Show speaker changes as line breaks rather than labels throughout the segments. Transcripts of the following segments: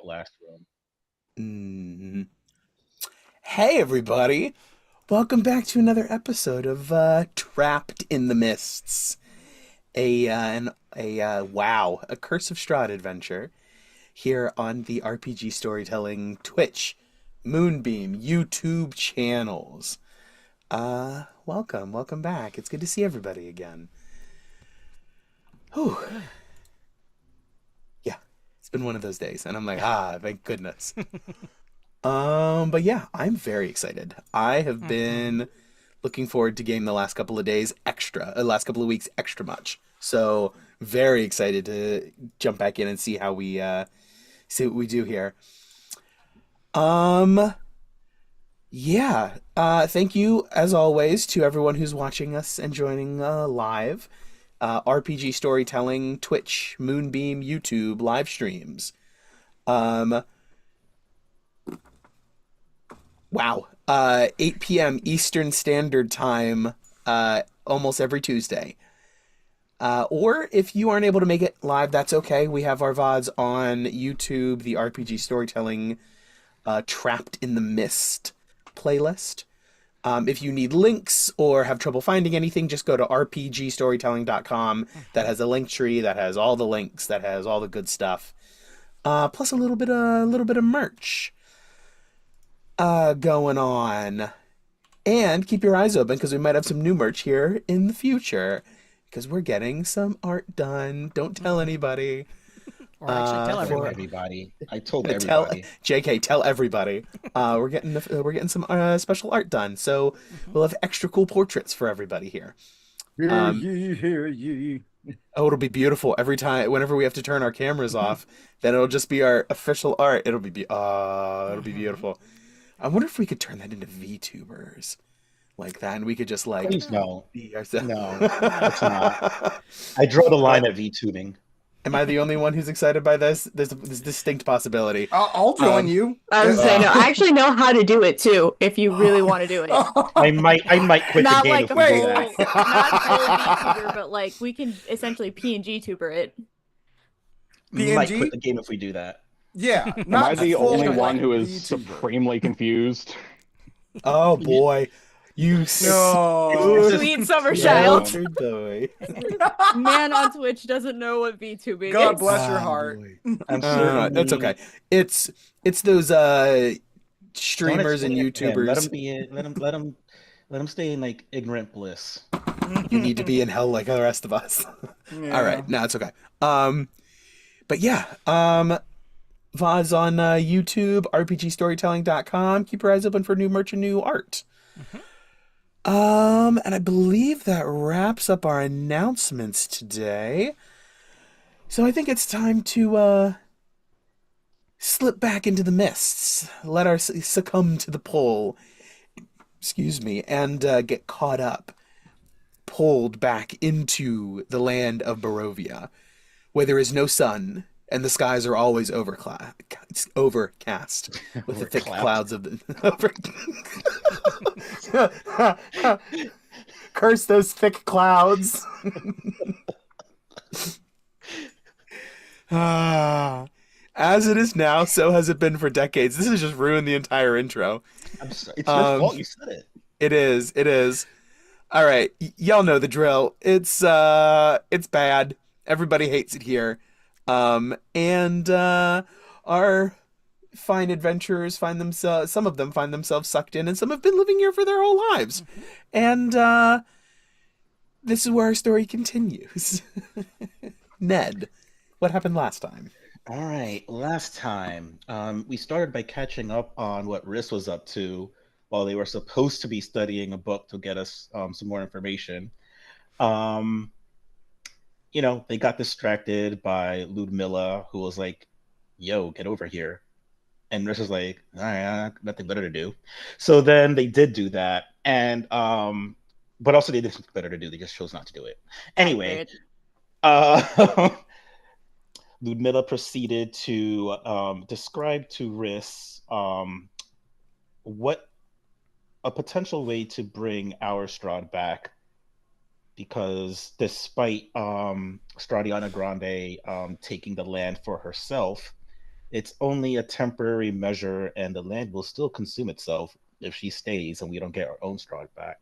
that last room.
Mm. Hey, everybody. Welcome back to another episode of Trapped in the Mists. A Curse of Strahd adventure here on the RPG Storytelling Twitch, Moonbeam, YouTube channels. Welcome back. It's good to see everybody again. Whew. Yeah, it's been one of those days, and I'm like, thank goodness. But yeah, I'm very excited. I have been looking forward to game the last couple of days last couple of weeks extra much. So very excited to jump back in and see how we see what we do here. Um, yeah. Thank you as always to everyone who's watching us and joining live. RPG Storytelling, Twitch, Moonbeam, YouTube live streams. Um, Wow. 8 p.m. Eastern Standard Time, almost every Tuesday. Or if you aren't able to make it live, that's okay. We have our VODs on YouTube, the RPG Storytelling Trapped in the Mist playlist. If you need links or have trouble finding anything, just go to rpgstorytelling.com. That has a link tree, that has all the links, that has all the good stuff. Plus a little bit of merch going on. And keep your eyes open because we might have some new merch here in the future because we're getting some art done. Don't tell anybody.
Or actually tell
I told
everyone.
everybody. I told
Tell
everybody.
JK, tell everybody. We're getting some special art done, so we'll have extra cool portraits for everybody here.
Hear ye, hear ye.
Oh, it'll be beautiful every time. Whenever we have to turn our cameras off, then it'll just be our official art. It'll be beautiful. I wonder if we could turn that into VTubers like that, and we could just like
Please no.
be ourselves.
No, it's not. I draw the line at VTubing.
Am I the only one who's excited by this? There's this distinct possibility.
I'll join you.
I was saying, no, I actually know how to do it too, if you really want to do it.
I might quit
Not
the game
like
if
a
we do
full,
that.
not full VTuber, but like we can essentially PNG tuber it.
Might
PNG?
quit the game if we do that.
Yeah.
Am I the
full,
only
like,
one who is
VTuber.
supremely confused?
Oh boy, you
No.
Sweet summer child.
sheltered boy.
Man on Twitch doesn't know what VTubing
God
is.
bless your heart.
Boy.
I'm certain
That's okay. It's those streamers and YouTubers.
Let them be. Let them stay in like ignorant bliss.
You need to be in hell like the rest of us.
Yeah.
All right, no, it's okay. But yeah, VODs on YouTube, rpgstorytelling.com. Keep your eyes open for new merch and new art. And I believe that wraps up our announcements today. So I think it's time to slip back into the mists, let our succumb to the pull, excuse me, and get caught up, pulled back into the land of Barovia, where there is no sun and the skies are always overcast with the thick
Overclapped.
clouds of the curse those thick clouds. As it is now, so has it been for decades. This has just ruined the entire intro.
I'm sorry. It's your fault. You said it.
It is. All right, y'all know the drill. It's bad. Everybody hates it here. And our fine adventurers some of them find themselves sucked in, and some have been living here for their whole lives. And this is where our story continues. Ned, what happened last time?
All right. Last time, we started by catching up on what Riss was up to while they were supposed to be studying a book to get us some more information. They got distracted by Ludmilla, who was like, "Yo, get over here." And Riss was like, "All right, nothing better to do." So then they did do that, and but also they did something better to do. They just chose not to do it. Anyway, Ludmilla proceeded to describe to Riss what a potential way to bring our Strahd back, because despite Stradiana Grande taking the land for herself, It's only a temporary measure, and the land will still consume itself if she stays and we don't get our own Strahd back.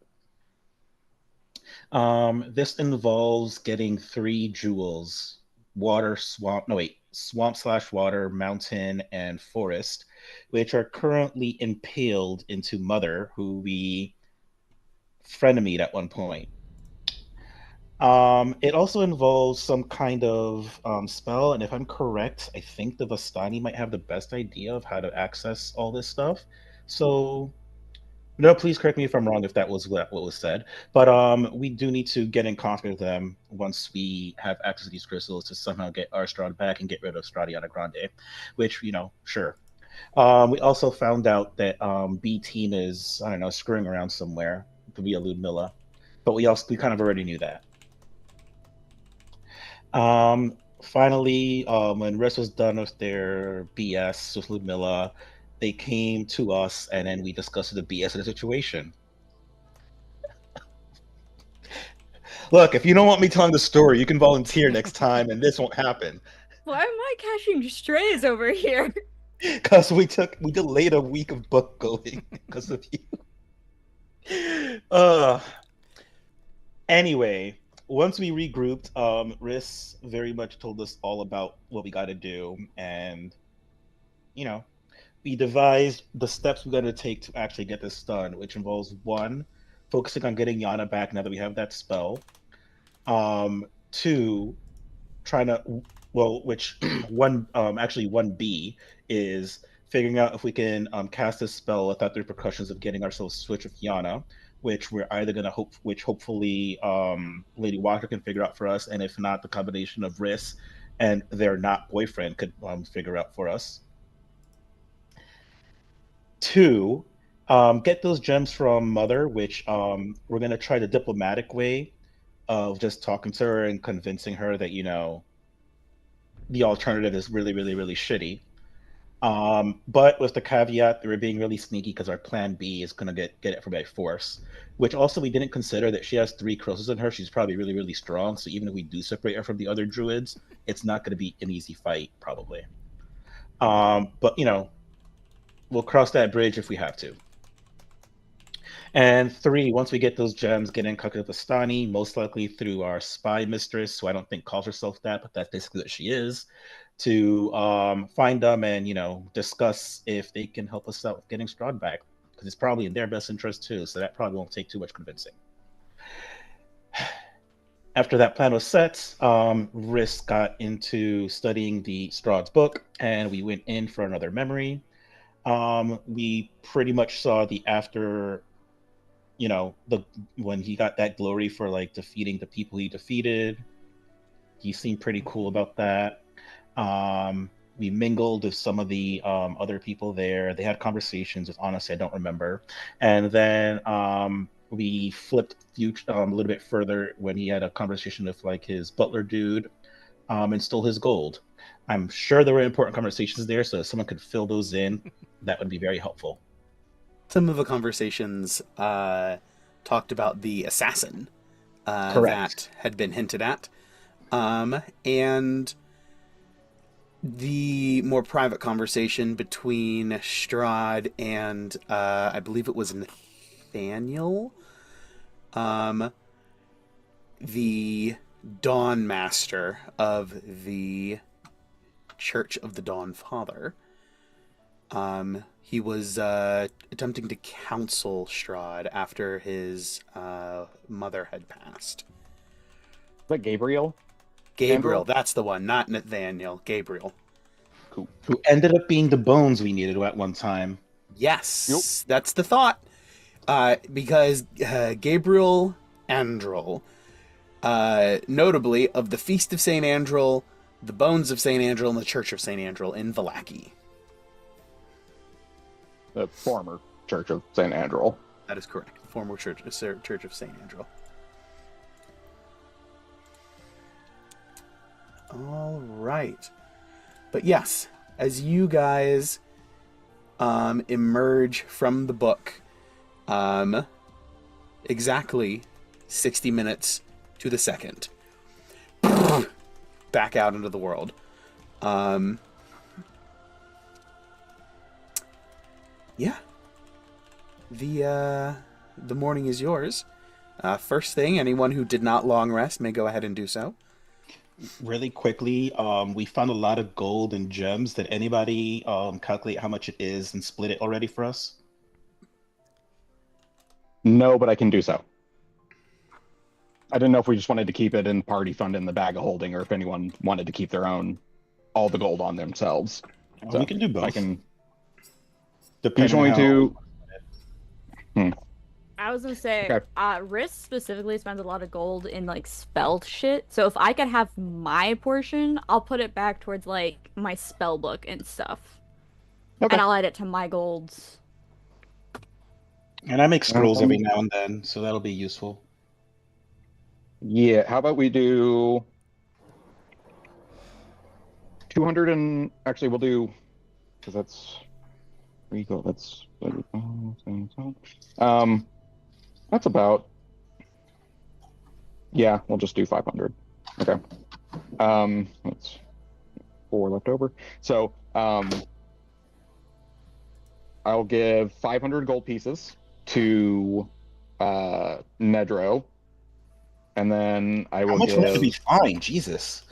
This involves getting three jewels: water, swamp, no wait, swamp slash water, mountain, and forest, which are currently impaled into Mother, who we frenemied at one point. It also involves some kind of spell, and if I'm correct, I think the Vastani might have the best idea of how to access all this stuff. So, no, please correct me if I'm wrong if that was what was said. But we do need to get in contact with them once we have access to these crystals to somehow get our Strahd back and get rid of Stradiana Grande, which, sure. We also found out that B Team is, I don't know, screwing around somewhere via Ludmilla, but we kind of already knew that. Finally, when Riss was done with their BS with Ludmilla, they came to us and then we discussed the BS of the situation. Look, if you don't want me telling the story, you can volunteer next time and this won't happen.
Why am I catching strays over here?
Because we delayed a week of book going because of you. Anyway, once we regrouped, Riss very much told us all about what we got to do, and we devised the steps we got to take to actually get this done, which involves one, focusing on getting Yana back now that we have that spell. Two, trying to which actually 1B is figuring out if we can cast this spell without the repercussions of getting ourselves switched with Yana, which we're either gonna hopefully Lady Walker can figure out for us, and if not, the combination of Riss and their not boyfriend could figure out for us. Two, get those gems from Mother, which we're gonna try the diplomatic way of just talking to her and convincing her that the alternative is really, really, really shitty. But with the caveat that we're being really sneaky because our plan B is gonna get it from by force. Which also we didn't consider that she has 3 crosses in her. She's probably really, really strong. So even if we do separate her from the other druids, it's not gonna be an easy fight, probably. But we'll cross that bridge if we have to. And 3, once we get those gems, get in contact with Vastani, most likely through our spy mistress, who I don't think calls herself that, but that's basically what she is, to find them and discuss if they can help us out with getting Strahd back, because it's probably in their best interest too. So that probably won't take too much convincing. After that plan was set, Riss got into studying the Strahd's book, and we went in for another memory. We pretty much saw the after. When he got that glory for defeating the people he defeated. He seemed pretty cool about that. We mingled with some of the other people there. They had conversations with, honestly, I don't remember. And then we flipped a little bit further when he had a conversation with his butler dude and stole his gold. I'm sure there were important conversations there, so if someone could fill those in, that would be very helpful.
Some of the conversations talked about the assassin that had been hinted at. And the more private conversation between Strahd and I believe it was Nathaniel, the Dawn Master of the Church of the Dawn Father. He was attempting to counsel Strahd after his mother had passed.
But Gabriel?
Gabriel, that's the one, not Nathaniel. Gabriel.
Cool. Who ended up being the bones we needed at one time.
Yes, yep. That's the thought. Because Gabriel Andrel, notably of the Feast of St. Andrel, the Bones of St. Andrel, and the Church of St. Andrel in Vallaki.
The former Church of St. Andrel.
That is correct. The former Church of St. Andrel. All right. But yes, as you guys emerge from the book, exactly 60 minutes to the second, back out into the world. Yeah. The morning is yours. First thing, anyone who did not long rest may go ahead and do so.
Really quickly, we found a lot of gold and gems. Did anybody calculate how much it is and split it already for us?
No, but I can do so. I didn't know if we just wanted to keep it in party fund in the bag of holding, or if anyone wanted to keep their own, all the gold on themselves. So
We can do both.
I can.
Depending
Each going
how...
to.
I was gonna say,
Okay.
Risk specifically spends a lot of gold in like spell shit. So if I could have my portion, I'll put it back towards like my spell book and stuff,
Okay.
and I'll add it to my golds.
And I make scrolls every now and then, so that'll be useful.
Yeah. How about we do 200 and actually we'll do because that's where you go. That's that's about. Yeah, we'll just do 500. Okay. That's 4 left over. So I'll give 500 gold pieces to Nedro, and then I will
How much
give.
would be fine? Jesus.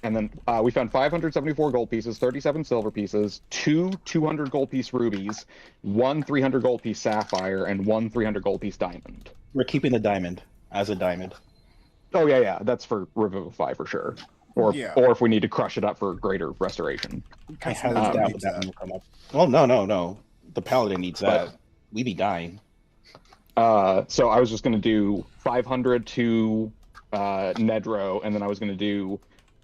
And then we found 574 gold pieces, 37 silver pieces, 200 gold piece rubies, 300 gold piece sapphire, and 300 gold piece diamond.
We're keeping the diamond as a diamond.
Oh yeah, that's for Revivify for sure. Or if we need to crush it up for greater restoration.
I highly doubt that one will come up. Well, no. The paladin needs that. We be dying.
So I was just going to do 500 to Nedro, and then I was going to do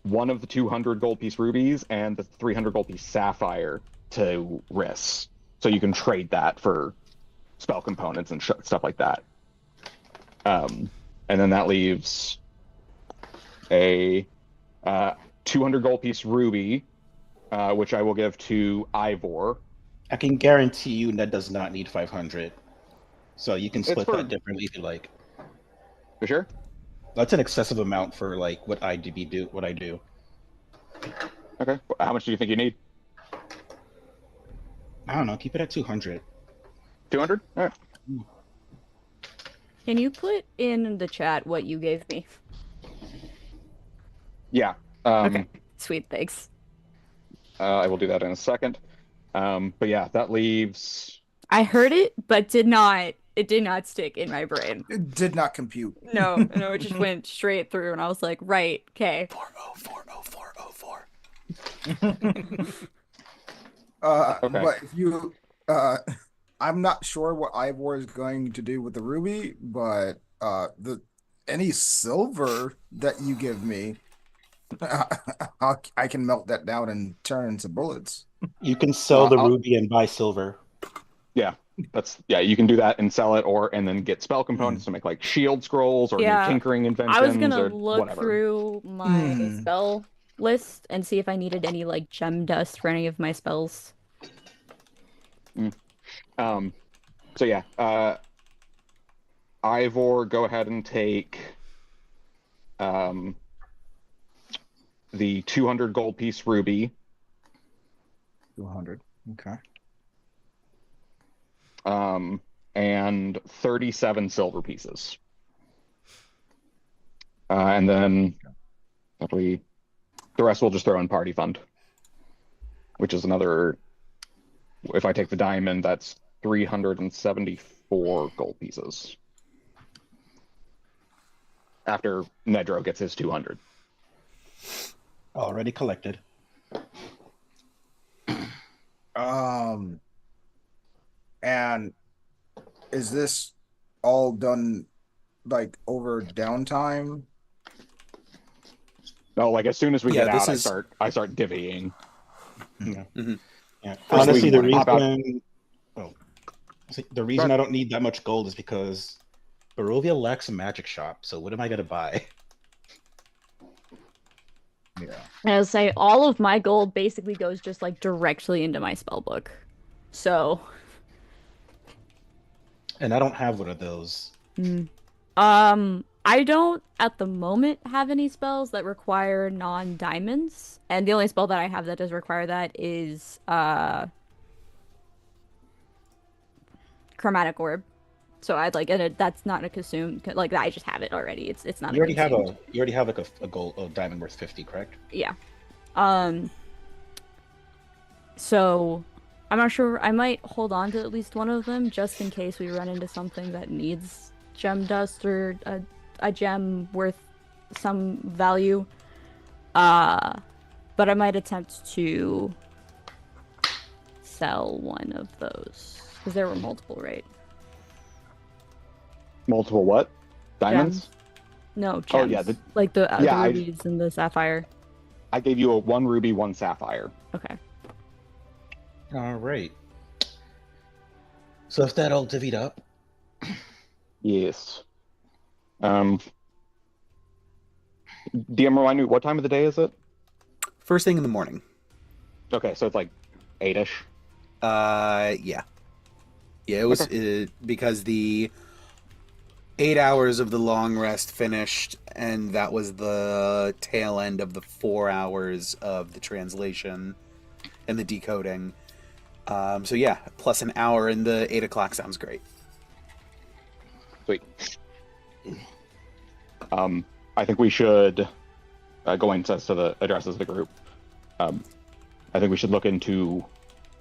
one of the 200 gold piece rubies and the 300 gold piece sapphire to Riss. So you can trade that for spell components and stuff like that. And then that leaves a 200 gold piece ruby, which I will give to Ivor.
I can guarantee you Ned does not need 500. So you can split that differently if you like.
For sure?
That's an excessive amount for like what I do.
Okay. How much do you think you need?
I don't know. Keep it at 200.
200? All right.
Can you put in the chat what you gave me?
Yeah.
Okay. Sweet. Thanks.
I will do that in a second. But yeah, that leaves.
I heard it, but it did not stick in my brain.
It did not compute.
No, it just went straight through, and I was like, right, okay.
4040404.
Okay.
But if you, I'm not sure what Ivor is going to do with the ruby, but any silver that you give me, I can melt that down and turn into bullets.
You can sell the ruby and buy silver.
Yeah, you can do that and sell it, and then get spell components to make like shield scrolls or new tinkering inventions.
I was gonna
or
look
whatever.
through my spell list and see if I needed any like gem dust for any of my spells.
So yeah, Ivor, go ahead and take the 200 gold piece ruby.
200. Okay.
And 37 silver pieces. And then the rest we'll just throw in party fund, which is another. If I take the diamond, that's 374 gold pieces. After Nedro gets his 200.
Already collected.
And is this all done like over downtime?
No, like as soon as we get out, I start divvying.
Yeah.
Mm-hmm.
Yeah. Honestly, the reason I don't need that much gold is because Barovia lacks a magic shop. So what am I gonna buy?
Yeah.
I would say all of my gold basically goes just like directly into my spell book. So.
And I don't have one of those.
I don't at the moment have any spells that require non-diamonds, and the only spell that I have that does require that is chromatic orb. So I'd like it. That's not a consume. Like I just have it already. It's not.
You already have
consumed.
you already have like a diamond worth 50, correct?
Yeah. So I'm not sure. I might hold on to at least one of them just in case we run into something that needs gem dust or a gem worth some value. But I might attempt to sell one of those because there were multiple, right?
Multiple what? Diamonds?
Gems. No, gems.
Oh, yeah,
like the
yeah,
rubies and the sapphire.
I gave you a 1 ruby, 1 sapphire.
Okay.
All right. So if that all divvied up,
Yes. DM, remind me, what time of the day is it?
First thing in the morning.
Okay, so it's like 8-ish.
Yeah. Yeah, it was because the 8 hours of the long rest finished, and that was the tail end of the 4 hours of the translation and the decoding. So yeah, plus an hour in the 8 o'clock sounds great.
Sweet. I think we should, Gawain says to the addresses of the group, I think we should look into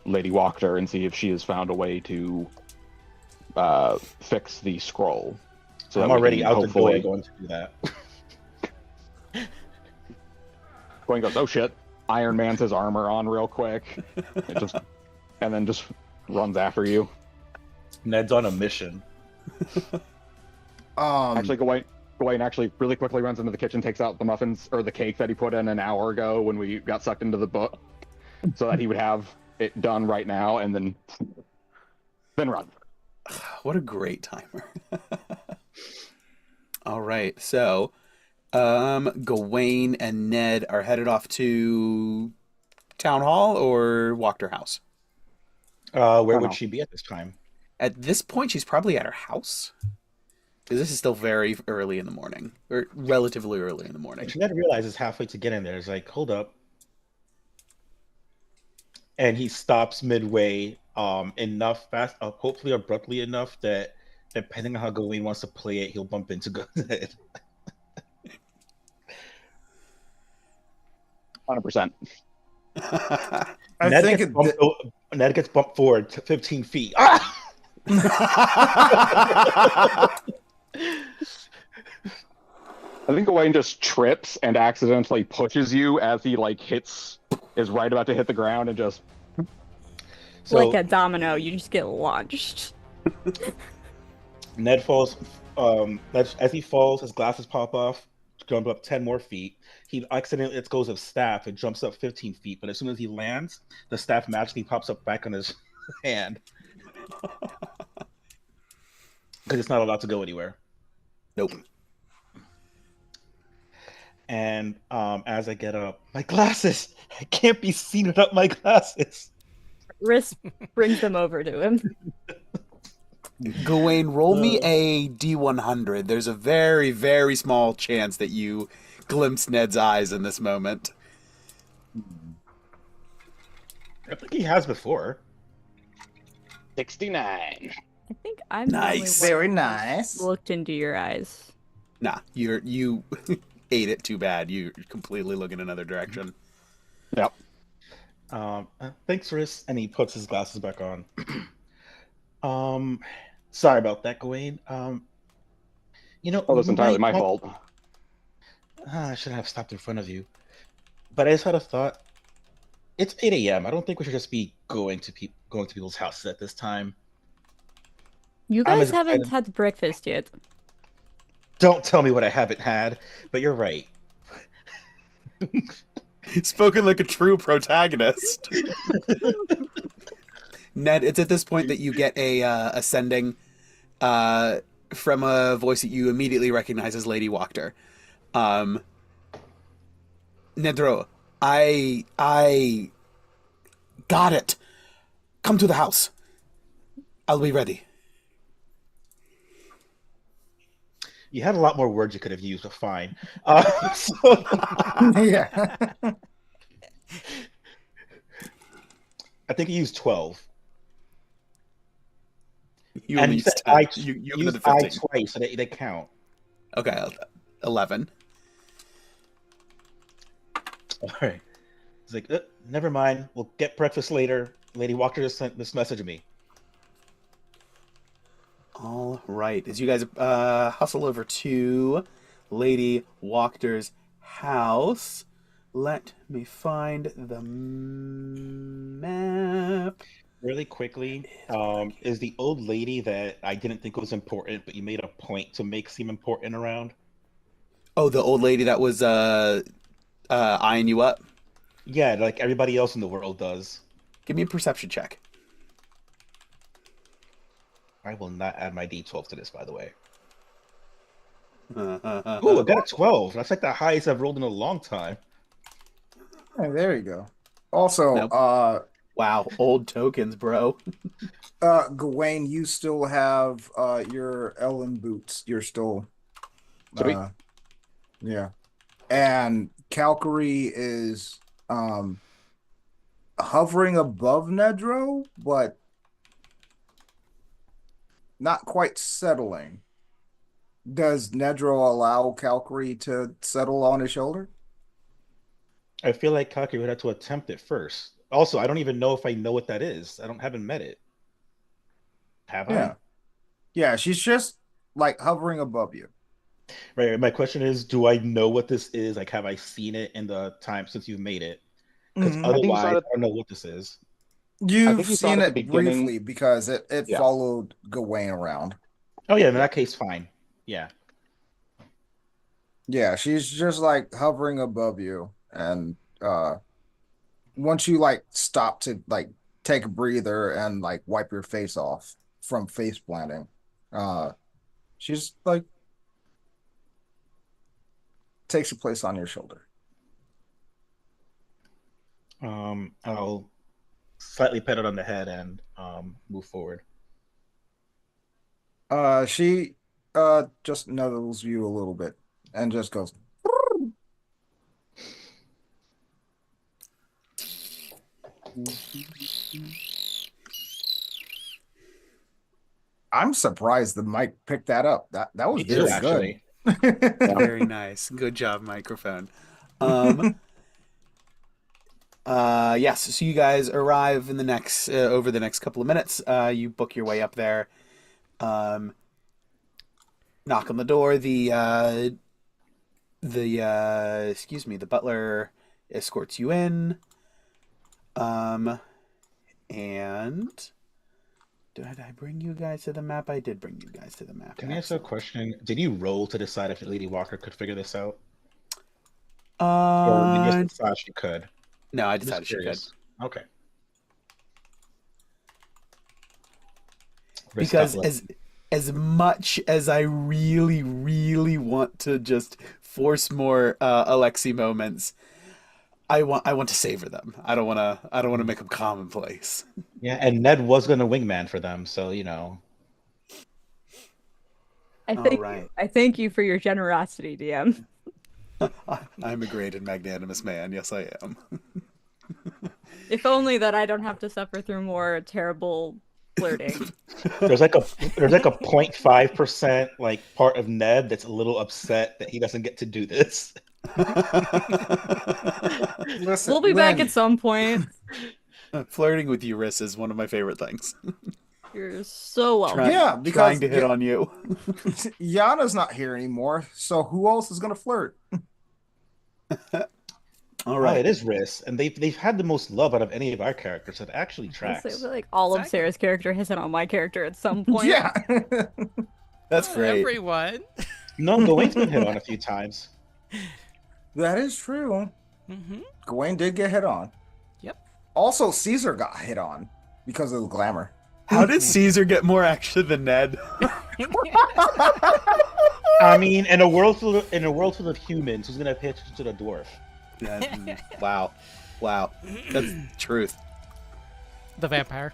Lady Wachter and see if she has found a way to fix the scroll. So
I'm
that we
already
can
out the door
hopefully...
going to do that.
Gawain goes, oh shit, Iron Man's his armor on real quick. And then just runs after you.
Ned's on a mission.
Actually, Gawain actually really quickly runs into the kitchen, takes out the muffins or the cake that he put in an hour ago when we got sucked into the book, so that he would have it done right now, and then run.
What a great timer. All right, so Gawain and Ned are headed off to Town Hall or Wachter House.
Where would she be at this time?
At this point, she's probably at her house. Because this is still very early in the morning. Or relatively early in the morning.
Ned realizes halfway to get in there, is like, hold up. And he stops midway, hopefully abruptly enough that depending on how Gawain wants to play it, he'll bump into Ned.
100%.
Ned gets bumped forward to 15 feet. Ah!
I think Gawain just trips and accidentally pushes you as he is right about to hit the ground and just...
So, like a domino, you just get launched.
Ned falls. As he falls, his glasses pop off, jump up 10 more feet. He accidentally lets go of his staff and jumps up 15 feet. But as soon as he lands, the staff magically pops up back on his hand. Because it's not allowed to go anywhere.
Nope.
And as I get up, my glasses! I can't be seen without my glasses!
Riss brings them over to him.
Gawain, roll me a D100. There's a very, very small chance that you glimpse Ned's eyes in this moment.
I think he has before.
69.
I think I'm
nice.
The only one
Very nice.
looked into your eyes.
Nah, you ate it too bad. You completely look in another direction.
Yep.
Thanks, Riss. And he puts his glasses back on. Sorry about that, Gawain.
Oh, that's entirely my fault.
I shouldn't have stopped in front of you. But I just had a thought. It's 8 a.m. I don't think we should just be going to people's houses at this time.
You guys haven't had breakfast yet.
Don't tell me what I haven't had, but you're right.
Spoken like a true protagonist. Ned, it's at this point that you get a sending from a voice that you immediately recognize as Lady Wachter. Nedro, I got it. Come to the house. I'll be ready.
You had a lot more words you could have used, but fine.
Yeah.
I think you used 12.
You
And
only
you said
used
I
10. You have
used
another
I
15.
twice, so they count.
Okay, 11.
All right. It's like, never mind. We'll get breakfast later. Lady Walker just sent this message to me.
All right. As you guys hustle over to Lady Walker's house, let me find the map.
Really quickly, is the old lady that I didn't think was important, but you made a point to make seem important around?
Oh, the old lady that was eyeing you up?
Yeah, like everybody else in the world does.
Give me a perception check.
I will not add my D12 to this, by the way. Ooh, I
Ooh,
got a 12. That's like the highest I've rolled in a long time.
Hey, there you go. Also,
Nope. Wow, old tokens, bro.
Gawain, you still have your Ellen boots. You're still
Sweet.
yeah. And Calgary is hovering above Nedro, but not quite settling. Does Nedro allow Calgary to settle on his shoulder?
I feel like Kaki would have to attempt it first. Also, I don't even know if I know what that is. Haven't met it. Have I?
Yeah. Yeah, she's just like hovering above you.
Right. My question is, do I know what this is? Like, have I seen it in the time since you've made it? Because
Mhm.
I think you saw
otherwise,
it.
I don't know what this is.
I
You've
think you saw it
seen
at the
it
beginning.
briefly because it
Yeah.
followed Gawain around.
Oh yeah, in
Yeah.
that case, fine. Yeah.
Yeah, she's just like hovering above you. And once you like stop to like take a breather and like wipe your face off from face planting, she's like takes a place on your shoulder.
I'll slightly pat it on the head and move forward.
She just nuzzles you a little bit and just goes, I'm surprised the mic picked that up. That was
Me too,
very
actually.
good.
Very nice. Good job, microphone. Yes, so you guys arrive in the next over the next couple of minutes. You book your way up there. Knock on the door. The excuse me, the butler escorts you in. And did I bring you guys to the map? I did bring you guys to the map.
Can I ask a question? Did you roll to decide if Lady Walker could figure this out? Or did you just decide she could?
No, I
I'm just
decided she could.
curious. Okay. Risk
Because
uplift.
as much as I really, really want to just force more Alexi moments, I want to savor them. I don't want to make them commonplace.
Yeah, and Ned was gonna wingman for them, so you know.
I thank you for your generosity, DM.
I'm a great and magnanimous man. Yes, I am.
If only that I don't have to suffer through more terrible flirting.
There's like a 0.5% like part of Ned that's a little upset that he doesn't get to do this.
Listen,
We'll be back
Lynn,
at some point.
Flirting with you, Riss, is one of my favorite things.
You're so welcome.
Yeah, because
trying to hit on you.
Yana's not here anymore, so who else is gonna flirt?
All
Oh,
right.
it is Riss, and they've had the most love out of any of our characters. It actually tracks.
Honestly, I feel like all of Sarah's character has hit on my character at some point.
Yeah.
That's
Not
great.
everyone.
No, Gawain's been hit on a few times.
That is true.
Mm-hmm.
Gawain did get hit on.
Yep.
Also, Cesar got hit on because of the glamour.
How did Cesar get more action than Ned?
I mean, in a world full of humans, who's gonna pay attention to the dwarf?
Wow. That's truth.
The vampire.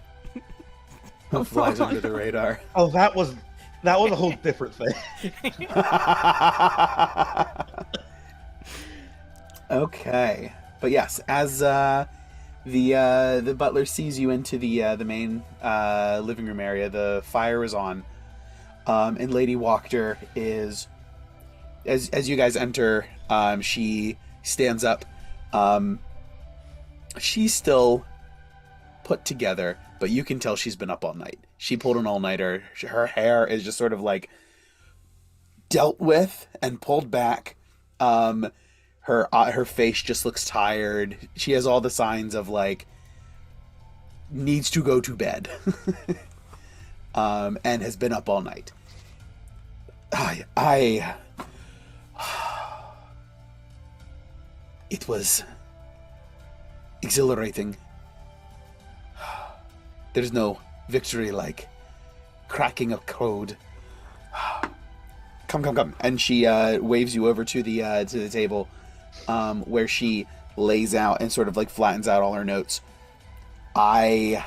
Flies under the radar.
Oh, that was a whole different thing.
Okay, but yes, as The butler sees you into the main living room area. The fire is on, and Lady Wachter is as you guys enter. She stands up. She's still put together, but you can tell she's been up all night. She pulled an all-nighter. Her hair is just sort of like dealt with and pulled back. Her face just looks tired. She has all the signs of like needs to go to bed, and has been up all night. I it was exhilarating. There's no victory like cracking a code. Come. And she waves you over to the table, where she lays out and sort of like flattens out all her notes. I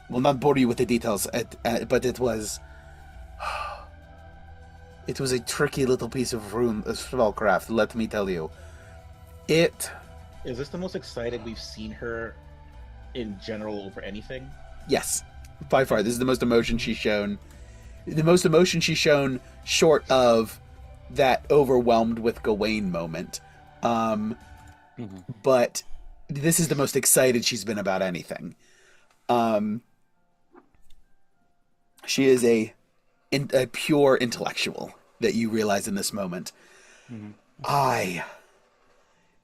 will not bore you with the details, but it was a tricky little piece of spellcraft, let me tell you. It...
Is this the most excited we've seen her in general over anything?
Yes, by far. This is the most emotion she's shown. The most emotion she's shown short of that overwhelmed with Gawain moment. But this is the most excited she's been about anything. She is a pure intellectual that you realize in this moment. I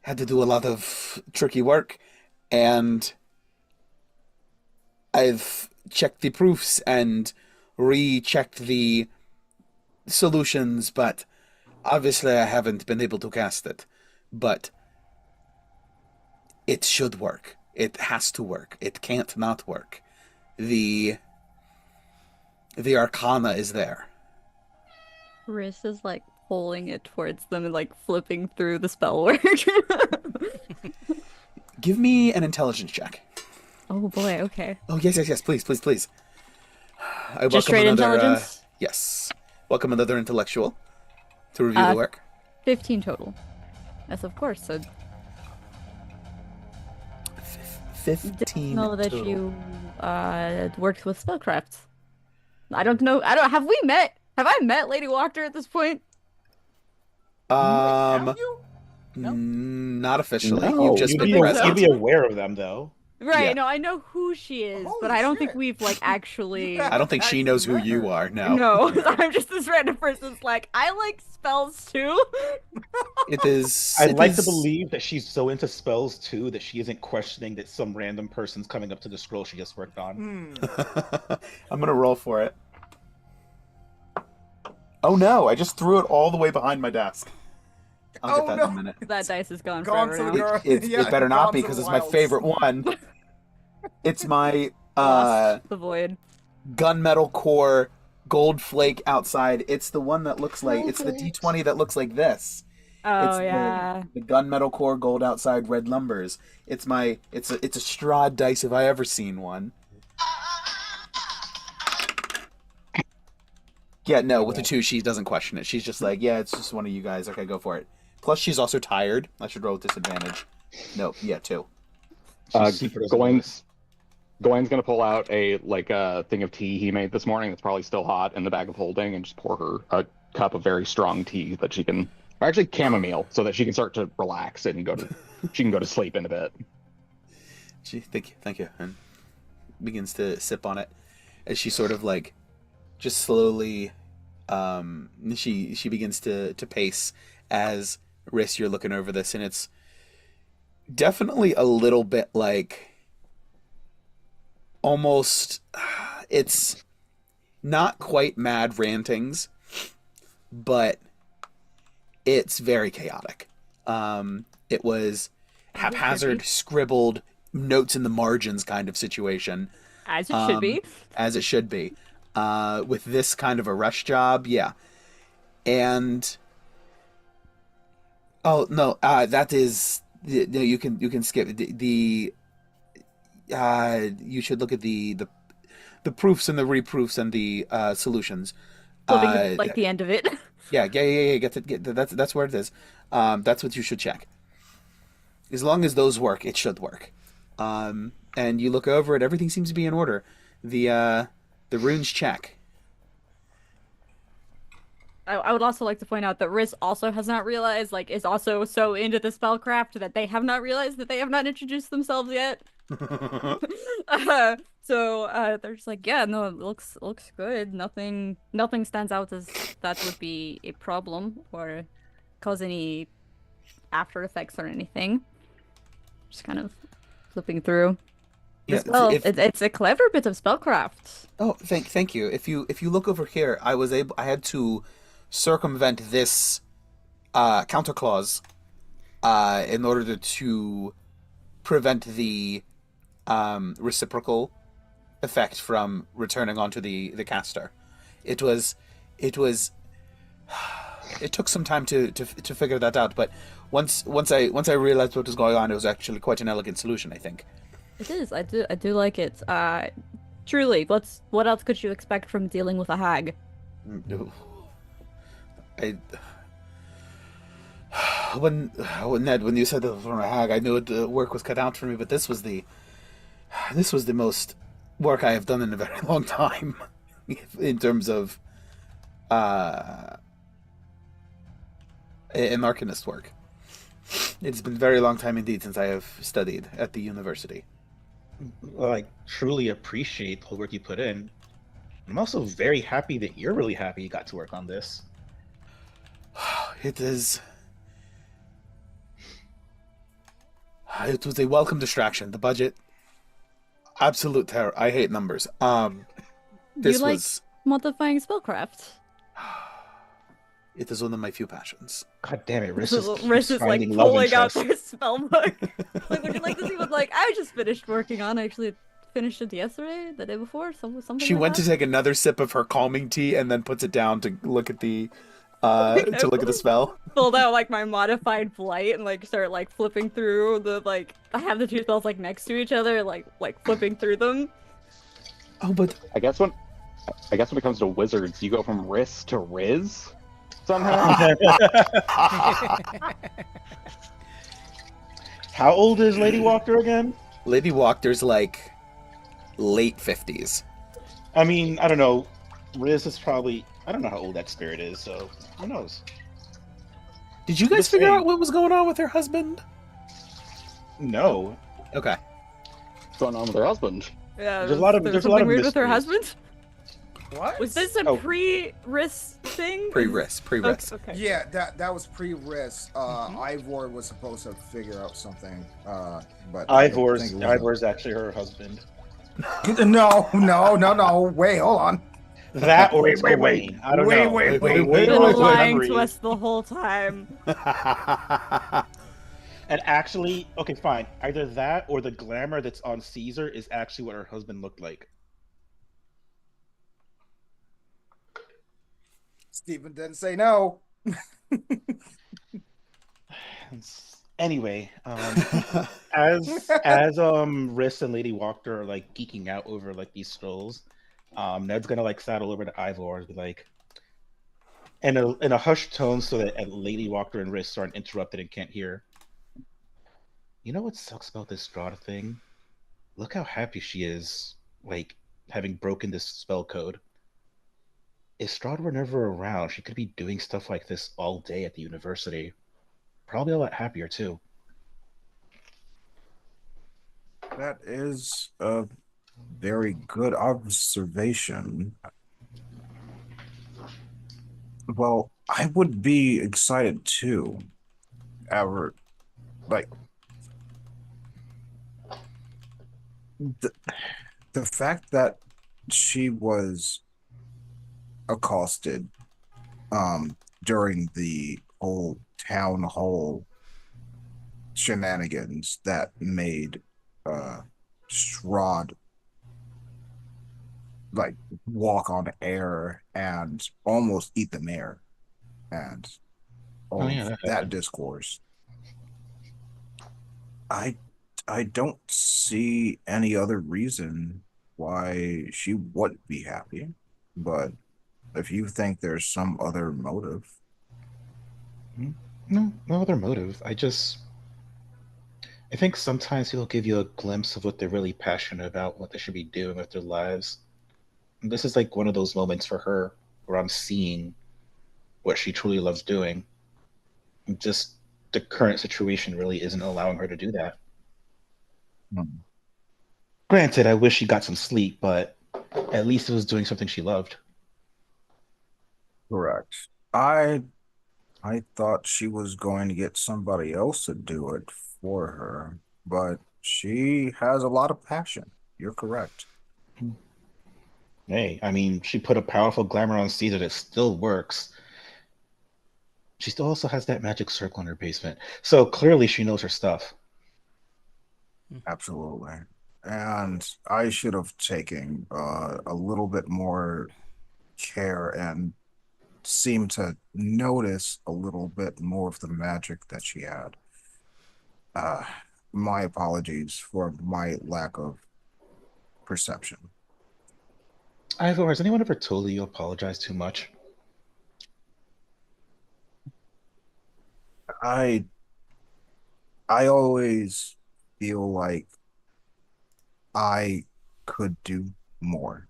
had to do a lot of tricky work, and I've checked the proofs and rechecked the solutions, but obviously I haven't been able to cast it. But it should work. It has to work. It can't not work. The arcana is there.
Riss is like pulling it towards them and like flipping through the spell work.
Give me an intelligence check.
Oh boy, okay.
Oh, yes, please. I
Just straight intelligence?
Yes. Welcome another intellectual to review the work.
15 total. Yes, of course. So
15
didn't know that
total.
you worked with spellcraft. I don't know. Have we met? Have I met Lady Wachter at this point?
Have you? No?
Not officially.
No,
You've just been present.
you'd be aware of them, though.
Right,
Yeah.
no, I know who she is,
Holy
but I don't think
shit.
we've like actually.
I don't think she knows who you are. No.
No, I'm just this random person that's like, I like spells too.
It is.
I'd
it
like
is-
to believe that she's so into spells too that she isn't questioning that some random person's coming up to the scroll she just worked on.
I'm gonna roll for it. Oh no! I just threw it all the way behind my desk. I'll get that in a minute.
That dice is gone
Gone
forever
to the
now.
girl.
It better not be because it's my favorite one. It's my
Lost the void.
gunmetal core gold flake outside. It's the one that looks like it's the D20 that looks like this.
Oh
It's
yeah.
the gunmetal core gold outside red lumbers. It's a Strahd dice if I ever seen one. Yeah, no, with the 2 she doesn't question it. She's just like, yeah, it's just one of you guys. Okay, go for it. Plus she's also tired. I should roll with disadvantage. No, yeah, 2.
Gawain's gonna pull out a thing of tea he made this morning that's probably still hot in the bag of holding, and just pour her a cup of very strong tea that she can, or actually chamomile, so that she can start to relax and she can go to sleep in a bit.
Thank you, and begins to sip on it as she sort of like just slowly she begins to pace as Riss, you're looking over this, and it's definitely a little bit like almost it's not quite mad rantings, but it's very chaotic. It was haphazard, scribbled notes in the margins kind of situation.
As it should be.
As it should be. With this kind of a rush job, yeah. And oh no, that is no. You can skip the. You should look at the proofs and the reproofs and the solutions.
Like the end of it.
Yeah. That's where it is. That's what you should check. As long as those work, it should work. And you look over it, everything seems to be in order. The runes check.
I would also like to point out that Riz also has not realized, like, is also so into the spellcraft that they have not realized that they have not introduced themselves yet. They're just like, yeah, no, it looks good. Nothing stands out as that would be a problem or cause any after effects or anything. Just kind of flipping through.
Yeah,
It's a clever bit of spellcraft.
oh, thank you. If you look over here, I had to circumvent this counter clause in order to prevent the reciprocal effect from returning onto the caster. It was it was it took some time to figure that out, but once I realized what was going on, it was actually quite an elegant solution, I think.
It is. I do like it. Truly, what else could you expect from dealing with a hag?
I when Ned, when you said that from a hag, I knew work was cut out for me, but this was the most work I have done in a very long time in terms of an arcanist work. It's been a very long time indeed since I have studied at the university.
Like, truly appreciate the work you put in. I'm also very happy that you're really happy you got to work on this.
It is. It was a welcome distraction. The budget, absolute terror. I hate numbers. This
You like
was.
modifying spellcraft.
It is one of my few passions.
God damn it, Riss
Riss is like
finding love
pulling out
interest.
their spell book. Like, would you like to see what like I just finished working on? I actually finished it yesterday, the day before, something.
She
like
went
that.
to take another sip of her calming tea and then puts it down to look at the spell.
Pulled out like my modified flight and like start like flipping through the like I have the two spells like next to each other, like flipping through them.
Oh, but
I guess when it comes to wizards, you go from Riss to Riz somehow.
How old is Lady Walker again?
Lady Walker's like late 50s.
I mean, I don't know. Riz is probably, I don't know how old that spirit is, so who knows?
Did you guys
Just
figure
saying.
out what was going on with her husband?
No.
Okay.
What's going on with her husband?
Yeah,
There's a lot of-
there was
there's a lot
something
of
weird with her
mysteries.
husband.
What?
Was this a
Oh.
pre-risk thing?
Pre-risk.
Okay.
Yeah, that was pre-risk. Ivor was supposed to figure out something, but I don't think it was
Ivor's actually her husband.
No. Wait, hold on.
That or
Wait,
it's
wait,
Gawain. I don't
wait,
know.
wait, wait,
You've
wait,
been
wait,
lying
memory.
to us the whole time.
And actually, okay, fine. Either that or the glamour that's on Cesar is actually what her husband looked like.
Stephen didn't say no.
Anyway, as Riss and Lady Walker are like geeking out over like these scrolls, Ned's gonna like saddle over to Ivor and be like, in a hushed tone so that Lady Walker and Riss aren't interrupted and can't hear. You know what sucks about this Strahd thing? Look how happy she is, like, having broken this spell code. If Strahd were never around, she could be doing stuff like this all day at the university. Probably a lot happier too.
That is a very good observation. Well, I would be excited too. Ever, like the fact that she was accosted during the whole town hall shenanigans that made Strahd like walk on air and almost eat the mayor and all
yeah,
of that discourse. I don't see any other reason why she wouldn't be happy, but if you think there's some other motive.
No other motive. I just I think sometimes people give you a glimpse of what they're really passionate about, what they should be doing with their lives. And this is like one of those moments for her where I'm seeing what she truly loves doing. And just the current situation really isn't allowing her to do that.
Hmm.
Granted, I wish she got some sleep, but at least it was doing something she loved.
Correct. I thought she was going to get somebody else to do it for her, but she has a lot of passion. You're correct.
Hey, I mean, she put a powerful glamour on Caesar that still works. She still also has that magic circle in her basement. So clearly she knows her stuff.
Absolutely. And I should have taken a little bit more care and seemed to notice a little bit more of the magic that she had. Uh, my apologies for my lack of perception.
Ivor, has anyone ever told you you apologize too much?
I I always feel like I could do more.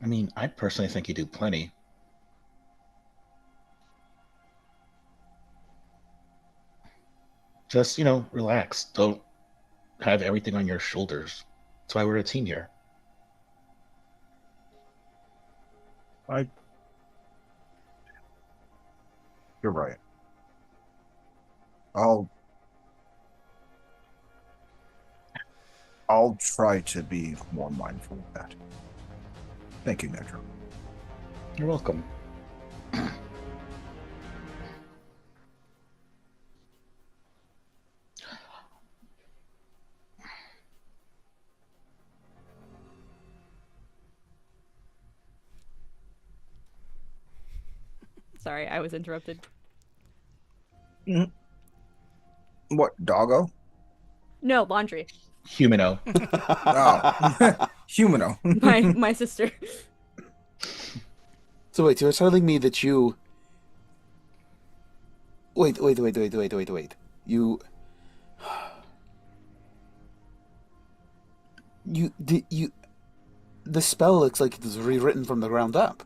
I mean, I personally think you do plenty. Just, relax. Don't have everything on your shoulders. That's why we're a team here.
I You're right. I'll I'll try to be more mindful of that. Thank you, Nedro.
You're welcome.
Sorry, I was interrupted.
Mhm. What, doggo?
No, laundry.
Humano.
Oh, humano.
My sister.
So wait, you're telling me that you... Wait. You... You... The spell looks like it was rewritten from the ground up.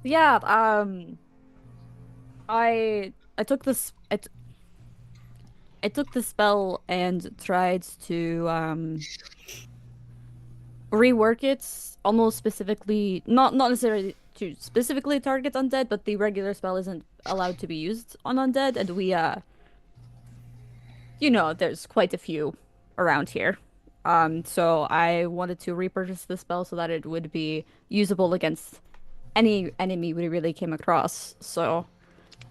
Yeah, I took this I took the spell and tried to rework it almost specifically, not necessarily to specifically target undead, but the regular spell isn't allowed to be used on undead, and there's quite a few around here. So I wanted to repurchase the spell so that it would be usable against any enemy we really came across. So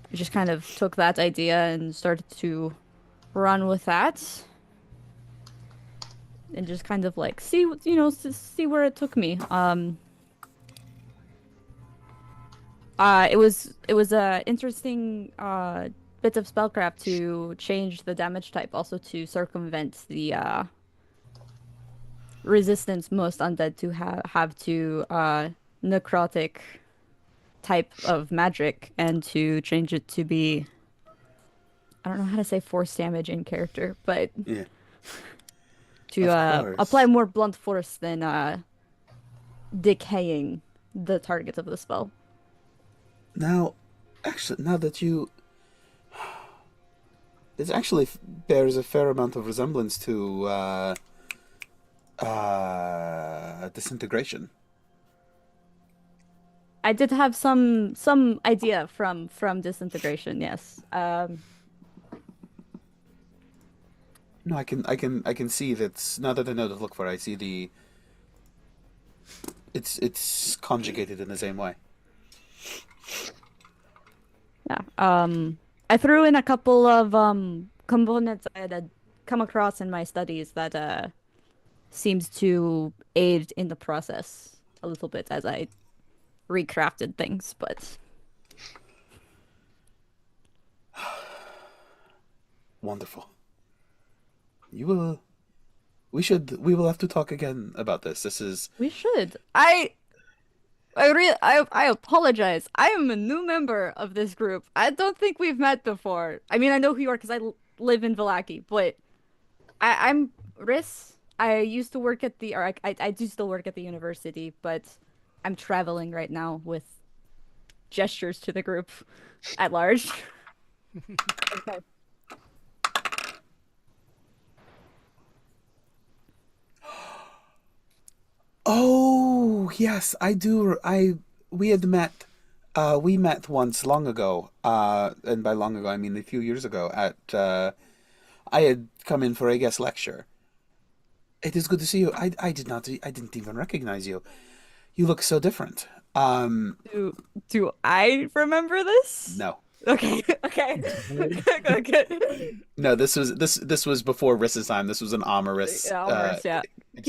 I just kind of took that idea and started to run with that and just kind of like see where it took me. It was a interesting bit of spellcraft to change the damage type, also to circumvent the resistance most undead to have to necrotic type of magic, and to change it to be, I don't know how to say force damage in character, but
Yeah.
to
Of course.
apply more blunt force than decaying the target of the spell.
Now, actually, now that you... It actually bears a fair amount of resemblance to disintegration.
I did have some idea from disintegration, yes.
No, I can see that now that I know to look for. I see the... It's conjugated in the same way.
Yeah. I threw in a couple of components I had come across in my studies that seems to aid in the process a little bit as I recrafted things, but
Wonderful. You will... We will have to talk again about this. This is...
we should. I apologize. I am a new member of this group. I don't think we've met before. I mean, I know who you are because live in Vallaki, but I'm Riss. I used to work at the, or I do still work at the university, but I'm traveling right now with gestures to the group at large. Okay.
Oh, yes, I do. We had met. We met once long ago. And by long ago, I mean a few years ago. I had come in for a guest lecture. It is good to see you. I didn't even recognize you. You look so different.
Do I remember this?
No,
Okay, okay. Good, good.
no. This was before Riss's time. This was an Amaris.
Yeah, Almers, yeah.
Experience.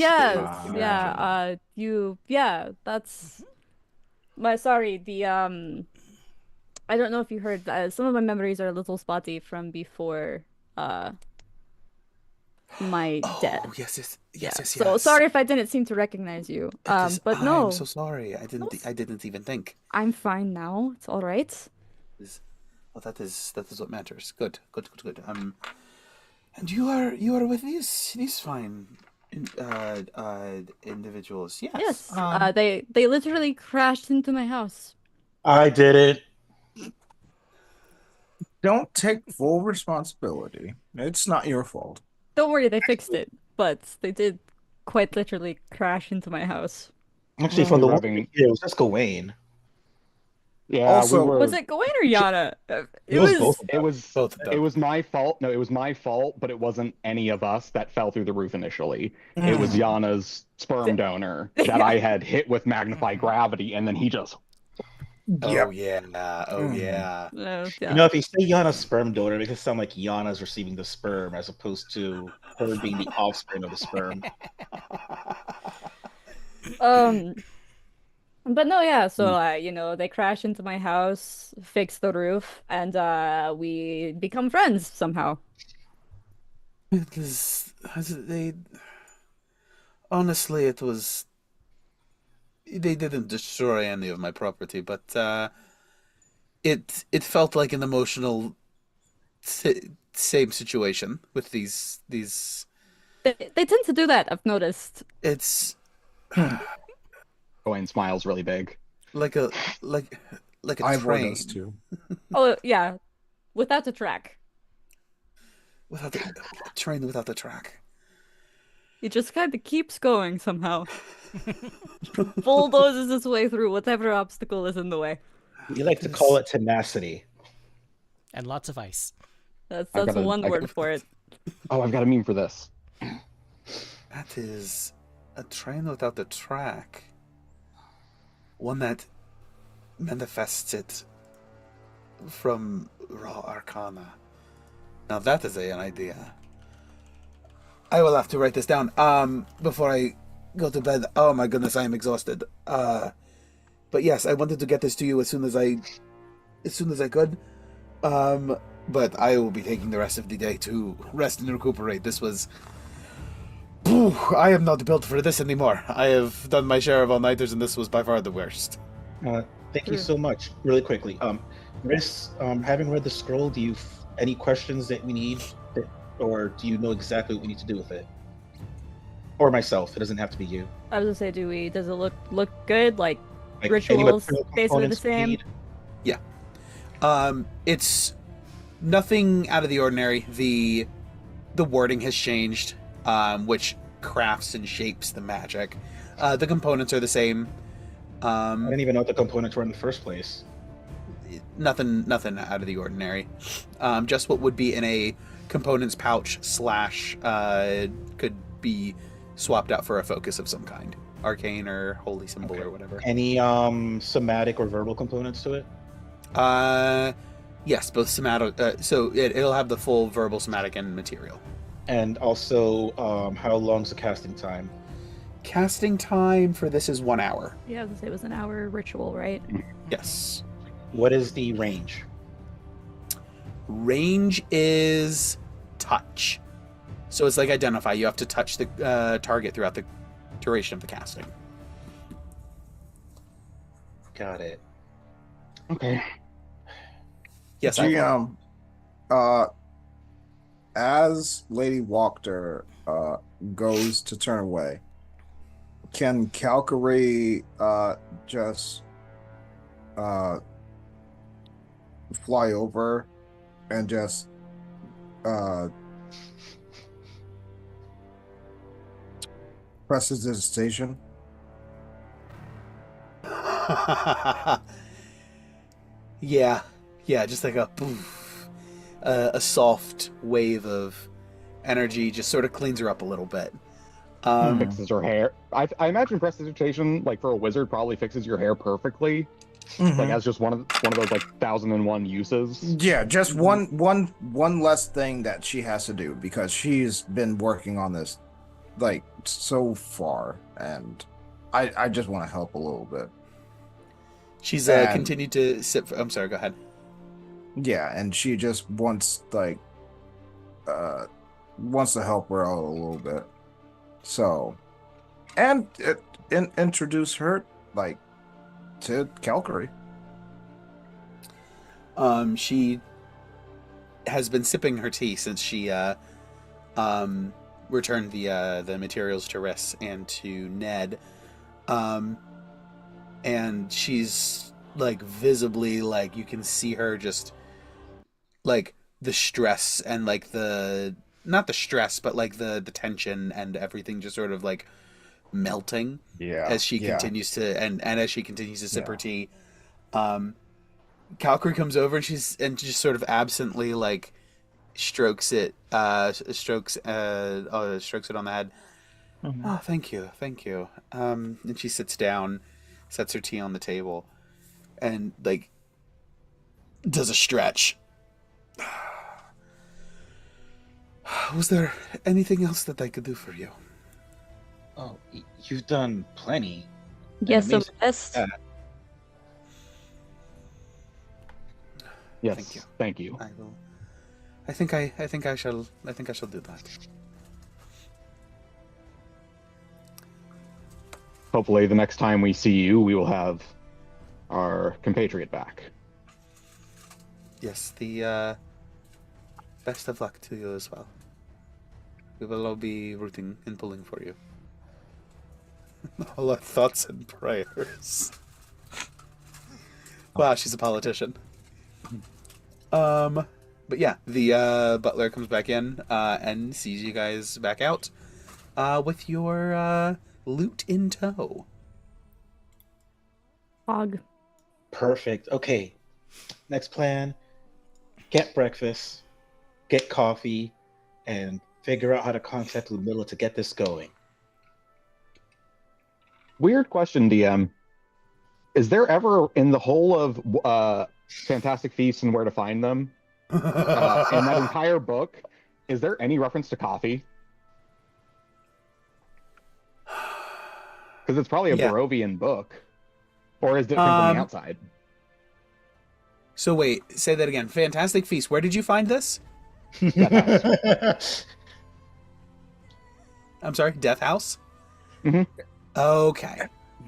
Yes, yeah. Yeah. That's my sorry. I don't know if you heard. Some of my memories are a little spotty from before. Uh, my death.
Oh, yes.
So sorry if I didn't seem to recognize you. But no,
I'm so sorry. I didn't even think.
I'm fine now. It's all right.
Well, that is what matters. Good. And you are with these fine individuals. Yes.
Yes. They literally crashed into my house.
I did it.
Don't take full responsibility. It's not your fault.
Don't worry, they fixed it. But they did quite literally crash into my house.
Actually, from the one
Rubbing-
it was just Gawain.
Yeah,
Also-
we were.
Was it Gawain or Yana?
It was both of
It
them.
was
Both of them.
It was my fault. No, it was my fault, but it wasn't any of us that fell through the roof initially. It was Yana's sperm donor that I had hit with magnified gravity, and then he just.
Oh yeah. Oh yeah.
Yeah.
You know, if you say Yana's sperm donor, it makes it sound like Yana's receiving the sperm as opposed to her being the offspring of the sperm.
But no, yeah, so they crash into my house, fix the roof, and we become friends somehow.
Honestly, it was. They didn't destroy any of my property, but it felt like an emotional same situation with these.
They tend to do that, I've noticed.
It's
Gawain smiles really big.
like a
Ivor
train
does too.
Oh, yeah, without the track.
without a train without the track.
It just kind of keeps going somehow. Bulldozes its way through whatever obstacle is in the way.
We like to call it tenacity.
And lots of ice.
That's
I've got a-
one
I
word
got-
for it.
Oh, I've got a meme for this.
That is a train without the track. One that manifests it from raw arcana. Now that is an idea. I will have to write this down before I go to bed. Oh my goodness, I am exhausted. But yes, I wanted to get this to you as soon as I could. But I will be taking the rest of the day to rest and recuperate. This was. I am not built for this anymore. I have done my share of all-nighters, and this was by far the worst.
Thank you so much. Really quickly, Riss, having read the scroll, do you any questions that we need, or do you know exactly what we need to do with it? Or myself. It doesn't have to be you.
I was gonna say, does it look good? Like
Like,
rituals,
any material
basically the
components we
same.
need?
It's nothing out of the ordinary. The wording has changed, which crafts and shapes the magic. The components are the same.
I didn't even know what the components were in the first place.
Nothing out of the ordinary. Just what would be in a components pouch / could be swapped out for a focus of some kind, arcane or holy symbol or whatever.
Any somatic or verbal components to it?
Yes, both somatic. So it'll have the full verbal, somatic, and material.
And also, how long's the casting time?
Casting time for this is 1 hour.
Yeah, I was gonna say it was an hour ritual, right?
Yes.
What is the range?
Range is touch. So it's like identify. You have to touch the target throughout the duration of the casting.
Got it.
Okay.
Yes, I
GM, as Lady Walker goes to turn away, can Calgary just fly over and just press his station?
Yeah, just like a poof, a soft wave of energy just sort of cleans her up a little bit.
Fixes her hair. I imagine prestidigitation, like for a wizard, probably fixes your hair perfectly. Like as just one of those like 1001 uses.
Yeah, just one less thing that she has to do because she's been working on this like so far, and I just want to help a little bit.
She's
And-
continued to sit for, I'm sorry, go ahead.
Yeah, and she just wants wants to help her out a little bit. So, and introduce her like to Calgary.
She has been sipping her tea since she returned the materials to Riss and to Ned. And she's like visibly, like you can see her just like the stress and like not the stress, but like the tension and everything just sort of like melting as she continues to and as she continues to sip her tea. Calgary comes over and just sort of absently like strokes it on the head. Oh, thank you. And she sits down, sets her tea on the table, and like does a stretch. Was there anything else that I could do for you?
Oh, you've done plenty.
Yes, the
amazing.
best.
Yes.
Thank you.
Thank you.
I will. I think I shall do that.
Hopefully, the next time we see you, we will have our compatriot back.
Yes, the best of luck to you as well. We will all be rooting and pulling for you. All our thoughts and prayers. Wow, she's a politician. But yeah, the butler comes back in and sees you guys back out with your loot in tow.
Fog.
Perfect. Okay. Next plan. Get breakfast, get coffee, and figure out how to contact Ludmilla to get this going.
Weird question, DM. Is there ever in the whole of Fantastic Feasts and Where to Find Them, in that entire book, is there any reference to coffee? Because it's probably a Barovian book. Or is it from the outside?
So wait, say that again. Fantastic Feast. Where did you find this? I'm sorry, Death House?
Mhm.
Okay.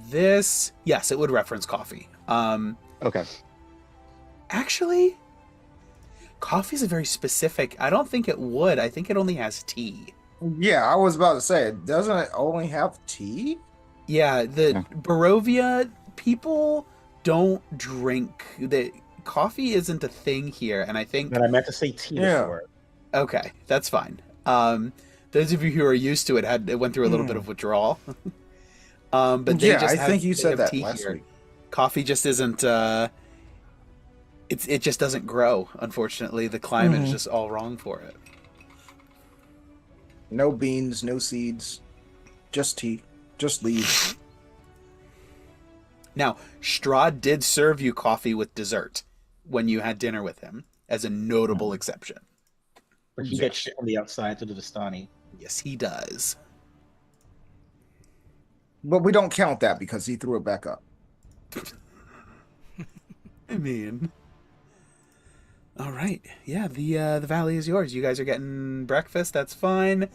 This, yes, it would reference coffee.
Okay.
Actually, coffee's a very specific, I don't think it would. I think it only has tea.
Yeah, I was about to say, doesn't it only have tea?
Yeah, Barovia, people don't drink, coffee isn't a thing here, and I think...
But I meant to say tea before.
Okay, that's fine. Those of you who are used to it went through a little bit of withdrawal. But they just
I think you said that
tea
last
here.
week.
Coffee just isn't. It just doesn't grow. Unfortunately, the climate is just all wrong for it.
No beans, no seeds, just tea, just leaves.
Now, Strahd did serve you coffee with dessert when you had dinner with him, as a notable exception.
But he gets shit on the outside to the Vistani.
Yes, he does.
But we don't count that because he threw it back up.
I mean, all right, yeah. The valley is yours. You guys are getting breakfast. That's fine.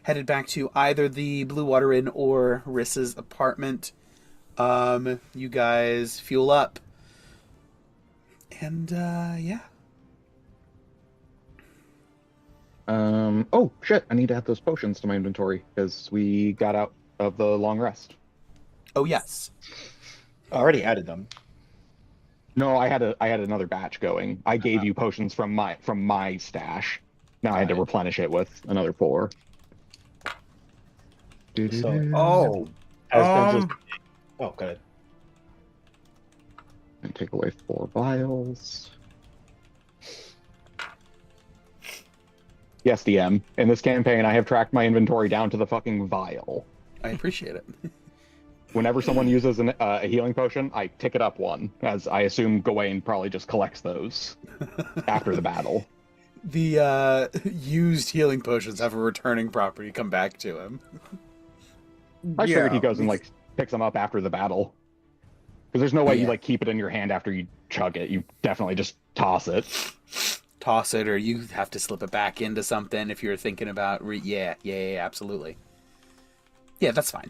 Headed back to either the Blue Water Inn or Riss's apartment. You guys fuel up. And, yeah.
Oh shit! I need to add those potions to my inventory because we got out of the long rest.
Oh, yes.
I already added them.
No, I had another batch going. I gave you potions from my stash. Now I had to
Got it.
replenish it with another 4.
So
Oh,
as Denzel's
um,
oh good.
And take away 4 vials. Yes, DM. In this campaign, I have tracked my inventory down to the fucking vial.
I appreciate it.
Whenever someone uses a healing potion, I tick it up 1, as I assume Gawain probably just collects those after the battle.
The used healing potions have a returning property come back to him.
I figured he
yeah,
goes and like picks them up after the battle. Because there's no way you
Yeah.
like keep it in your hand after you chug it. You definitely just toss it.
Toss it, or you have to slip it back into something if you're thinking about. Yeah, absolutely. Yeah, that's fine.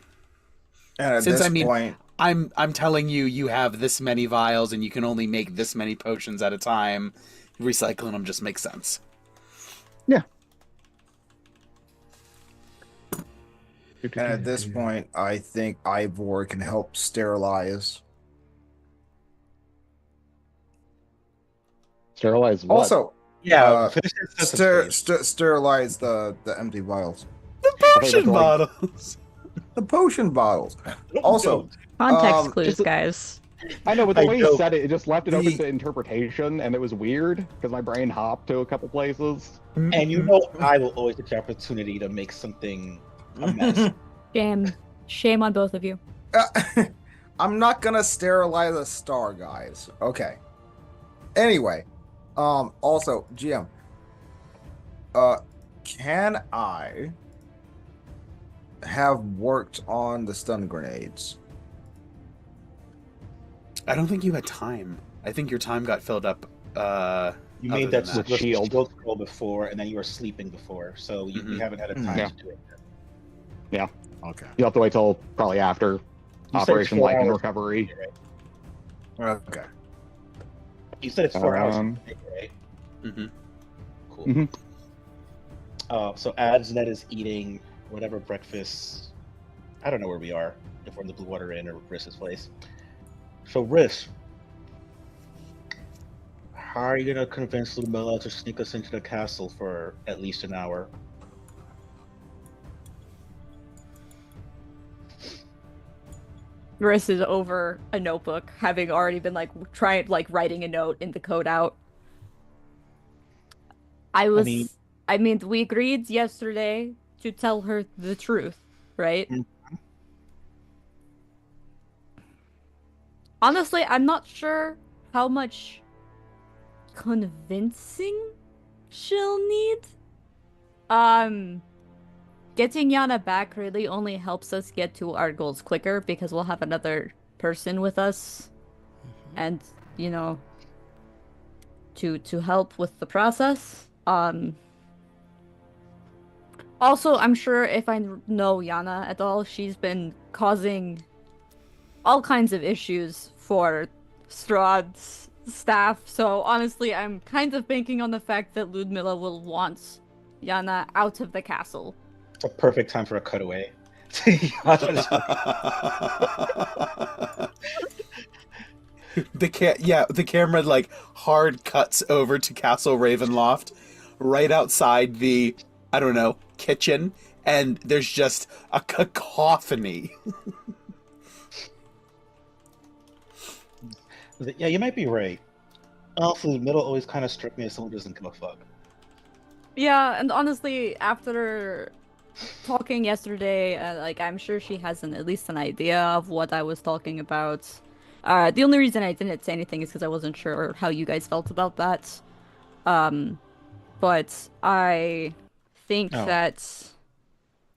and at
Since
this
I mean,
point,
I'm telling you, you have this many vials and you can only make this many potions at a time. Recycling them just makes sense.
Yeah.
and at this point, I think Ivor can help sterilize.
Sterilize what?
Also,
Yeah, finish your sentence, please.
sterilize the empty vials,
The
I thought
potion
you meant to, like,
bottles.
the potion bottles.
No,
Also,
don't.
Context
Um,
clues,
just-
guys.
I know, but the
I
way he
know.
said it just left it open
The-
to interpretation, and it was weird because my brain hopped to a couple places.
And you know I will always take the opportunity to make something a mess.
Shame on both of you.
I'm not gonna sterilize a star, guys. Okay. Anyway, also, GM, can I have worked on the stun grenades?
I don't think you had time. I think your time got filled up.
You
Other
made
than
that
that.
with
Shield.
shield scroll before, and then you were sleeping before, so you
Mhm.
haven't had a time
Yeah.
to do it.
Okay.
You'll have to wait till probably after
You said it's
Operation
4
Life and
hours,
Recovery.
right?
Okay.
You said it's 4 hours,
Um,
right?
Mhm.
Cool.
Mhm.
So Adsnet is eating whatever breakfast. I don't know where we are. If we're in the Blue Water Inn or Riss's place. So Riss, how are you gonna convince Ludmilla to sneak us into the castle for at least an hour?
Riss is over a notebook, having already been writing a note in the code out.
mean-
I mean, we agreed yesterday to tell her the truth, right?
Mhm.
Honestly, I'm not sure how much convincing she'll need. Getting Yana back really only helps us get to our goals quicker because we'll have another person with us and, you know, to help with the process. Also, I'm sure if I know Yana at all, she's been causing all kinds of issues for Strahd's staff. So honestly, I'm kind of banking on the fact that Ludmilla will want Yana out of the castle.
It's a perfect time for a cutaway.
The camera like hard cuts over to Castle Ravenloft, right outside the, I don't know, kitchen, and there's just a cacophony.
Yeah, you might be right. Also, the middle always kind of struck me as someone who doesn't give a fuck.
Yeah, and honestly, after talking yesterday, I'm sure she has at least an idea of what I was talking about. The only reason I didn't say anything is because I wasn't sure how you guys felt about that. But I think
Oh.
that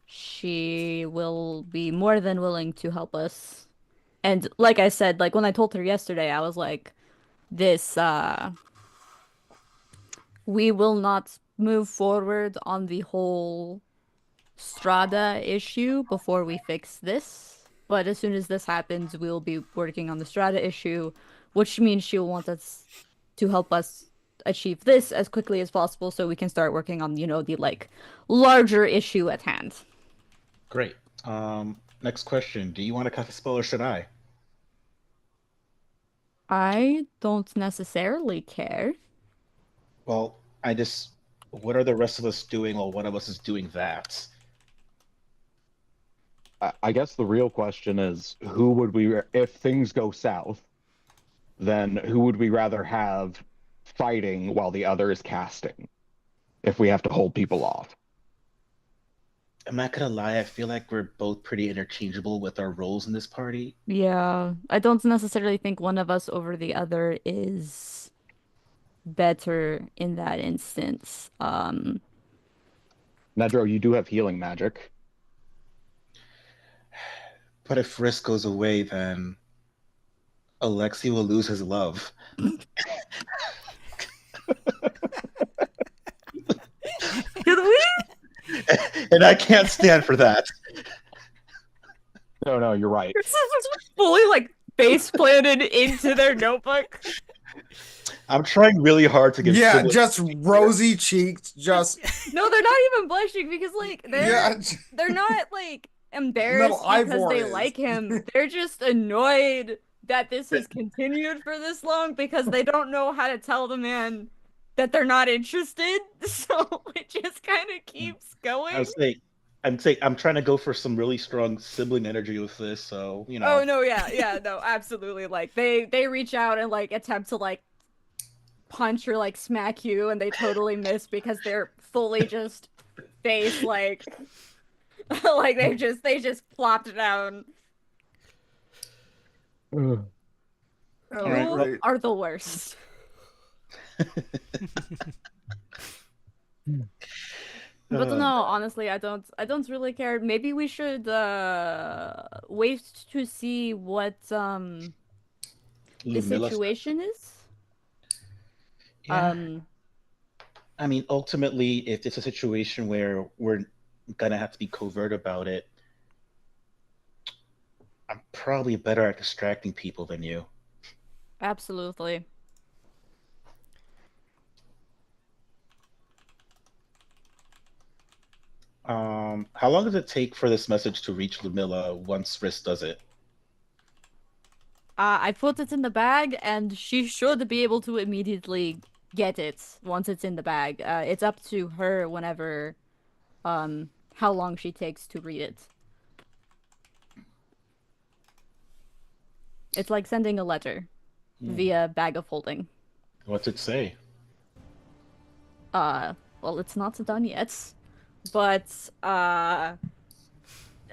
she will be more than willing to help us. And like I said, like when I told her yesterday, I was like, we will not move forward on the whole Strada issue before we fix this. But as soon as this happens, we'll be working on the Strata issue, which means she'll want us to help us achieve this as quickly as possible so we can start working on, the like larger issue at hand.
Great. Next question. Do you want to cast a spell or should I?
I don't necessarily care.
Well, what are the rest of us doing while one of us is doing that?
I guess the real question is, who would we, if things go south, then who would we rather have fighting while the other is casting? If we have to hold people off.
I'm not gonna lie, I feel like we're both pretty interchangeable with our roles in this party.
Yeah, I don't necessarily think one of us over the other is better in that instance.
Nedro, you do have healing magic.
But if Risk goes away, then Alexi will lose his love.
Did we?
And I can't stand for that.
No, you're right.
This is fully like face planted into their notebook.
I'm trying really hard to give siblings-
just rosy cheeked, just
No, they're not even blushing because like they're not like embarrassed
No,
because
Ivor
they
is.
like him. They're just annoyed that this has continued for this long because they don't know how to tell the man that they're not interested. So it just kind of keeps going.
I'm trying to go for some really strong sibling energy with this, so
Oh no, yeah, no, absolutely. Like they reach out and like attempt to like punch or like smack you, and they totally miss because they're fully just face like like they just plopped down.
All right,
You
great.
are the worst. But no, honestly, I don't really care. Maybe we should wait to see what the
Ludmilla-
situation is.
Yeah. I mean, ultimately, if it's a situation where we're gonna have to be covert about it, I'm probably better at distracting people than you.
Absolutely.
How long does it take for this message to reach Ludmilla once Riss does it?
I put it in the bag, and she should be able to immediately get it once it's in the bag. It's up to her whenever, how long she takes to read it. It's like sending a letter via bag of holding.
What's it say?
Well, it's not done yet, but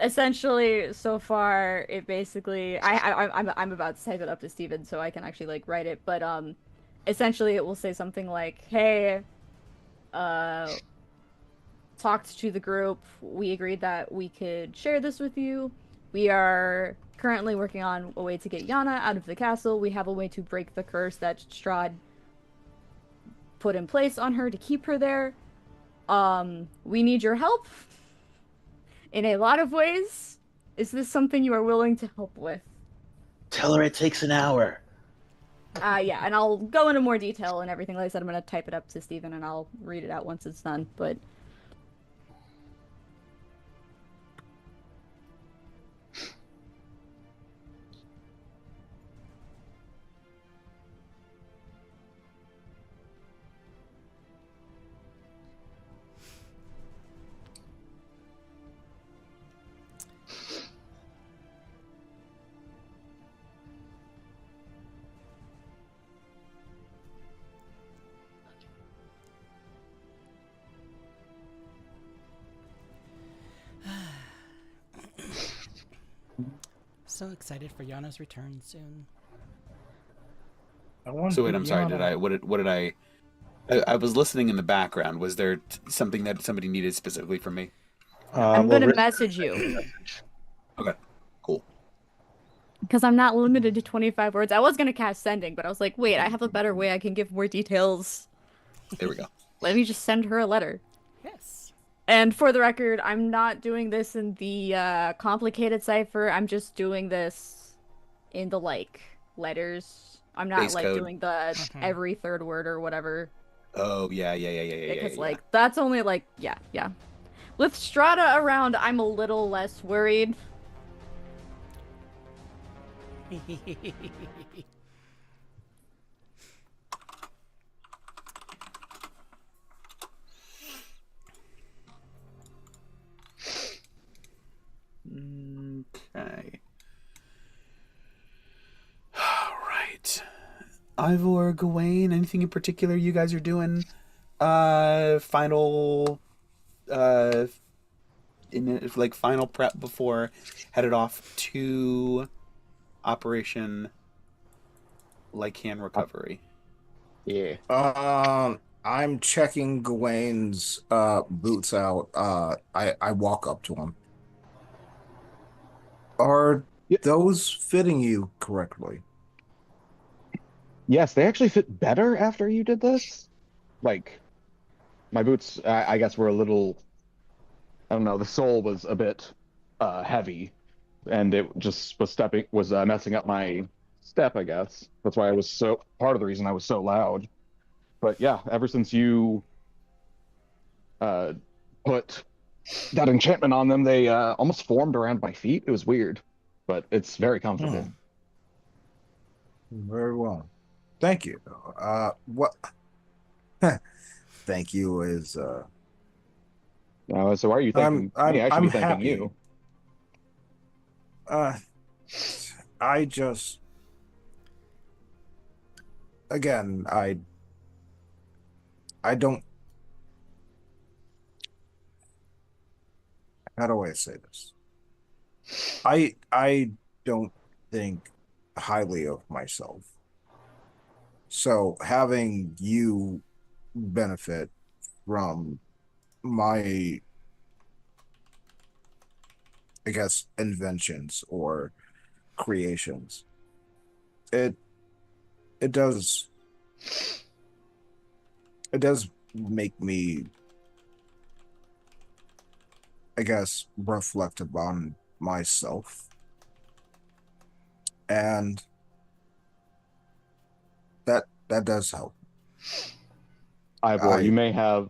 essentially, so far, it basically I'm about to type it up to Steven so I can actually like write it, but essentially it will say something like, "Hey, talked to the group. We agreed that we could share this with you. We are currently working on a way to get Yana out of the castle. We have a way to break the curse that Strahd put in place on her to keep her there. We need your help in a lot of ways. Is this something you are willing to help with?"
Tell her it takes an hour.
Yeah, and I'll go into more detail and everything. Like I said, I'm gonna type it up to Steven and I'll read it out once it's done, but...
So excited for Yana's return soon.
So wait, I'm sorry. What did I was listening in the background. Was there something that somebody needed specifically from me?
I'm gonna message you.
Okay, cool.
Because I'm not limited to 25 words. I was gonna cast sending, but I was like, wait, I have a better way I can give more details.
There we go.
Let me just send her a letter.
Yes.
And for the record, I'm not doing this in the complicated cipher. I'm just doing this in the like letters. I'm not
Base
like
code.
doing the
Mhm.
every third word or whatever.
Oh, yeah.
Because like that's only like yeah. With Strata around, I'm a little less worried.
Okay. All right. Ivor, Gawain, anything in particular you guys are doing? Final, uh, final prep before headed off to Operation Lycan Recovery.
Yeah.
I'm checking Gawain's boots out. I walk up to him. Are
Yeah.
those fitting you correctly?
Yes, they actually fit better after you did this. Like my boots, I guess, were a little. I don't know. The sole was a bit heavy, and it just was messing up my step. I guess that's why I was so part of the reason I was so loud. But yeah, ever since you uh, put that enchantment on them, they almost formed around my feet. It was weird, but it's very comfortable.
Very well. Thank you. What? Thank you is
So why are you thanking me? I should
I'm
be thanking
happy.
you.
Uh, I just again I don't. How do I say this? I don't think highly of myself. So having you benefit from my, I guess, inventions or creations, it it does it does make me, I guess, reflect upon myself, and that does help.
Ivor,
I
you may have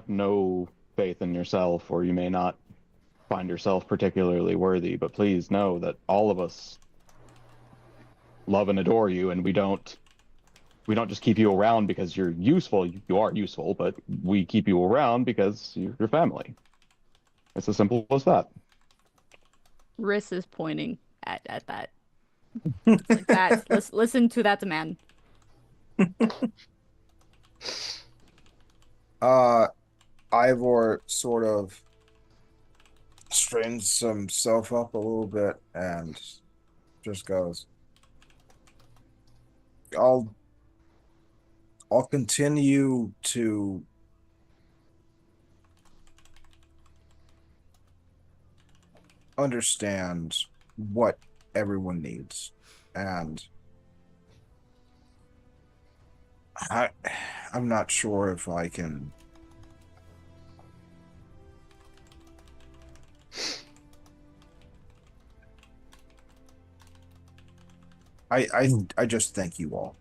no faith in yourself, or you may not find yourself particularly worthy, but please know that all of us love and adore you, and we don't just keep you around because you're useful. You are useful, but we keep you around because you're your family. It's as simple as that.
Riss is pointing at that. It's like that. Listen to that man.
uh Ivor sort of straightens himself up a little bit and just goes, I'll I'll continue to understand what everyone needs. And I I'm not sure if I can I just thank you all.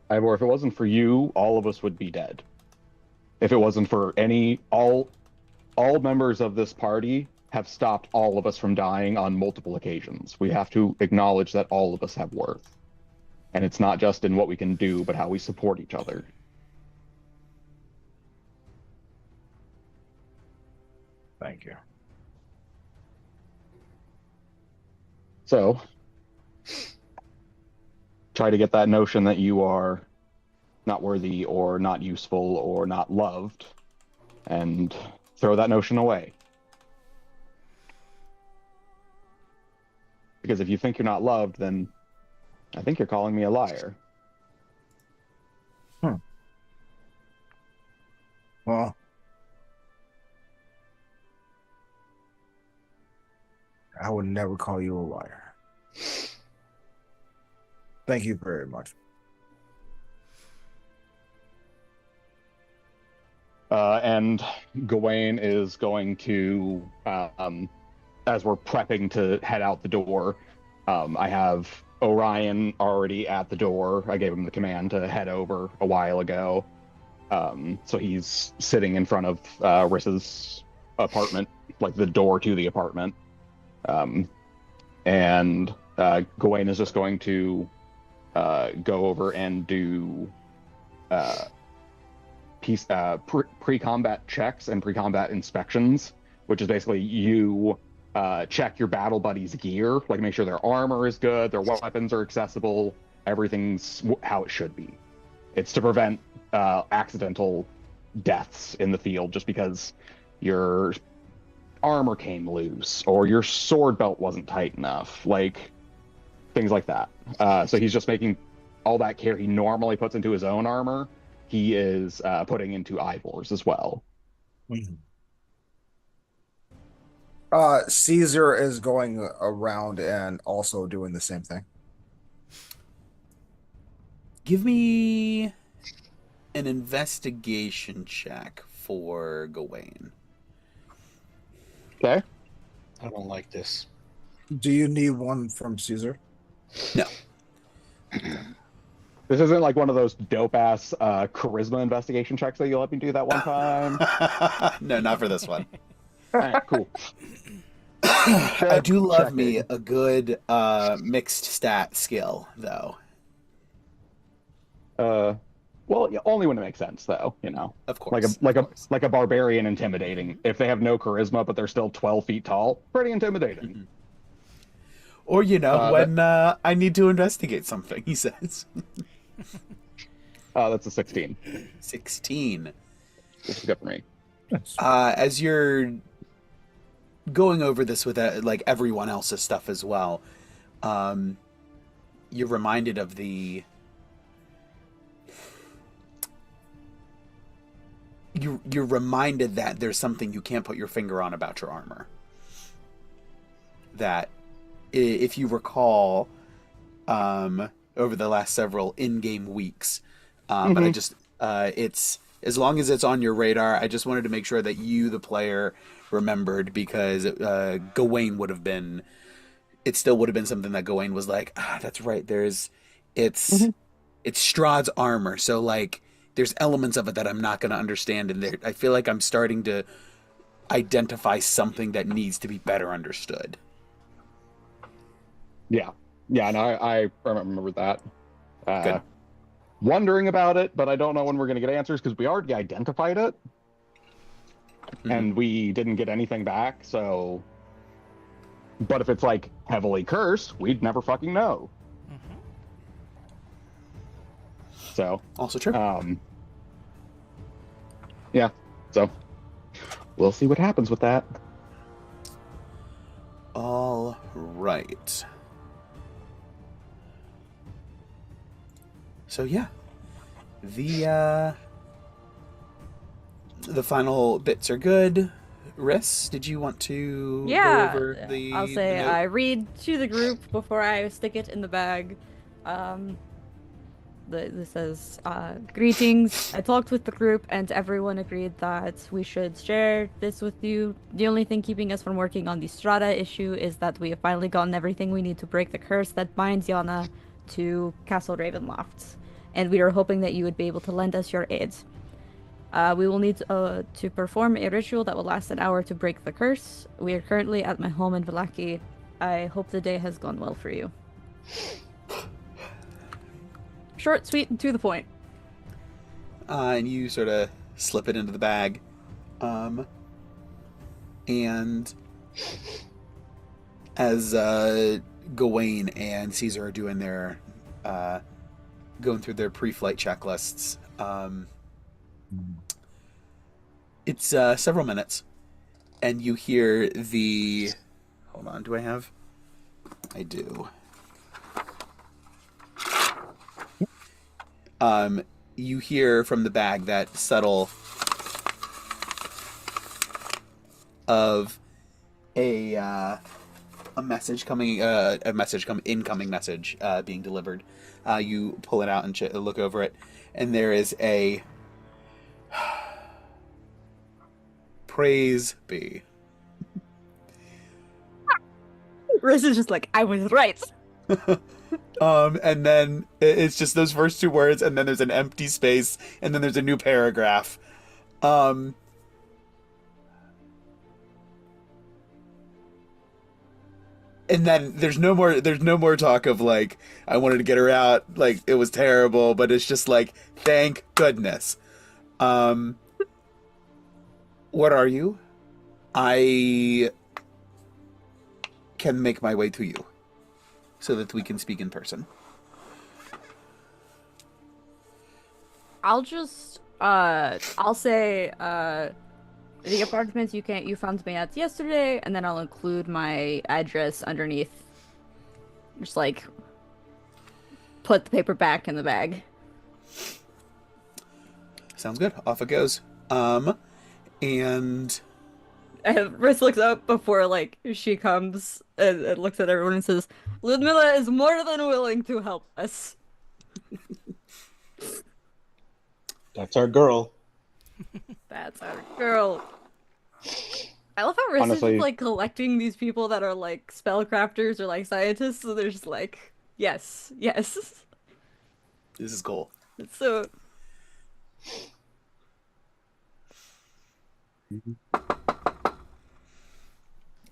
Ivor, if it wasn't for you, all of us would be dead. If it wasn't for all members of this party have stopped all of us from dying on multiple occasions. We have to acknowledge that all of us have worth. And it's not just in what we can do, but how we support each other.
Thank you.
So, try to get that notion that you are not worthy or not useful or not loved and throw that notion away. Because if you think you're not loved, then I think you're calling me a liar.
Well, I would never call you a liar. Thank you very much.
And Gawain is going to, as we're prepping to head out the door, I have Orion already at the door. I gave him the command to head over a while ago. So he's sitting in front of Riss's apartment, like the door to the apartment. And Gawain is just going to go over and do pre-combat checks and pre-combat inspections, which is basically you check your battle buddy's gear, like make sure their armor is good, their weapons are accessible, everything's how it should be. It's to prevent accidental deaths in the field just because your armor came loose or your sword belt wasn't tight enough, like things like that. So he's just making all that care he normally puts into his own armor, he is putting into Ivor's as well.
Cesar is going around and also doing the same thing.
Give me an investigation check for Gawain.
Okay.
I don't like this.
Do you need one from Cesar?
No.
This isn't like one of those dope-ass charisma investigation checks that you let me do that one time.
No, not for this one.
All right, cool.
I do love
Checking.
me a good mixed stat skill, though.
Well, yeah, only when it makes sense, though. You know,
Of course. of course.
like a barbarian intimidating. If they have no charisma but they're still 12 feet tall, pretty intimidating.
Or, when I need to investigate something, he says.
That's a 16.
16.
Which is good for me.
As you're going over this with like everyone else's stuff as well, you're reminded of you're reminded that there's something you can't put your finger on about your armor. That, if you recall, over the last several in-game weeks, but I just it's as long as it's on your radar, I just wanted to make sure that you, the player, remembered, because Gawain would have been. It still would have been something that Gawain was like, that's right. It's Strahd's armor, so like there's elements of it that I'm not going to understand, and I feel like I'm starting to identify something that needs to be better understood.
Yeah, no, I remember that.
Good.
Wondering about it, but I don't know when we're going to get answers because we already identified it, and we didn't get anything back. So, but if it's like heavily cursed, we'd never fucking know. So
Also true.
Yeah, so we'll see what happens with that.
All right. So yeah, the final bits are good. Riss, did you want to go over the?
I'll say
the note?
I read to the group before I stick it in the bag. This says, greetings. I talked with the group and everyone agreed that we should share this with you. The only thing keeping us from working on the Strahd issue is that we have finally gotten everything we need to break the curse that binds Yana to Castle Ravenloft. And we are hoping that you would be able to lend us your aid. We will need to perform a ritual that will last an hour to break the curse. We are currently at my home in Vallaki. I hope the day has gone well for you. Short, sweet, and to the point.
And you sort of slip it into the bag. And as Gawain and Cesar are doing their going through their pre-flight checklists, it's several minutes, and you hear the. Hold on, I do. You hear from the bag that subtle of a message coming, incoming message being delivered. You pull it out and look over it, and there is a Praise be.
Riss is just like, I was right.
And then it's just those first two words, and then there's an empty space, and then there's a new paragraph. And then there's no more talk of like, I wanted to get her out, like it was terrible, but it's just like, thank goodness. What are you? I can make my way to you so that we can speak in person.
I'll just, I'll say, the apartments you found me at yesterday, and then I'll include my address underneath. Just like, put the paper back in the bag.
Sounds good. Off it goes. And
Riss looks up before, like, she comes and looks at everyone and says, Ludmilla is more than willing to help us.
That's our girl.
That's our girl. I love how Riss
Honestly-
is just, like, collecting these people that are, like, spellcrafters or, like, scientists, so they're just like, yes, yes.
this is cool.
So,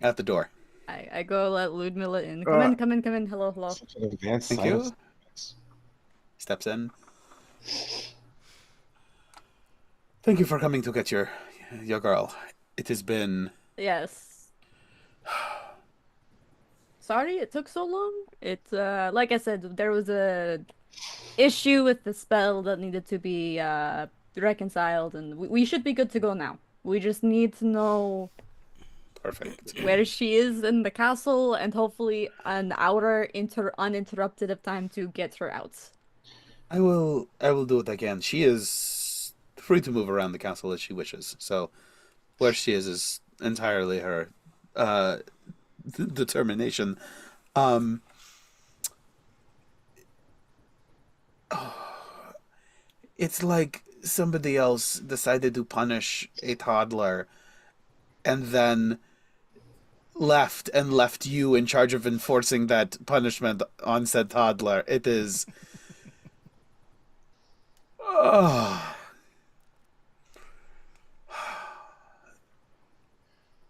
At the door.
I go let Ludmilla in. Come in. Hello.
Such an advanced
Thank
science.
Steps in. Thank you for coming to get your girl. It has been...
Yes. Sorry it took so long. It's, like I said, there was a issue with the spell that needed to be, reconciled, and we should be good to go now. We just need to know
Perfect.
where she is in the castle, and hopefully an hour uninterrupted of time to get her out.
I will do what I can. She is free to move around the castle as she wishes. So where she is entirely her determination. It's like somebody else decided to punish a toddler and then left you in charge of enforcing that punishment on said toddler. It is...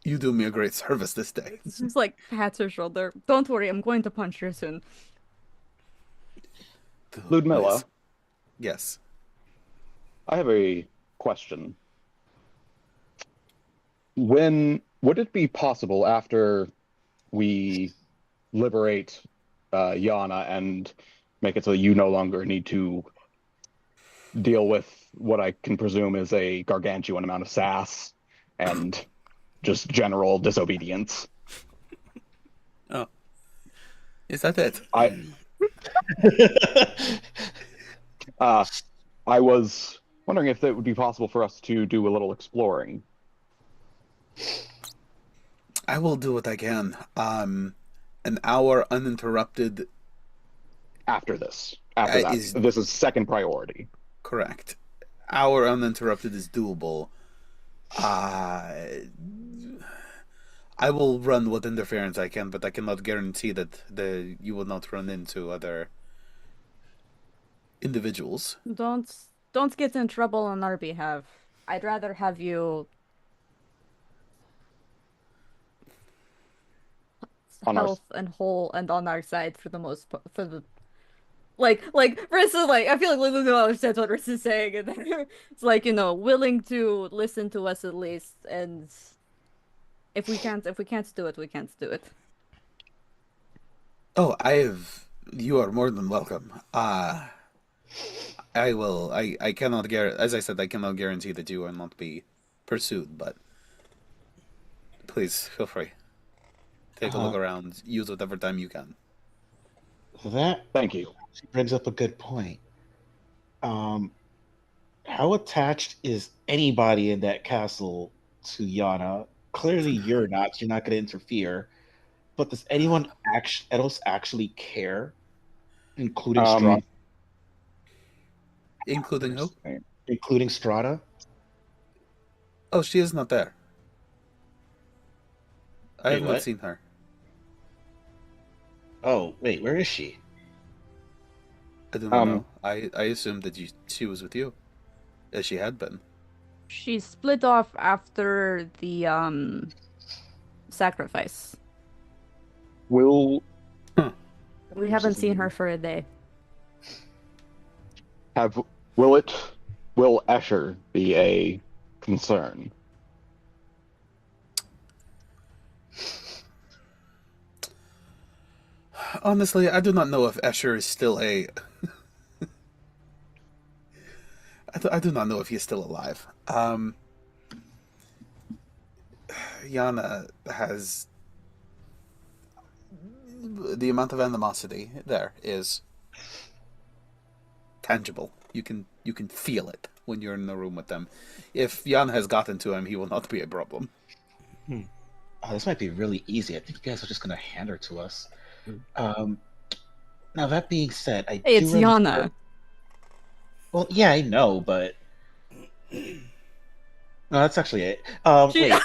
You do me a great service this day.
Just like pats her shoulder. Don't worry, I'm going to punch her soon.
Ludmilla,
Yes.
I have a question. When would it be possible after we liberate Yana and make it so you no longer need to deal with what I can presume is a gargantuan amount of sass and just general disobedience?
Oh. Is that it?
I was wondering if it would be possible for us to do a little exploring.
I will do what I can. An hour uninterrupted.
After this. After that. This is second priority.
Correct. Hour uninterrupted is doable. I will run what interference I can, but I cannot guarantee that you will not run into other individuals.
Don't get in trouble on our behalf. I'd rather have you health and whole and on our side for the most part. For the like Riss is like, I feel like Lulu understands what Riss is saying, and it's like, willing to listen to us at least, and if we can't do it, we can't do it.
Oh, you are more than welcome. I will. I cannot as I said, I cannot guarantee that you will not be pursued, but please feel free. Take a look around. Use whatever time you can.
Thank you.
She brings up a good point. How attached is anybody in that castle to Yana? Clearly, you're not. You're not going to interfere. But does anyone else actually care, including Strahd?
Including who?
Including Strahd?
Oh, she is not there.
I
Wait,
have not
what?
seen her.
Oh, wait, where is she?
I do not
Um,
know. I assumed that she was with you, as she had been.
She split off after the sacrifice.
will
Huh.
We haven't seen her for a day.
have will it will Escher be a concern?
Honestly, I do not know if Escher is still a. I do not know if he's still alive. Yana has the amount of animosity there is tangible. You can feel it when you're in the room with them. If Yana has gotten to him, he will not be a problem.
Oh, this might be really easy. I think you guys are just gonna hand her to us. Um, Now that being said, I
Hey,
do
it's
remember.
Yana.
Well, yeah, I know, but no, that's actually it.
She
Wait.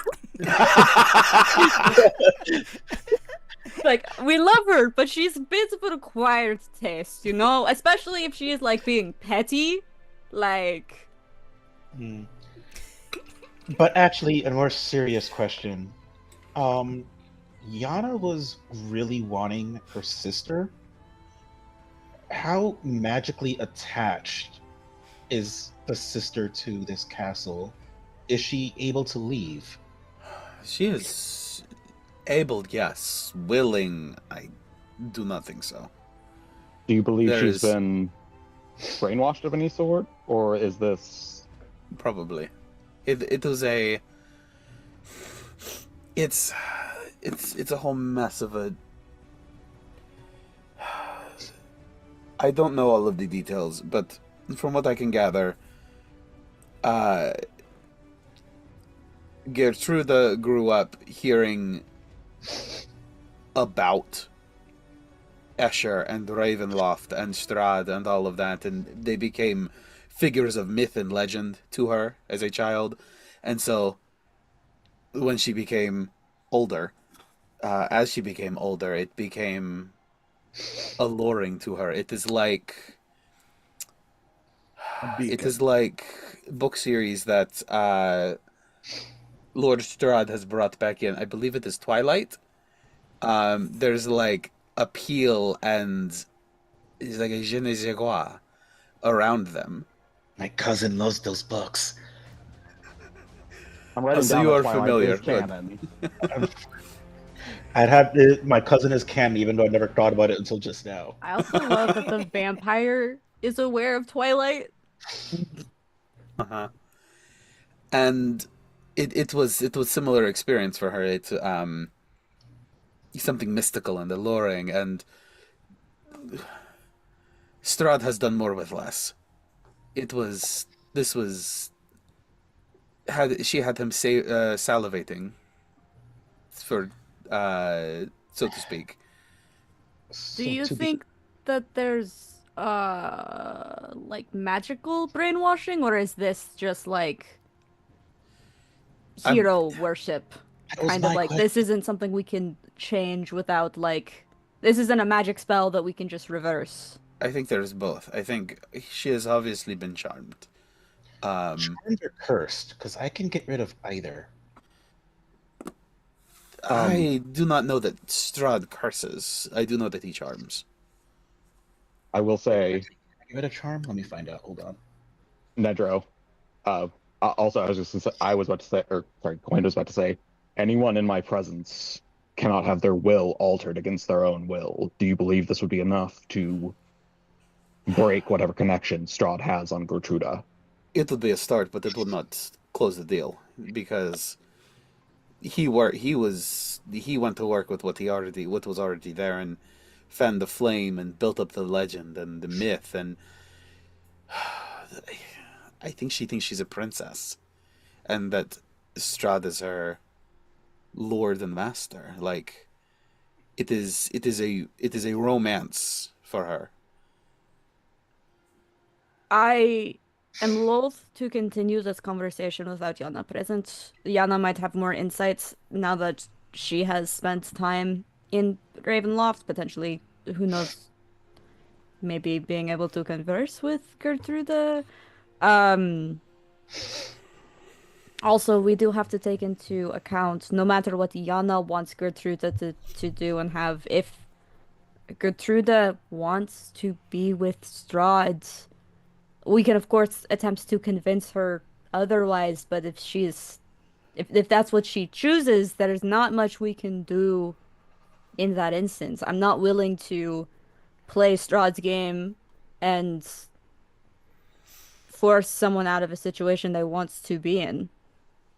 like we love her, but she's a bit of an acquired taste, you know? Especially if she is like being petty. Like
Hmm. But actually, a more serious question. Um, Yana was really wanting her sister. How magically attached is the sister to this castle? Is she able to leave?
She is able, yes. Willing, I do not think so.
Do you believe
There
she's
is
been brainwashed of any sort, or is this
probably. It was a. It's it's a whole mess of a. I don't know all of the details, but from what I can gather, uh, Gertruda grew up hearing about Escher and Ravenloft and Strahd and all of that, and they became figures of myth and legend to her as a child. And so when she became older, as she became older, it became alluring to her. It is like book series that Lord Strahd has brought back in. I believe it is Twilight. There's like appeal and it's like a je ne sais quoi around them.
My cousin loves those books.
I'm
Oh,
writing
so
down
you
that
are
Twilight
familiar.
is
Good.
canon.
My cousin is canon, even though I never thought about it until just now.
I also love that the vampire is aware of Twilight.
Uh-huh. And it was similar experience for her. It's something mystical and alluring, and Strahd has done more with less. It was this was had she had him say salivating for so to speak.
Do
So
you
to be
think that there's like magical brainwashing, or is this just like
I'm
hero worship?
that was
Kind of
my
like this
question.
isn't something we can change without like this isn't a magic spell that we can just reverse.
I think there's both. I think she has obviously been charmed.
Charmed or cursed? Because I can get rid of either.
Um,
I do not know that Strahd curses. I do know that he charms.
I will
Wait, can I
say,
get rid of charm? Let me find out. Hold on.
Nedro. Uh, also, I was about to say, or sorry, Coin was about to say, anyone in my presence cannot have their will altered against their own will. Do you believe this would be enough to break whatever connection Strahd has on Gertruda?
It would be a start, but it would not close the deal because he went to work with what was already there and fanned the flame and built up the legend and the myth, and I think she thinks she's a princess and that Strahd is her lord and master. Like it is a romance for her.
I am loath to continue this conversation without Yana present. Yana might have more insights now that she has spent time in Ravenloft, potentially, who knows, maybe being able to converse with Gertrude. Um, Also, we do have to take into account, no matter what Yana wants Gertrude to do and have, if Gertrude wants to be with Strahd, we can of course attempt to convince her otherwise, but if that's what she chooses, there's not much we can do in that instance. I'm not willing to play Strahd's game and force someone out of a situation they wants to be in.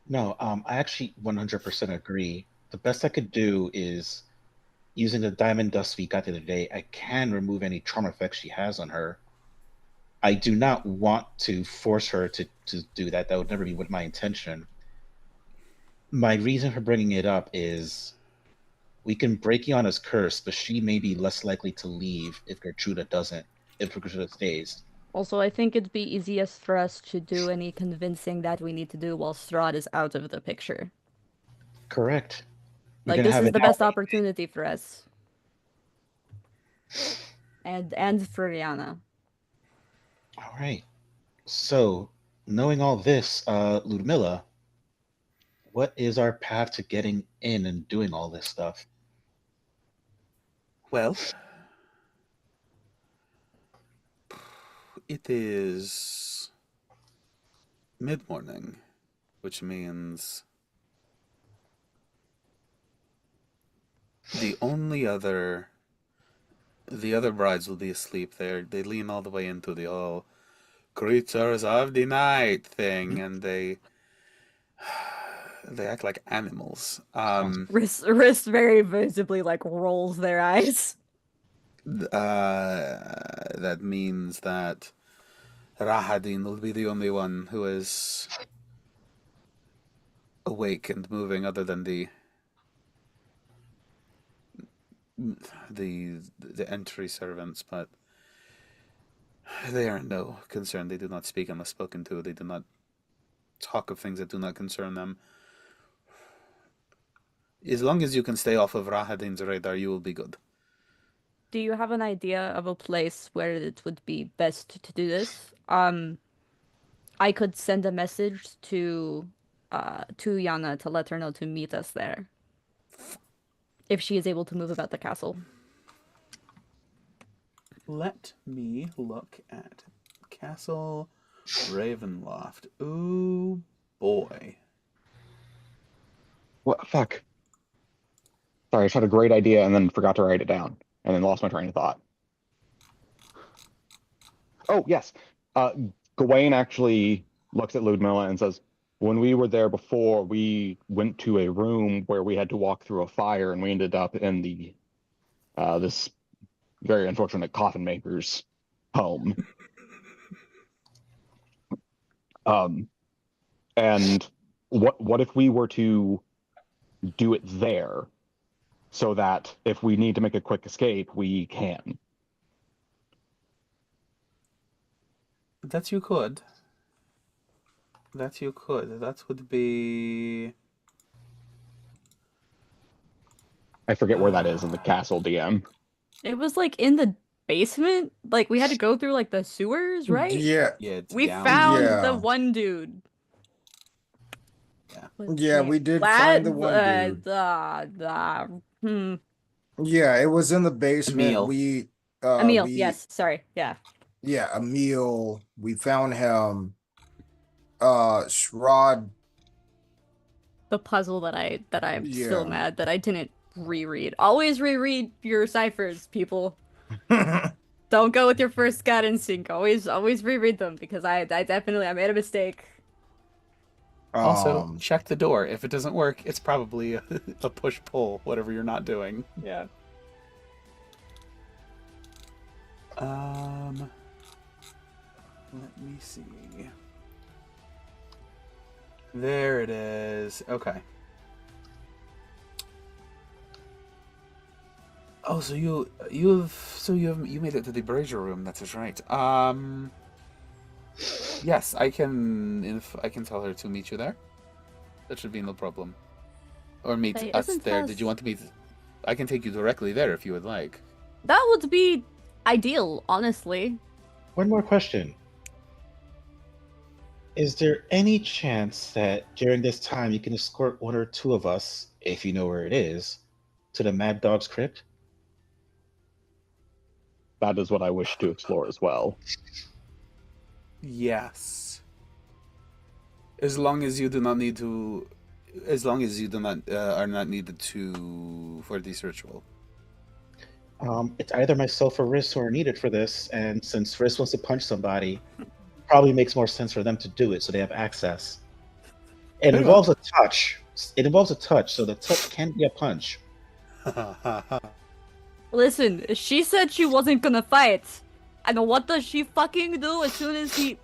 No, I actually 100% agree. The best I could do is using the diamond dust we got the other day. I can remove any charm effects she has on her. I do not want to force her to do that. That would never be what my intention. My reason for bringing it up is we can break Yana's curse, but she may be less likely to leave if Gertruda doesn't, if Gertruda stays.
Also, I think it'd be easiest for us to do any convincing that we need to do while Strahd is out of the picture.
Correct. We're
Like,
gonna
this
have
is
it
the best opportunity for us. And for Yana.
All right. So, knowing all this, Ludmilla, what is our path to getting in and doing all this stuff?
Well, it is mid-morning, which means the other brides will be asleep there. They lean all the way into the whole creatures of the night thing, and they act like animals.
Wrist very visibly, like, rolls their eyes.
That means that Rahadin will be the only one who is awake and moving, other than the entry servants, but they are no concern. They do not speak unless spoken to. They do not talk of things that do not concern them. As long as you can stay off of Rahadin's radar, you will be good.
Do you have an idea of a place where it would be best to do this? I could send a message to Yana to let her know to meet us there. If she is able to move about the castle.
Let me look at Castle Ravenloft. Ooh, boy.
What? Fuck. Sorry, I just had a great idea and then forgot to write it down, and then lost my train of thought. Oh, yes. Gawain actually looks at Ludmilla and says, when we were there before, we went to a room where we had to walk through a fire, and we ended up in the this very unfortunate coffin maker's home. And what if we were to do it there, so that if we need to make a quick escape, we can?
That you could. That you could. That would be...
I forget where that is in the castle, DM.
It was like in the basement? Like we had to go through like the sewers, right?
Yeah.
Yeah, it's
We
down.
found
Yeah.
the one dude.
Yeah.
What's his
Yeah,
name?
we did find the one dude.
Hmm.
Yeah, it was in the basement.
Emil.
Emil, yes, sorry. Yeah.
Yeah, Emil. We found him. Strahd.
The puzzle that I'm still
Yeah.
mad that I didn't reread. Always reread your ciphers, people. Don't go with your first gut instinct. Always reread them, because I made a mistake.
Also, check the door. If it doesn't work, it's probably a push-pull, whatever you're not doing.
Yeah.
Let me see. There it is. Okay. Oh, so you made it to the brazier room. That's right. Yes, I can tell her to meet you there. That should be no problem. Or meet
Hey,
us
isn't
there.
us-
Did you want to meet? I can take you directly there if you would like.
That would be ideal, honestly.
One more question. Is there any chance that during this time you can escort one or two of us, if you know where it is, to the Mad Dog's crypt?
That is what I wish to explore as well.
Yes. As long as you do not need to, as long as you do not are not needed to for this ritual.
It's either myself or Riss who are needed for this, and since Riss wants to punch somebody, probably makes more sense for them to do it so they have access. It
Very
involves a touch. It involves a touch, so the touch can be a punch.
Listen, she said she wasn't gonna fight. And what does she fucking do as soon as he...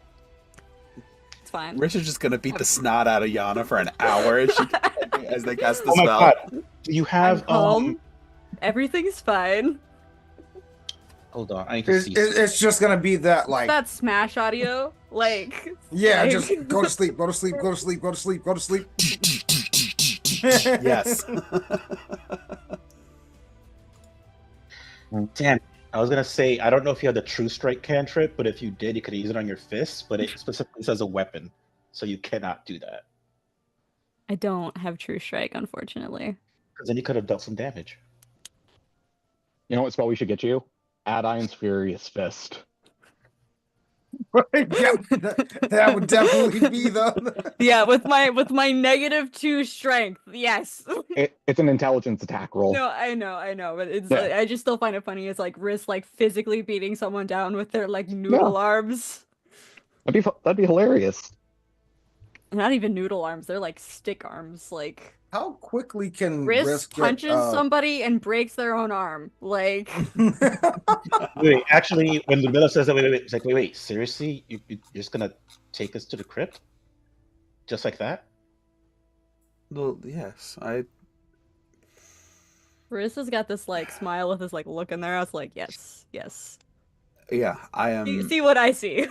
It's fine.
Rich is just gonna beat the snot out of Yana for an hour as they cast the
Oh my
spell.
god! Do you
I'm
have
calm. Everything's fine.
Hold on, I need to see.
It's just gonna be that like
That smash audio, like...
yeah,
like-
just go to sleep, go to sleep, go to sleep, go to sleep, go to sleep.
Yes.
Damn, I was gonna say I don't know if you have the True Strike cantrip, but if you did, you could use it on your fist. But it specifically says a weapon, so you cannot do that.
I don't have True Strike, unfortunately.
Because then you could have dealt some damage.
You know what spell we should get you? Adine's Furious Fist.
Yeah, that would definitely be the.
Yeah, with my -2 strength, yes.
It's an intelligence attack roll.
No, I know, but it's
Yeah.
I just still find it funny. It's like wrist like physically beating someone down with their like noodle arms.
That'd be hilarious.
Not even noodle arms; they're like stick arms. Like
How quickly can
wrist
Risk get,
punches somebody and breaks their own arm. Like
Wait, actually, when Ludmilla says that, wait, it's like, wait, seriously? You're just gonna take us to the crypt? Just like that?
Well, yes,
wrist has got this like smile with this like look in there. I was like, yes.
I am.
See what I see.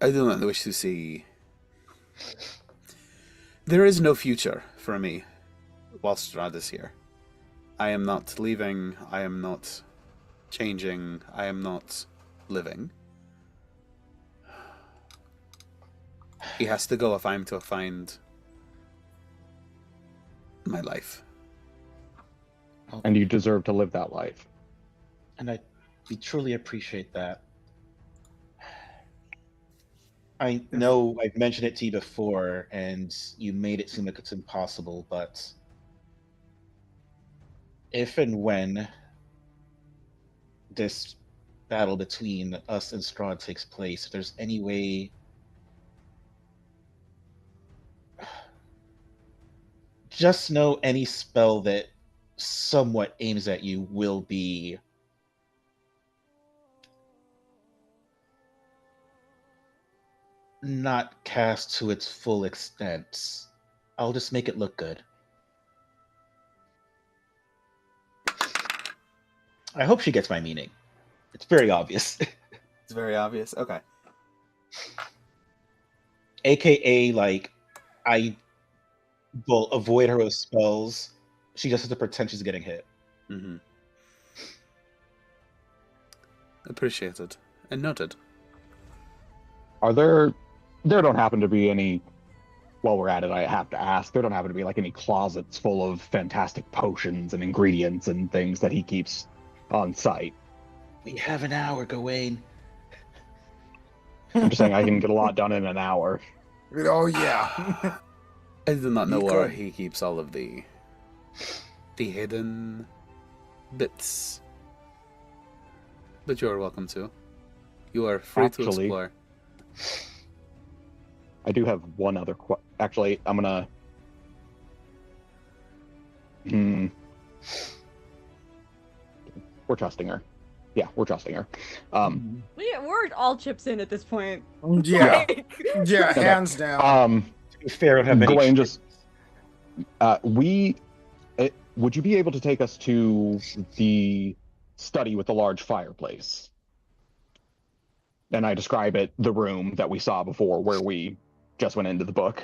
I do not wish to see. There is no future for me while Strahd is here. I am not leaving. I am not changing. I am not living. He has to go if I'm to find my life.
And you deserve to live that life.
And we truly appreciate that. I know I've mentioned it to you before, and you made it seem like it's impossible, but if and when this battle between us and Strahd takes place, if there's any way just know any spell that somewhat aims at you will be not cast to its full extent. I'll just make it look good. I hope she gets my meaning. It's very obvious.
It's very obvious. Okay.
AKA, like, I will avoid her with spells. She just has to pretend she's getting hit.
Mm-hmm. Appreciated and noted.
Are there don't happen to be any, while we're at it, I have to ask, there don't happen to be like any closets full of fantastic potions and ingredients and things that he keeps on site?
We have an hour, Gawain.
I'm just saying I can get a lot done in an hour.
Oh yeah.
I do not know
You
where
could.
he keeps all of the hidden bits. But you are welcome to. You are free to
Actually-
explore.
I do have one other actually, I'm gonna we're trusting her. Yeah, we're trusting her.
We're all chips in at this point.
Yeah.
Like-
Yeah,
Okay.
hands down.
To be fair, I don't have any.
Gawain, just would you be able to take us to the study with the large fireplace? And I describe it, the room that we saw before where we just went into the book.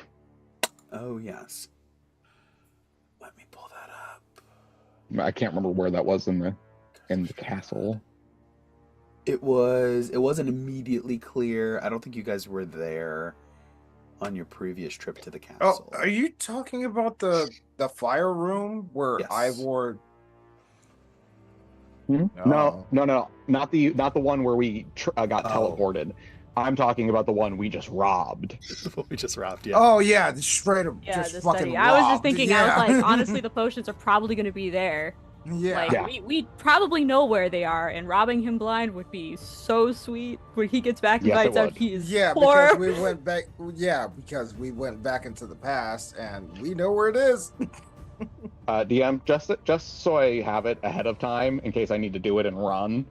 Oh, yes.
I can't remember where that was in the castle.
It wasn't immediately clear. I don't think you guys were there on your previous trip to the castle.
Oh, are you talking about the fire room where
Yes.
Ivor?
No, not the one where we got
Oh.
teleported. I'm talking about the one we just robbed.
We just robbed, yeah.
Oh yeah, the straight up
Yeah,
just
the
fucking
study. I was just
robbed.
thinking,
Yeah.
I was like, honestly, the potions are probably going to be there.
yeah.
Like,
Yeah.
we probably know where they are, and robbing him blind would be so sweet. When he gets back and
Yes, it
finds out
would.
he's
Yeah,
poor.
because we went back. Yeah, because we went back into the past, and we know where it is.
DM, just so I have it ahead of time in case I need to do it and run.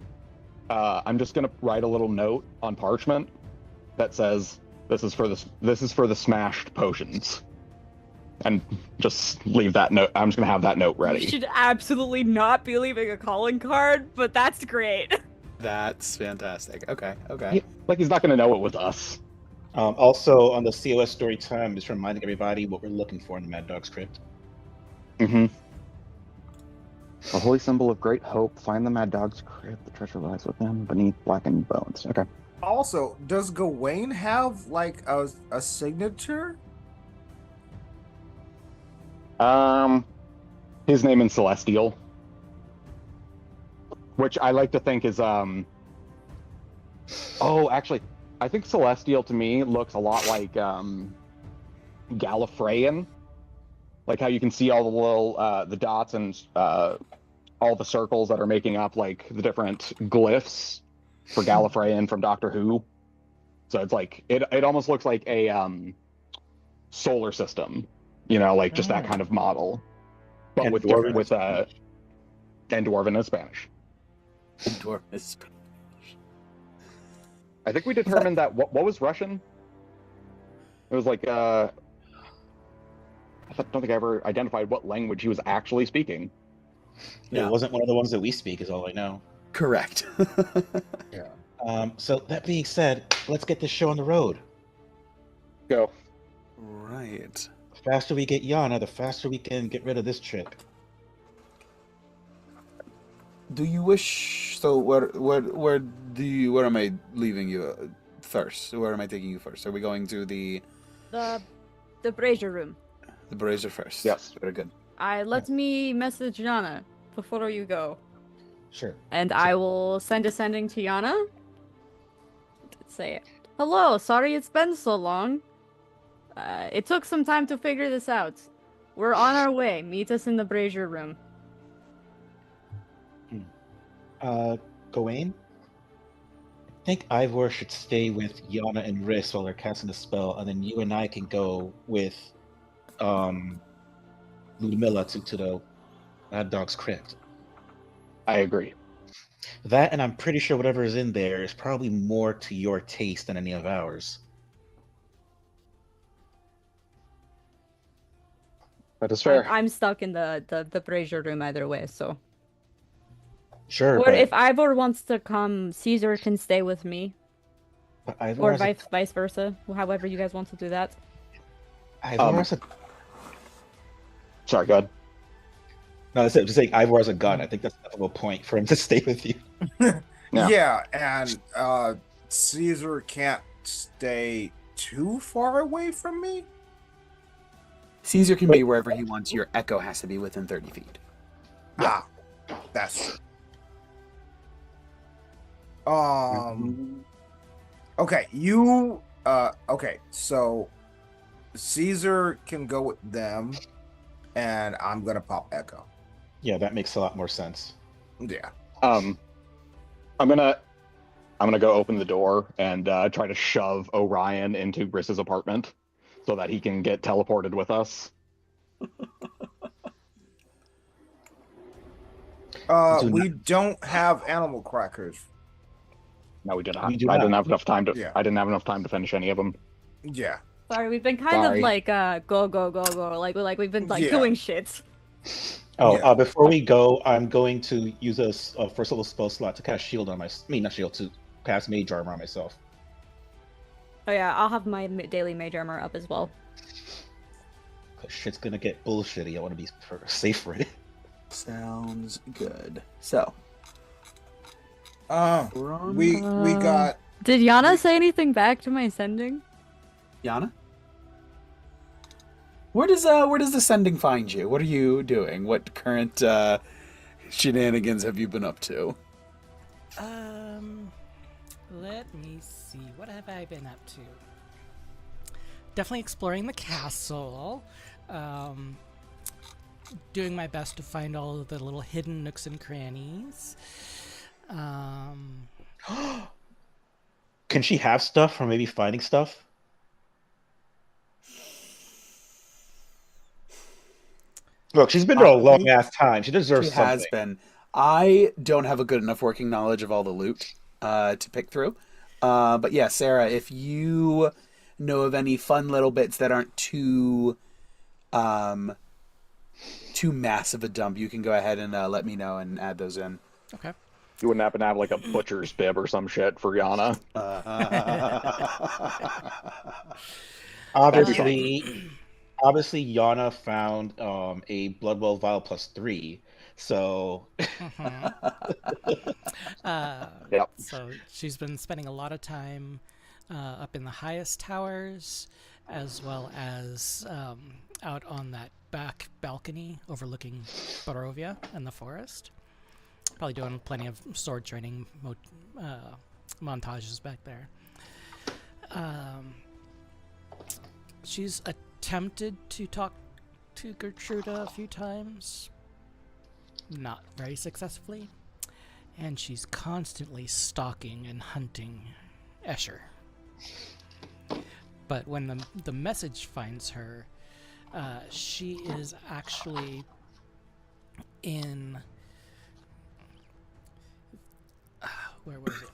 I'm just gonna write a little note on parchment that says this is for the smashed potions, and just leave that note. I'm just gonna have that note
You
ready.
should absolutely not be leaving a calling card, but that's great.
That's fantastic. Okay.
Like he's not gonna know it was us.
Also, on the COS story time, just reminding everybody what we're looking for in the Mad Dog's Crypt.
Mm-hmm. A holy symbol of great hope. Find the Mad Dog's crypt. The treasure lies within, beneath blackened bones. Okay.
Also, does Gawain have like a signature?
His name in Celestial, which I like to think is Oh, actually, I think Celestial to me looks a lot like Gallifreyan, like how you can see all the little the dots and all the circles that are making up like the different glyphs for Gallifreyan from Doctor Who. So it's like it almost looks like a solar system, like just that kind of model, but
And
with
Dwarven
with and Dwarven and Spanish.
Dwarf is
I think we determined that what was Russian. It was like I don't think I ever identified what language he was actually speaking.
Yeah.
It wasn't one of the ones that we speak, is all I know.
correct.
Yeah.
So that being said, let's get this show on the road.
Go.
Right.
The faster we get Yana, the faster we can get rid of this chick.
Do you wish? So where am I leaving you first? Where am I taking you first? Are we going to the
The brazier room.
brazier first?
Yes.
Very good.
Let me message Yana before you go.
Sure.
And I will send a sending to Yana. Say, hello, sorry it's been so long. It took some time to figure this out. We're on our way. Meet us in the brazier room.
Gawain? I think Ivor should stay with Yana and Riss while they're casting the spell, and then you and I can go with Ludmilla to the Mad Dog's Crypt.
I agree.
That, and I'm pretty sure whatever is in there is probably more to your taste than any of ours.
That is fair.
I'm stuck in the brazier room either way, so.
Sure,
Or
but,
if Ivor wants to come, Cesar can stay with me.
but Ivor
Or
has
vice versa. However you guys want to do that.
Ivor has a
Sorry, go ahead.
no. That's it. Just saying, Ivor has a gun. I think that's enough of a point for him to stay with you.
Yeah.
And Caesar can't stay too far away from me.
Caesar can be wherever he wants. Your echo has to be within 30 feet.
Ah, that's true. Okay, okay, so Caesar can go with them, and I'm gonna pop Echo.
Yeah, that makes a lot more sense.
Yeah.
I'm gonna go open the door and try to shove Orion into Briss's apartment so that he can get teleported with us.
We don't have animal crackers.
No, we did not.
We do
I
not.
didn't have enough time to.
Yeah.
I didn't have enough time to finish any of them.
Yeah.
Sorry, we've been kind
Sorry.
of like go. Like we've been like
Yeah.
doing shit.
Oh,
Yeah.
Before we go, I'm going to use a first level spell slot to cast shield on not shield, to cast mage armor on myself.
Oh yeah, I'll have my daily mage armor up as well.
Cause shit's gonna get bullshitty. I want to be safe for it.
Sounds good. So,
we got
Did Yana say anything back to my sending?
Yana? Where does the sending find you? What are you doing? What current shenanigans have you been up to?
Let me see. What have I been up to? Definitely exploring the castle. Doing my best to find all of the little hidden nooks and crannies.
Can she have stuff from maybe finding stuff? Look, she's been there a long ass time. She deserves
She
something.
has been. I don't have a good enough working knowledge of all the loot to pick through. But yeah, Sarah, if you know of any fun little bits that aren't too massive a dump, you can go ahead and let me know and add those in.
Okay.
You wouldn't happen to have like a butcher's bib or some shit for Yana?
Obviously, Yana found a Bloodwell Vial +3, so
Yep.
So she's been spending a lot of time up in the highest towers, as well as out on that back balcony overlooking Barovia and the forest. Probably doing plenty of sword training montages back there. She's attempted to talk to Gertruda a few times, not very successfully, and she's constantly stalking and hunting Escher. But when the message finds her, she is actually in... where was it?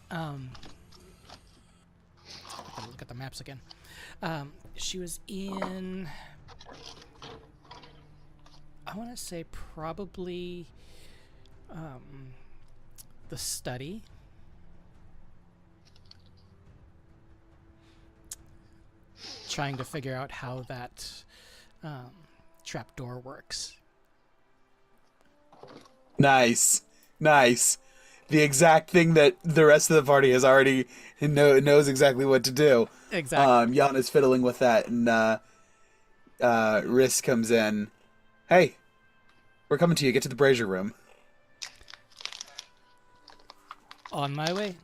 Look at the maps again. She was in... I want to say probably the study. Trying to figure out how that trapdoor works.
Nice. The exact thing that the rest of the party has already knows exactly what to do.
Exactly.
Yana's fiddling with that, and Riss comes in. Hey, we're coming to you. Get to the brazier room.
On my way.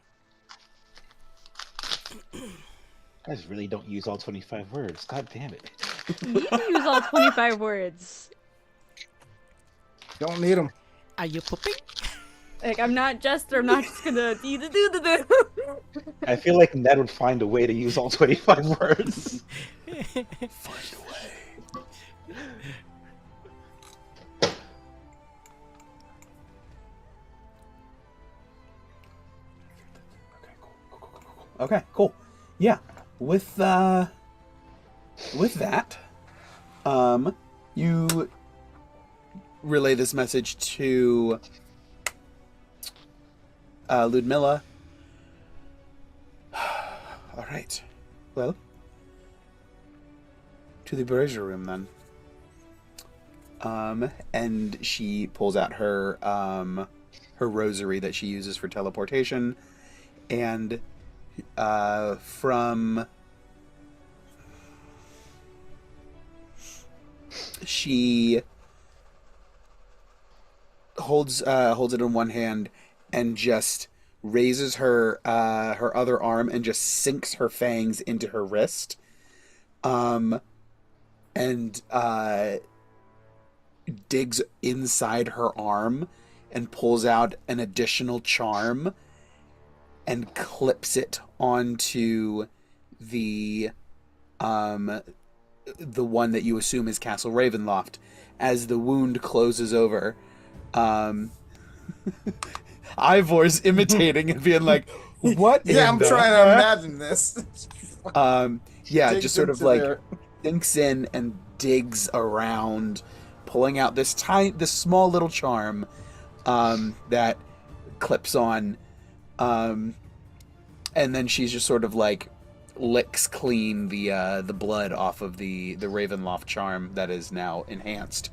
I just really don't use all 25 words. God damn it.
You can use all 25 words.
don't need them.
Are you pooping?
Like, I'm not just gonna do.
I feel like Ned would find a way to use all 25 words.
Find a way. Okay, cool. Yeah, with that, you relay this message to Ludmilla. All right. Well, to the brazier room then. And she pulls out her her rosary that she uses for teleportation, and she holds it in one hand and just raises her her other arm and just sinks her fangs into her wrist, and digs inside her arm and pulls out an additional charm and clips it onto the one that you assume is Castle Ravenloft. As the wound closes over, Ivor's imitating and being like, "What?"
Yeah, I'm trying to imagine this.
Yeah,
Digs
just sort of
into
like
there.
sinks in and digs around, pulling out this small little charm that clips on, and then she's just sort of like licks clean the blood off of the Ravenloft charm that is now enhanced.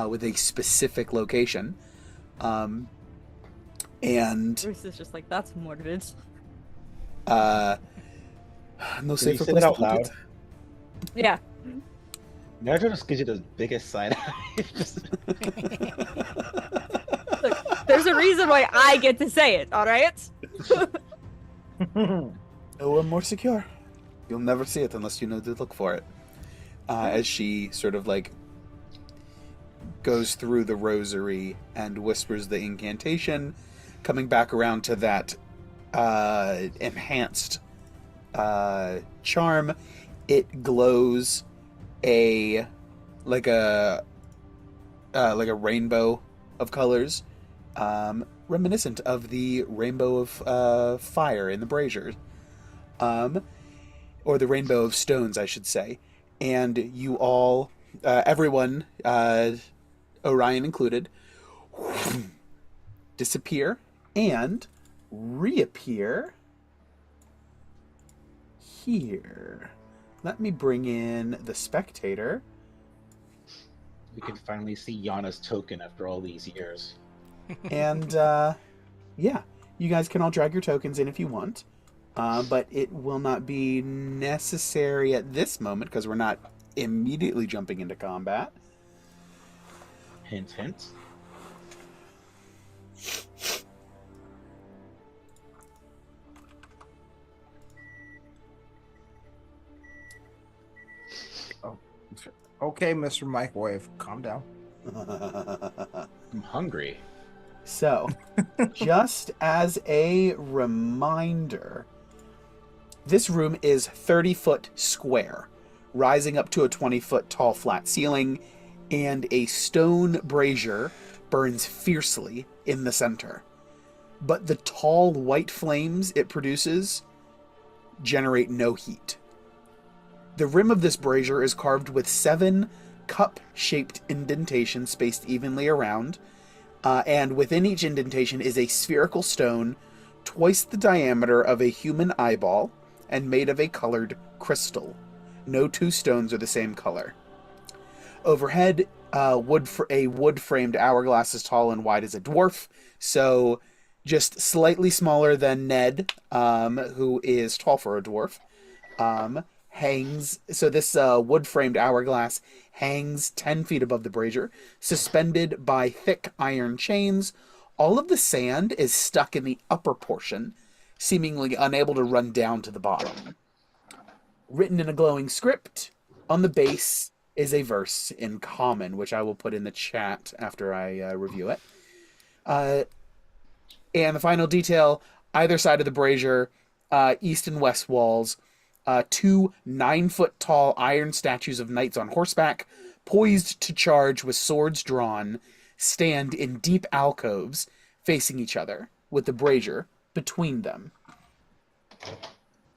with a specific location. And
Bruce is just like, that's morbid.
no
Can you
safer
say
place
that
to
out
put
loud?
it.
Yeah.
Nedro just gives you the biggest side eye.
Look, there's a reason why I get to say it, alright?
No one more secure. You'll never see it unless you know to look for it. As she sort of like goes through the rosary and whispers the incantation, coming back around to that enhanced charm, it glows like a rainbow of colors, reminiscent of the rainbow of fire in the brazier, or the rainbow of stones, I should say. And you all, everyone, Orion included, disappear and reappear here. Let me bring in the spectator.
We can finally see Yana's token after all these years.
And, yeah, you guys can all drag your tokens in if you want. But it will not be necessary at this moment because we're not immediately jumping into combat.
Hint, hint.
Okay, Mr. Microwave, calm down.
I'm hungry.
So, just as a reminder, this room is 30-foot square, rising up to a 20-foot tall flat ceiling, and a stone brazier burns fiercely in the center. But the tall white flames it produces generate no heat. The rim of this brazier is carved with 7 cup-shaped indentations spaced evenly around, and within each indentation is a spherical stone twice the diameter of a human eyeball and made of a colored crystal. No 2 stones are the same color. Overhead, a wood-framed hourglass as tall and wide as a dwarf, so just slightly smaller than Ned, who is tall for a dwarf, hangs. So this wood-framed hourglass hangs 10 feet above the brazier, suspended by thick iron chains. All of the sand is stuck in the upper portion, seemingly unable to run down to the bottom. Written in a glowing script, on the base is a verse in common, which I will put in the chat after I review it. And the final detail, either side of the brazier, east and west walls, 2 9-foot-tall iron statues of knights on horseback, poised to charge with swords drawn, stand in deep alcoves facing each other, with the brazier between them.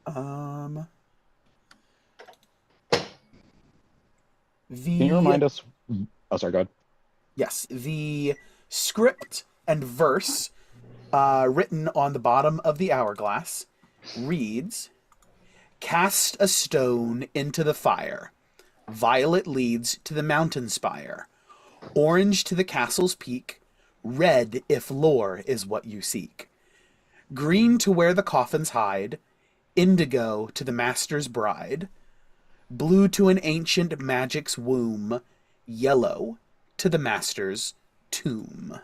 Can you remind us? Oh, sorry, go ahead.
Yes, the script and verse written on the bottom of the hourglass reads, "Cast a stone into the fire. Violet leads to the mountain spire. Orange to the castle's peak. Red if lore is what you seek. Green to where the coffins hide. Indigo to the master's bride. Blue to an ancient magic's womb. Yellow to the master's tomb."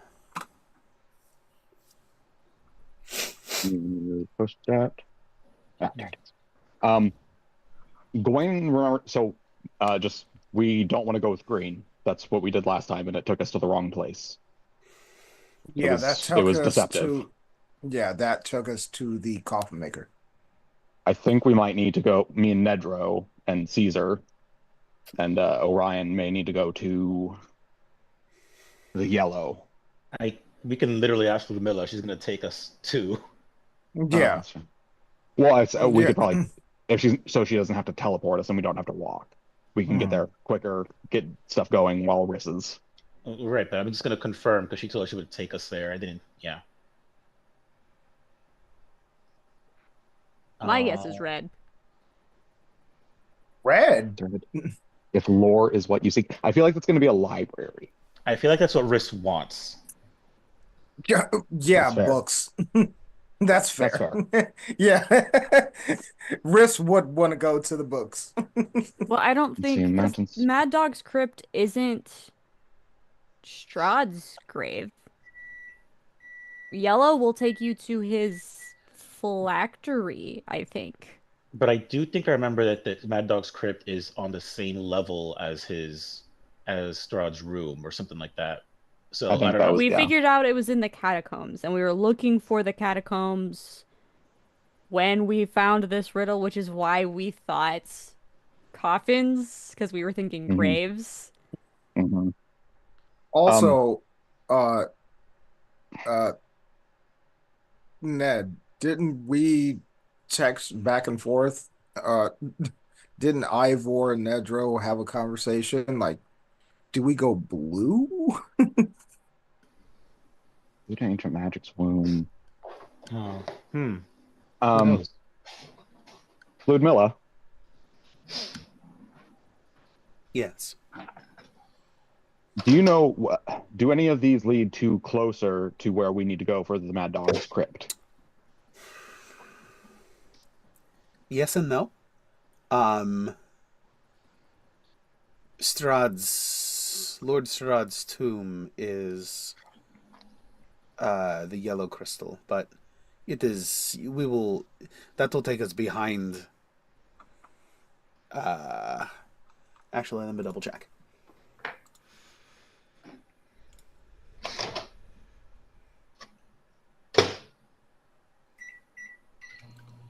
Push that. Ah, there it is. Gawain, remember, so just we don't want to go with green. That's what we did last time, and it took us to the wrong place.
Yeah,
It was deceptive.
That took us to the coffin maker.
I think we might need to go, me and Nedro and Cesar and Orion may need to go to the yellow.
We can literally ask Ludmilla. She's gonna take us to.
Yeah.
Well, we could probably, if she doesn't have to teleport us and we don't have to walk. We can get there quicker, get stuff going while Riss is.
Right, but I'm just gonna confirm because she told us she would take us there. I didn't. Yeah.
My guess is red.
Red.
If lore is what you seek, I feel like it's going to be a library.
I feel like that's what Riss wants.
Yeah,
That's fair.
books. That's fair.
That's fair.
Yeah. Riss would want to go to the books.
Well, I don't
Let's see,
think because
mountains.
Mad Dog's crypt isn't Strahd's grave. Yellow will take you to his phylactery, I think.
But I do think I remember that the Mad Dog's crypt is on the same level as Strahd's room or something like that. So
I think
I don't
that
know.
was-
We
yeah.
figured out it was in the catacombs, and we were looking for the catacombs when we found this riddle, which is why we thought coffins, because we were thinking
Mhm.
graves.
Mhm.
Also, uh, Ned, didn't we text back and forth? Didn't Ivor and Nedro have a conversation? Like, do we go blue?
Food Ancient Magic's Womb.
Oh, who
Um,
knows?
Ludmilla,
Yes.
do you know, do any of these lead to closer to where we need to go for the Mad Dog's crypt?
Yes and no. Lord Strahd's tomb is the yellow crystal, but it is that will take us behind. Actually, let me double check.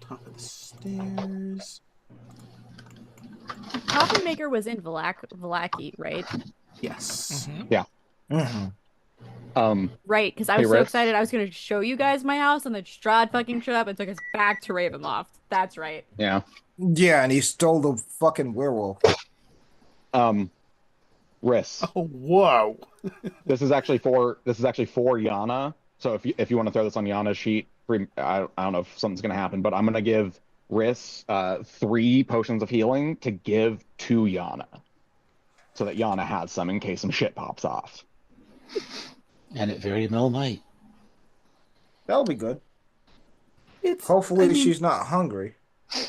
Top of the stairs.
Coffin Maker was in Valaki, right?
Yes.
Mhm.
Right, because I
Hey,
was so
Riff.
excited I was going to show you guys my house, and then Strahd fucking showed up and took us back to Ravenloft. That's right.
Yeah.
Yeah, and he stole the fucking werewolf.
Riss.
Oh, whoa.
This is actually for Yana. So if you want to throw this on Yana's sheet, I don't know if something's gonna happen, but I'm gonna give Riss 3 potions of healing to give to Yana, so that Yana has some in case some shit pops off.
And it very well might.
That'll be good.
It's
Hopefully, she's not hungry.
I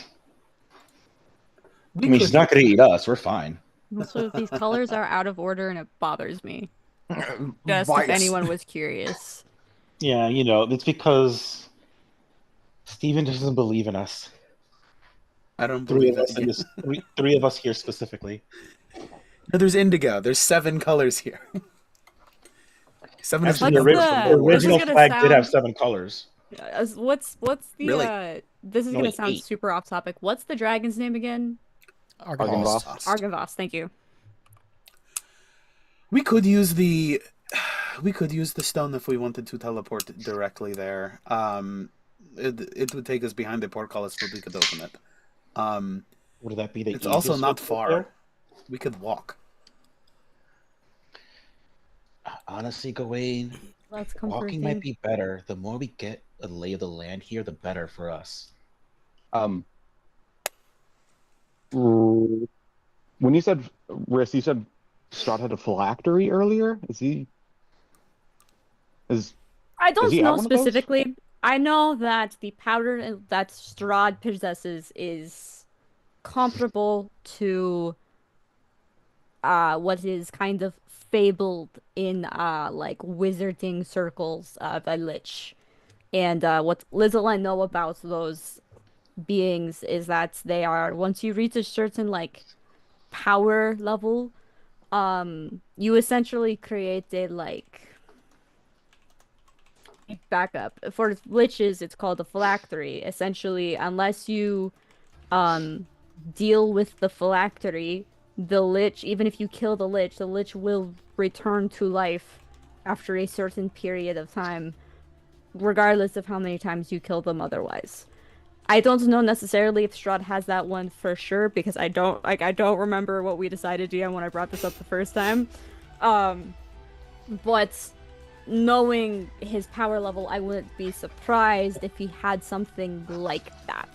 mean, she's not going to eat us. We're fine.
Also, these colors are out of order, and it bothers me. Just if
Vice.
anyone was curious.
Yeah, it's because Steven doesn't believe in us.
I don't
Three
believe
of us
it.
in this. Three of us here specifically.
No, there's indigo. There's 7 colors here. 7 is
Actually,
What's
the
the-
original
this is gonna
flag did have
sound-
7 colors.
What's the
Really?
this is
No,
gonna
like
sound
8.
super off topic. What's the dragon's name again?
Argynvost.
Argynvost, thank you.
We could use the stone if we wanted to teleport directly there. It would take us behind the portcullis, but we could open it.
Would that be the
It's also
easiest
not
way to
far.
go?
We could walk.
Honestly, Gawain,
Let's come
walking might be better. The more we get a lay of the land here, the better for us.
When you said Riss, you said Strahd had a phylactery earlier.
I don't
Does he have
know
one of those?
specifically. I know that the powder that Strahd possesses is comparable to what is kind of fabled in like wizarding circles of a lich. And what little I know about those beings is that they are, once you reach a certain like power level, you essentially create a like backup. For liches, it's called a phylactery. Essentially, unless you deal with the phylactery, the lich, even if you kill the lich will return to life after a certain period of time, regardless of how many times you kill them otherwise. I don't know necessarily if Strahd has that one for sure, because I don't remember what we decided, DM, when I brought this up the first time. But knowing his power level, I wouldn't be surprised if he had something like that.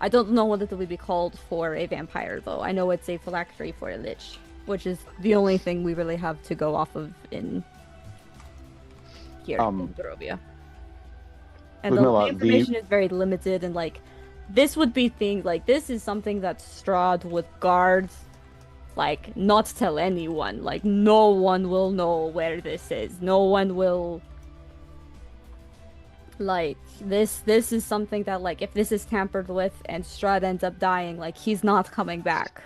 I don't know what it would be called for a vampire, though. I know it's a phylactery for a lich. which is the only thing we really have to go off of in here in Barovia. And the
Ludmilla,
information is very limited, and like this would be things like this is something that Strahd would guard, like not tell anyone. Like no one will know where this is. No one will. Like this is something that like if this is tampered with and Strahd ends up dying, like he's not coming back.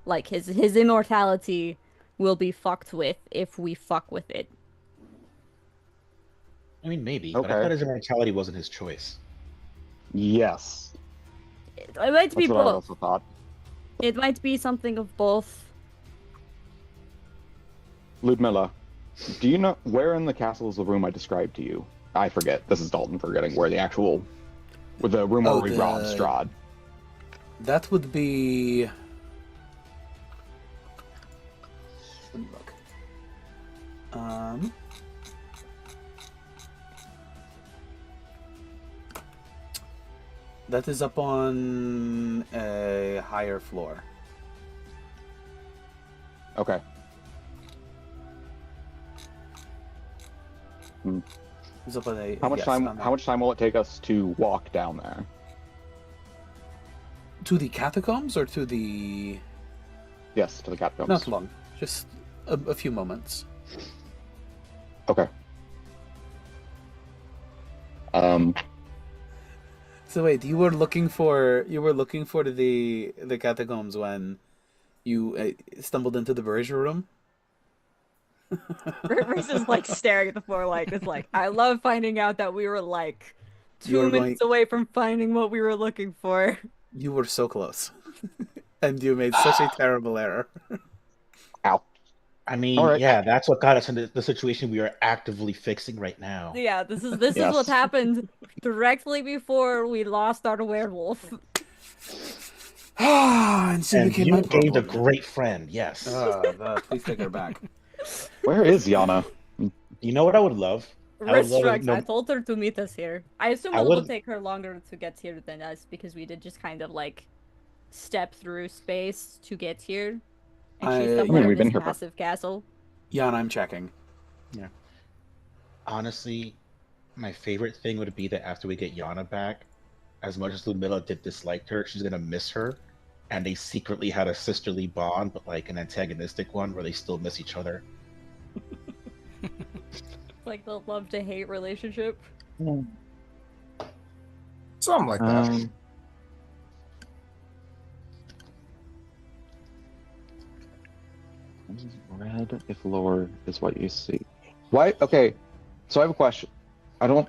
Like his immortality will be fucked with if we fuck with it.
I mean, maybe,
Okay.
but I thought his immortality wasn't his choice.
Yes.
It might be
That's what I
both.
also thought.
It might be something of both.
Ludmilla, do you know where in the castle is the room I described to you? I forget. This is Dalton forgetting where the room where we robbed Strahd.
That would be. Let me look. That is up on a higher floor.
Okay.
It's up on a.
How much
yes,
time?
on
How much time will it take us to walk down there?
To the catacombs or to the?
Yes, to the catacombs.
Not long. Just a few moments.
Okay.
So wait, you were looking for the catacombs when you stumbled into the Berger room?
Rivers is like staring at the floor like it's like I love finding out that we were like 2 minutes away from finding what we were looking for.
You were so close. And you made such a terrible error.
Ow.
I mean,
All right.
yeah, that's what got us into the situation we are actively fixing right now.
Yeah, this is
Yes.
what happened directly before we lost our werewolf.
And she
And
became
you
my
gained a
problem.
great friend, yes.
Please take her back.
Where is Yana?
You know what I would love? I would
Wrist
love to
strikes.
know-
I told her to meet us here. I assume
I
it will
would-
take her longer to get here than us because we did just kind of like step through space to get here. And she's
I
somewhere
mean,
in
we've been
this
here for-
massive castle.
Jan, I'm checking.
Honestly, my favorite thing would be that after we get Yana back, as much as Ludmilla did dislike her, she's gonna miss her. And they secretly had a sisterly bond, but like an antagonistic one where they still miss each other.
Like the love to hate relationship.
Something like that.
Red if lore is what you see. Why? Okay, so I have a question. I don't.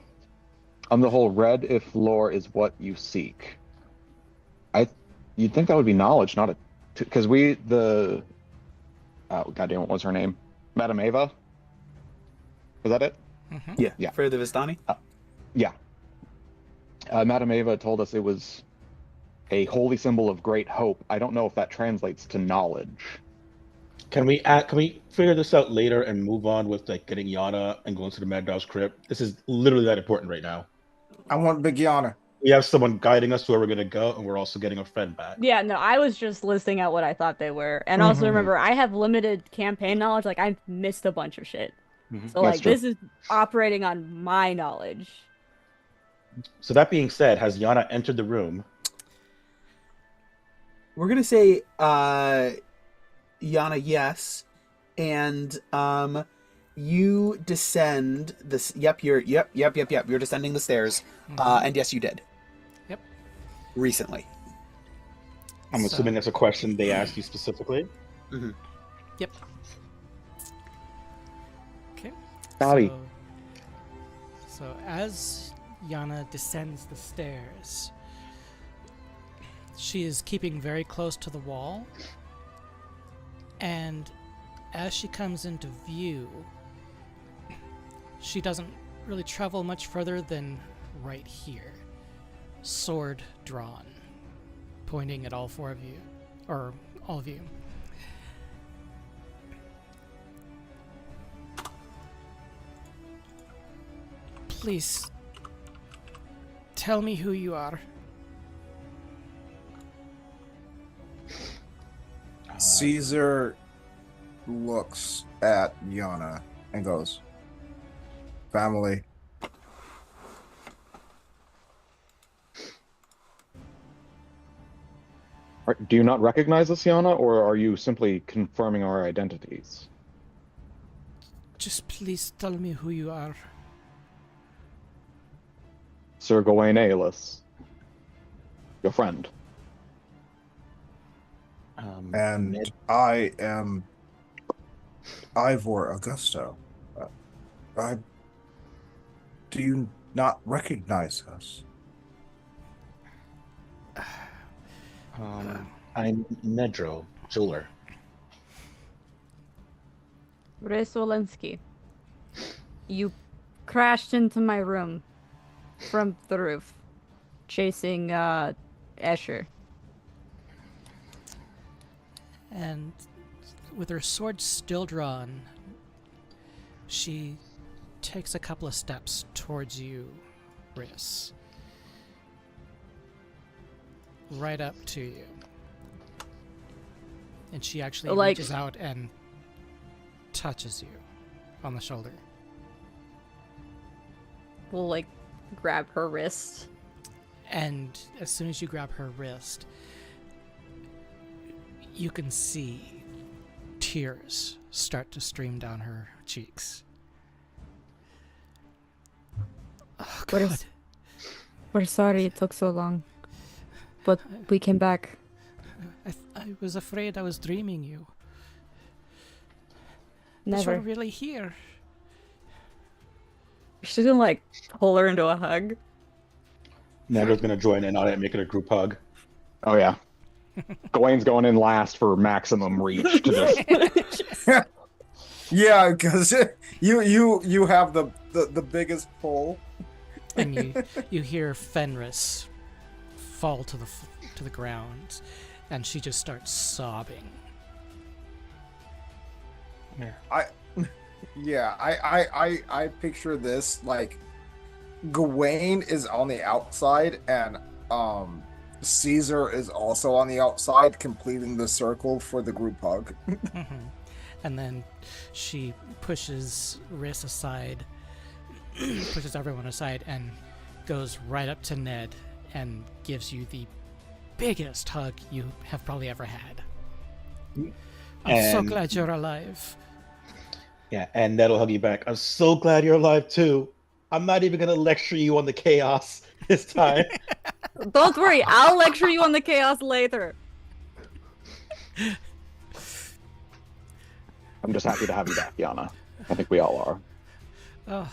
On the whole, red if lore is what you seek. You'd think that would be knowledge, not a. Because oh goddamn, what was her name? Madame Ava. Was that it?
Mm-hmm.
Yeah.
Yeah.
Freya the Vistani?
Yeah. Madame Ava told us it was a holy symbol of great hope. I don't know if that translates to knowledge.
Can we figure this out later and move on with like getting Yana and going to the Mad Dog's crypt? This is literally that important right now.
I want Big Yana.
We have someone guiding us to where we're gonna go, and we're also getting a friend back.
Yeah, no, I was just listing out what I thought they were. And also remember, I have limited campaign knowledge. Like, I've missed a bunch of shit. So,
That's
like,
true.
this is operating on my knowledge.
So that being said, has Yana entered the room?
We're gonna say Yana, yes. And you descend this you're descending the stairs. And yes, you did.
Yep.
Recently.
I'm assuming that's a question they asked you specifically.
Yep. Okay.
Bobby.
So as Yana descends the stairs, she is keeping very close to the wall, and as she comes into view, she doesn't really travel much further than right here, sword drawn, pointing at all four of you, or all of you. Please, tell me who you are.
Cesar looks at Yana and goes, "Family."
Do you not recognize us, Yana, or are you simply confirming our identities?
Just please tell me who you are.
Sir Gawain Aelus, your friend.
And
Ned-
I am Ivor Augusto. I do you not recognize us?
I'm Nedro, jeweler.
Wolensky, you crashed into my room from the roof, chasing Escher.
And with her sword still drawn, she takes a couple of steps towards you, Riss. Right up to you. And she actually reaches out and touches you on the shoulder.
We'll grab her wrist.
And as soon as you grab her wrist, you can see tears start to stream down her cheeks. Oh, God.
We're sorry it took so long, but we came back.
I was afraid I was dreaming you. But
Never.
you're really here.
She's gonna pull her into a hug.
Nedro's gonna join in on it and make it a group hug.
Oh yeah. Gawain's going in last for maximum reach to this.
Yeah, because you have the biggest pull.
And you hear Fenris fall to the ground, and she just starts sobbing.
I picture this Gawain is on the outside and Cesar is also on the outside, completing the circle for the group hug.
Mm-hmm. And then she pushes Riss aside, pushes everyone aside, and goes right up to Ned and gives you the biggest hug you have probably ever had. I'm so glad you're alive.
Yeah, and Ned will hug you back. I'm so glad you're alive too. I'm not even gonna lecture you on the chaos this time.
Don't worry, I'll lecture you on the chaos later.
I'm just happy to have you back, Yana. I think we all are.
Oh.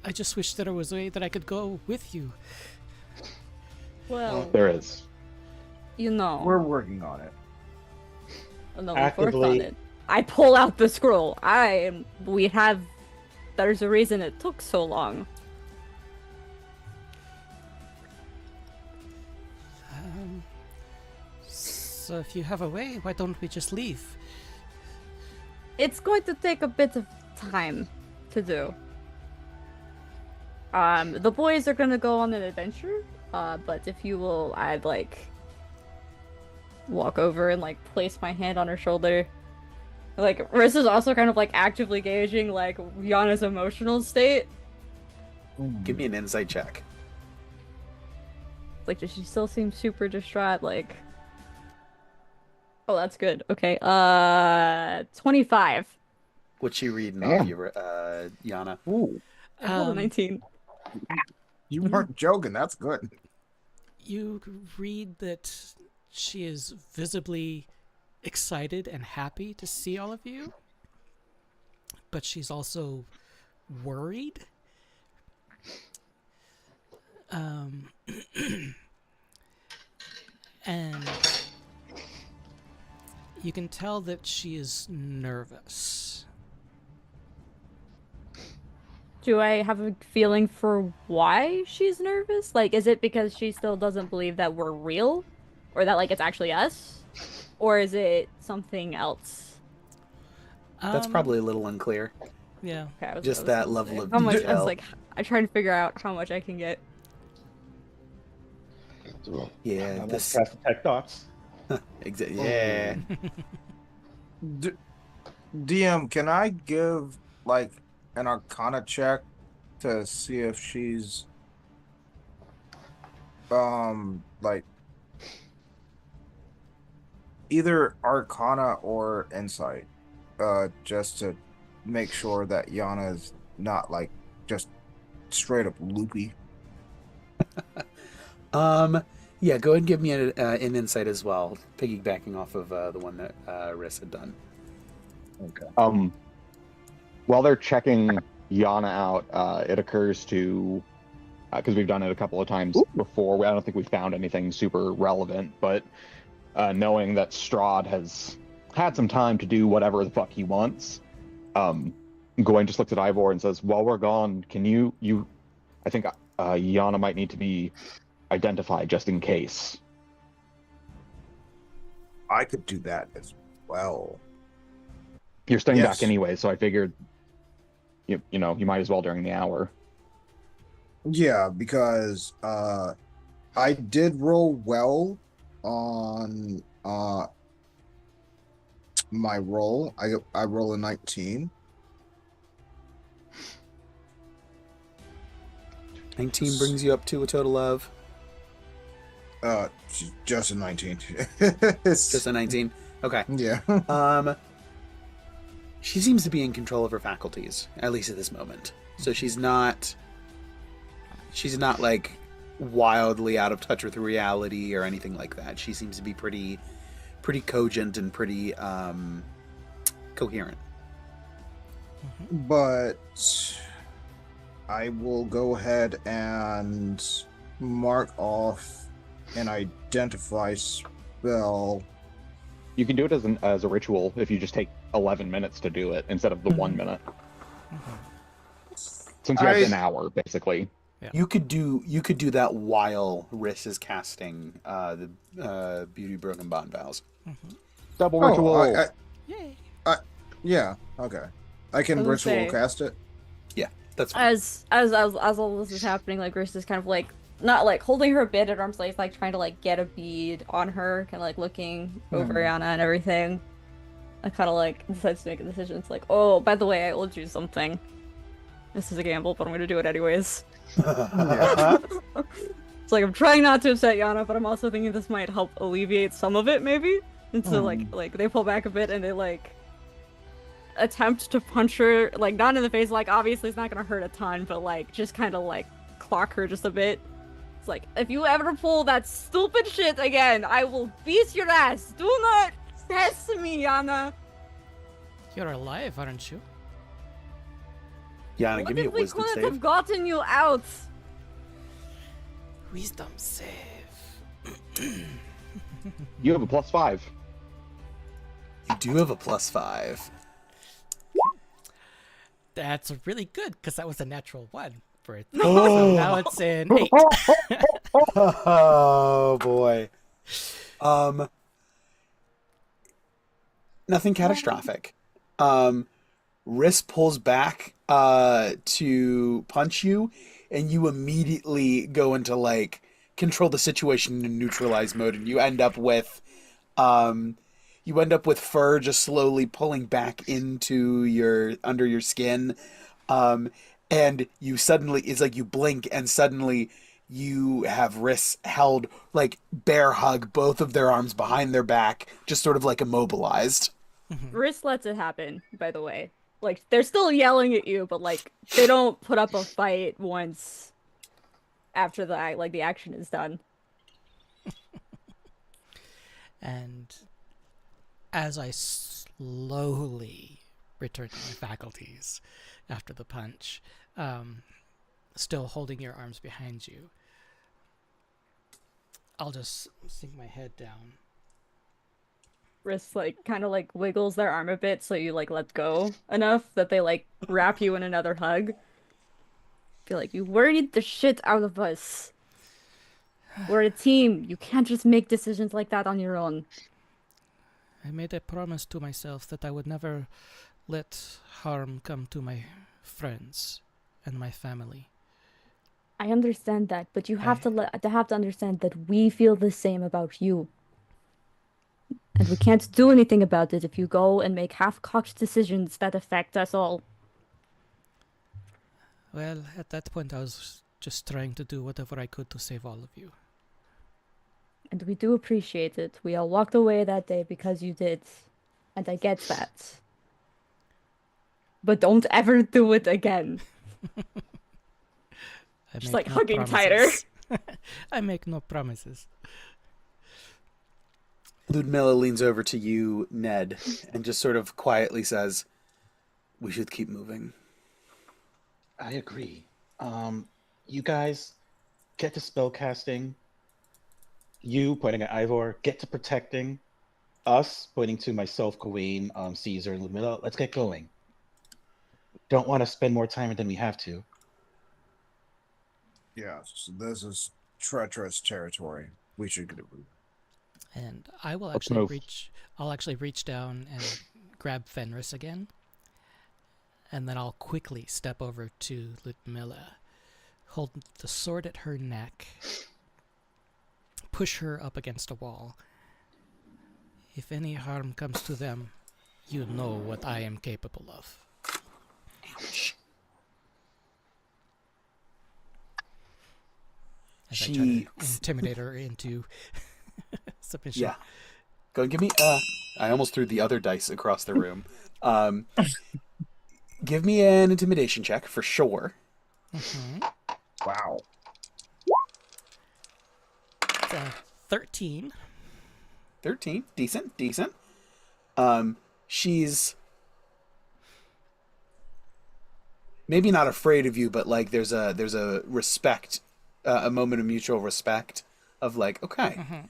I just wish there was a way that I could go with you.
Well,
There is.
We're working on it.
No, we've worked on it. I pull out the scroll. There's a reason it took so long.
So if you have a way, why don't we just leave?
It's going to take a bit of time to do. The boys are gonna go on an adventure, but if you will, I'd walk over and place my hand on her shoulder. Riss is also kind of actively gauging Yana's emotional state.
Give me an insight check.
Does she still seem super distraught? Oh, that's good. Okay. 25.
What's she reading off you, Yana?
Ooh,
I rolled a 19.
you weren't joking. That's good.
You read that she is visibly excited and happy to see all of you, but she's also worried. And you can tell that she is nervous.
Do I have a feeling for why she's nervous? Is it because she still doesn't believe that we're real? Or that, it's actually us? Or is it something else?
That's probably a little unclear.
Yeah.
Okay,
Just that level of
how much?
detail.
I try to figure out how much I can get.
Yeah,
Let's
this
cast detect thoughts.
Yeah.
DM, can I give like an Arcana check to see if she's like either Arcana or Insight, just to make sure that Yana's not like just straight up loopy.
Yeah, go ahead and give me an insight as well, piggybacking off of the one that Riss had done.
Okay. While they're checking Yana out, it occurs to, because we've done it a couple of times before, I don't think we found anything super relevant, but knowing that Strahd has had some time to do whatever the fuck he wants, Gawain just looks at Ivor and says, while we're gone, can you I think Yana might need to be identified just in case.
I could do that as well.
You're staying
Yes.
back anyway, so I figured you might as well during the hour.
Yeah, because I did roll well on my roll. I roll a 19.
19 brings you up to a total of
Just a 19.
just a 19. Okay.
Yeah.
She seems to be in control of her faculties, at least at this moment. So she's not like wildly out of touch with reality or anything like that. She seems to be pretty cogent and pretty coherent.
But I will go ahead and mark off an identify spell.
You can do it as a ritual if you just take 11 minutes to do it instead of the 1 minute. Since you have an hour, basically.
Yeah.
You could do that while Riss is casting the Beauty Broken Bond vows.
Double ritual.
Yay!
Yeah. Okay. I can
I was gonna
ritual
say-
cast it.
Yeah, that's fine.
As all this is happening, like Grace is kind of like not like holding her bit at arm's length, like trying to like get a bead on her, kind of like looking over Yana and everything. I kind of like decides to make a decision. It's like, oh, by the way, I owed you something. This is a gamble, but I'm gonna do it anyways. It's like I'm trying not to upset Yana, but I'm also thinking this might help alleviate some of it, maybe. And so like they pull back a bit and they like attempt to punch her, like not in the face, like obviously it's not gonna hurt a ton, but like just kind of like clock her just a bit. It's like, if you ever pull that stupid shit again, I will beat your ass. Do not test me, Yana.
You're alive, aren't you?
Yana,
What
give me a
if we
wisdom
couldn't
save.
have gotten you out?
Wisdom save.
You have a +5.
You do have a +5.
That's really good, because that was a natural 1 for it.
Oh.
So now it's an 8.
Oh boy. Nothing catastrophic. Riss pulls back to punch you, and you immediately go into like control the situation in neutralize mode, and you end up with fur just slowly pulling back into your under your skin. And you suddenly, it's like you blink and suddenly you have Riss held, like bear hug both of their arms behind their back, just sort of like immobilized.
Riss lets it happen, by the way. Like, they're still yelling at you, but like they don't put up a fight once after the action is done.
And as I slowly return to my faculties after the punch, still holding your arms behind you, I'll just sink my head down.
Riss like kind of like wiggles their arm a bit so you like let go enough that they like wrap you in another hug. Feel like you worried the shit out of us. We're a team. You can't just make decisions like that on your own.
I made a promise to myself that I would never let harm come to my friends and my family.
I understand that, but you have to understand that we feel the same about you. And we can't do anything about it if you go and make half-cocked decisions that affect us all.
Well, at that point, I was just trying to do whatever I could to save all of you.
And we do appreciate it. We all walked away that day because you did. And I get that. But don't ever do it again. Just like hugging tighter.
I make no promises.
Ludmilla leans over to you, Ned, and just sort of quietly says, "We should keep moving."
I agree. You guys get to spellcasting. You, pointing at Ivor, get to protecting. Us, pointing to myself, Gawain, Cesar, and Ludmilla. Let's get going. Don't want to spend more time than we have to.
Yes, this is treacherous territory. We should get it moving.
And I will
Let's
actually
move.
I'll actually reach down and grab Fenris again. And then I'll quickly step over to Ludmilla, hold the sword at her neck, push her up against a wall. If any harm comes to them, you know what I am capable of.
Ouch.
As I try to intimidate her into submission.
Yeah. Go and give me, I almost threw the other dice across the room. Give me an intimidation check for sure.
Mm-hmm.
Wow.
It's 13.
13. Decent. She's maybe not afraid of you, but like there's a respect, a moment of mutual respect of like, okay.
Mm-hmm.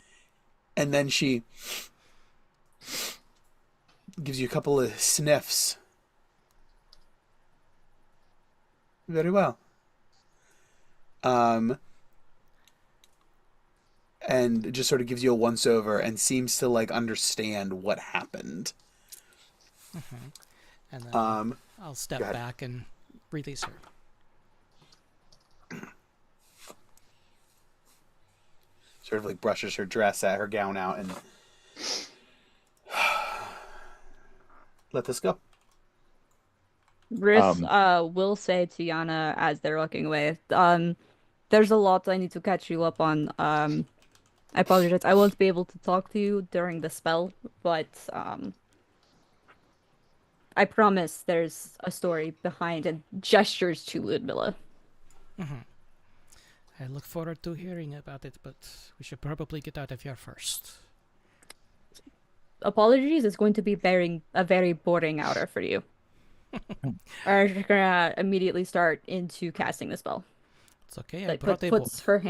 And then she gives you a couple of sniffs. Very well. And just sort of gives you a once over and seems to like understand what happened.
Mm-hmm. And then I'll step back and release her.
Sort of like brushes her dress at her gown out and let this go.
Riss will say to Yana as they're walking away, there's a lot I need to catch you up on. I apologize. I won't be able to talk to you during the spell, but I promise there's a story behind and gestures to Ludmilla.
Mm-hmm. I look forward to hearing about it, but we should probably get out of here first.
Apologies, it's going to be a very boring hour for you. We're just gonna immediately start into casting the spell.
It's okay. I
Like
brought a
puts
book.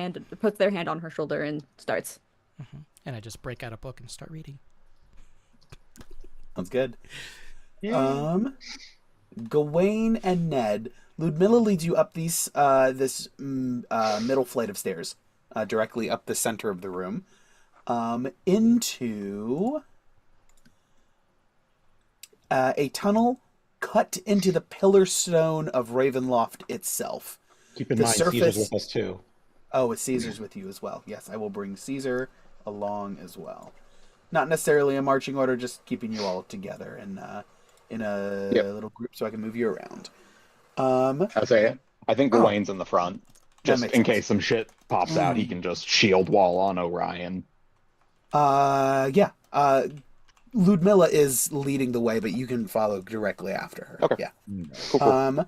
their hand on her shoulder and starts.
Mm-hmm. And I just break out a book and start reading.
Sounds good. Gawain and Ned. Ludmilla leads you up this middle flight of stairs, directly up the center of the room, into a tunnel cut into the pillar stone of Ravenloft itself.
Keep in
The
mind,
surface-
Caesar's with us too.
Oh, Caesar's with you as well. Yes, I will bring Caesar along as well. Not necessarily a marching order, just keeping you all together and in a little group so I can move you around.
I'll say it. I think Gawain's in the front. Just
makes
in
sense.
case some shit pops out, he can just shield wall on Orion.
Ludmilla is leading the way, but you can follow directly after her.
Okay.
Yeah.
Cool.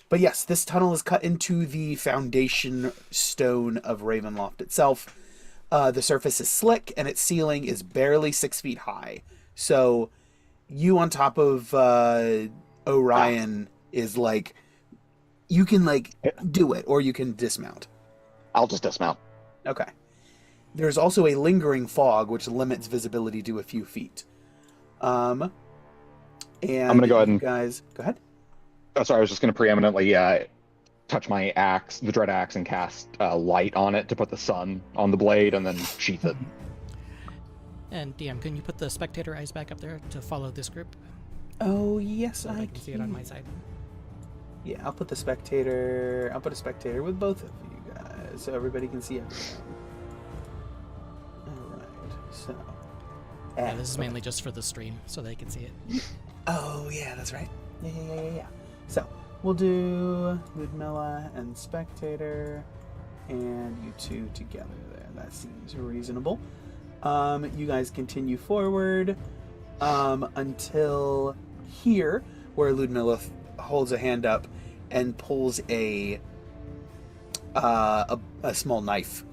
But yes, this tunnel is cut into the foundation stone of Ravenloft itself. The surface is slick, and its ceiling is barely 6 feet high. So you on top of Orion is like, you can like do it, or you can dismount.
I'll just dismount.
Okay. There's also a lingering fog, which limits visibility to a few feet. And
I'm gonna go ahead and
guys, go ahead.
Oh, sorry, I was just gonna preeminently touch my axe, the dread axe, and cast light on it to put the sun on the blade, and then sheath it.
And DM, can you put the spectator eyes back up there to follow this group?
Oh yes,
So that I can see it on my side.
Yeah, I'll put a spectator with both of you guys, so everybody can see everything. All right, so
Yeah, this is mainly just for the stream, so they can see it.
Oh, yeah, that's right. Yeah. So, we'll do Ludmilla and Spectator, and you two together there. That seems reasonable. You guys continue forward until here, where Ludmilla holds a hand up and pulls a small knife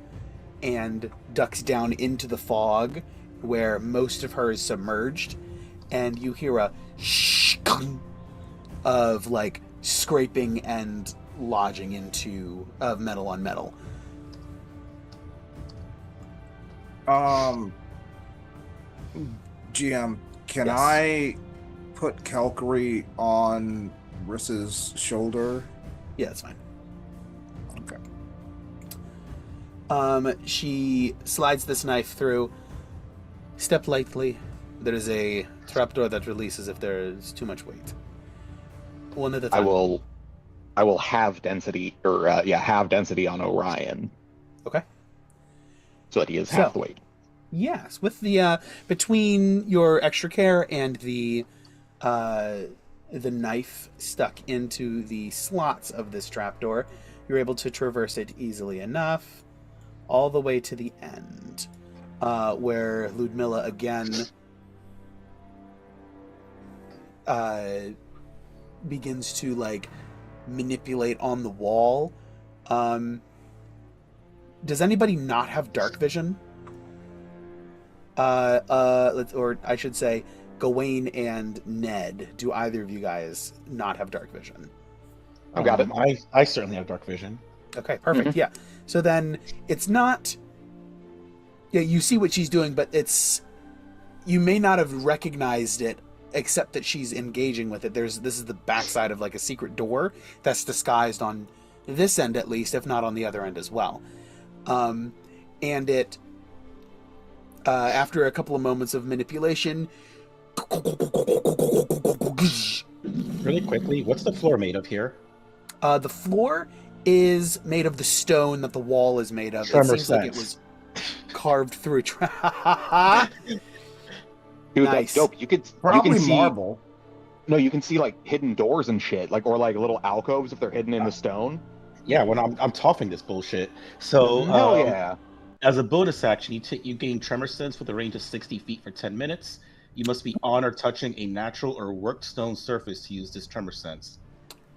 and ducks down into the fog where most of her is submerged, and you hear a of like scraping and lodging into of metal on metal.
GM, can
Yes.
I put Calgary on Riss's shoulder?
Yeah, that's fine.
Okay.
She slides this knife through. Step lightly. There is a trapdoor that releases if there is too much weight. One at a time.
I will have density, or have density on Orion,
Okay.
so that he is half the weight.
Yes, with the between your extra care and the knife stuck into the slots of this trapdoor, you're able to traverse it easily enough, all the way to the end, where Ludmilla again begins to like manipulate on the wall. Does anybody not have dark vision? Or I should say, Gawain and Ned. Do either of you guys not have dark vision?
I've got it.
I certainly have dark vision.
Okay, perfect.
Mhm.
Yeah. So then it's not. Yeah, you see what she's doing, but you may not have recognized it, except that she's engaging with it. This is the backside of like a secret door that's disguised on this end at least, if not on the other end as well. And it. After a couple of moments of manipulation,
Really quickly, what's the floor made of here?
the floor is made of the stone that the wall is made of.
Tremor
It seems like it
sense.
was carved through.
Dude,
Nice.
that's dope. You
Probably
can see
marble.
No, you can see like hidden doors and shit, or like little alcoves if they're hidden in the stone.
Yeah, when I'm toughing this bullshit. So
Hell yeah.
as a bonus action, you gain tremor sense with a range of 60 feet for 10 minutes. You must be on or touching a natural or worked stone surface to use this tremor sense.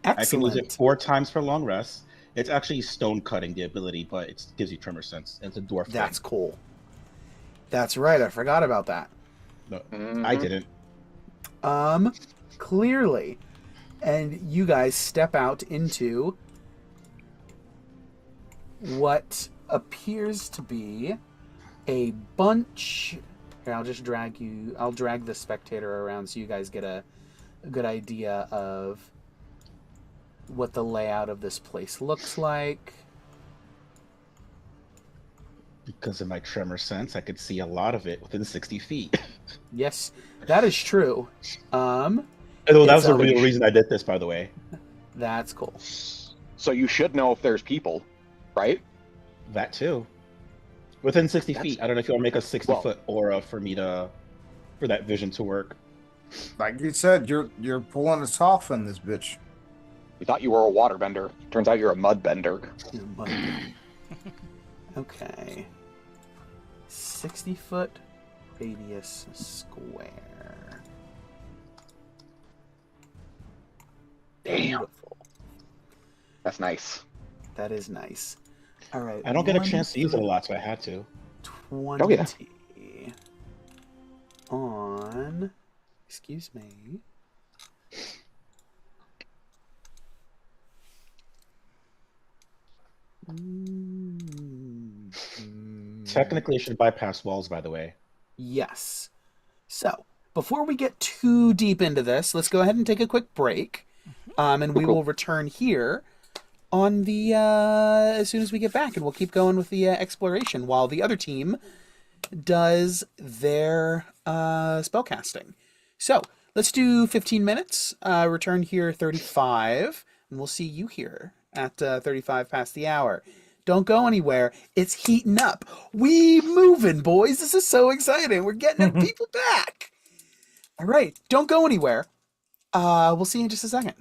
Excellent.
I can use it 4 times for long rest. It's actually stone cutting the ability, but it gives you tremor sense. And it's a dwarf
That's
thing.
cool. That's right. I forgot about that.
No,
Mhm.
I didn't.
Clearly. And you guys step out into what appears to be a bunch. Here, I'll just I'll drag the spectator around so you guys get a good idea of what the layout of this place looks like.
Because of my tremor sense, I could see a lot of it within 60 feet.
Yes, that is true.
Although that
It's,
was the
um,
real reason I did this, by the way.
That's cool.
So you should know if there's people, right?
That too. Within 60
That's-
feet. I don't know if you want to make a 60-foot
Well-
aura for that vision to work.
Like you said, you're pulling us off in this bitch.
We thought you were a waterbender. Turns out you're a mudbender.
Okay. 60-foot radius square.
Damn.
Beautiful.
That's nice.
That is nice. All right.
I don't get a chance to use it a lot, so I had to.
20
Oh, yeah.
on. Excuse me.
Technically, it should bypass walls, by the way.
Yes. So, before we get too deep into this, let's go ahead and take a quick break. And we
Cool.
will return here on the as soon as we get back, and we'll keep going with the exploration while the other team does their spellcasting. So, let's do 15 minutes. Return here 35, and we'll see you here at 35 past the hour.
Don't go anywhere. It's heating up. We moving, boys. This is so exciting. We're getting people back. All right. Don't go anywhere. We'll see you in just a second.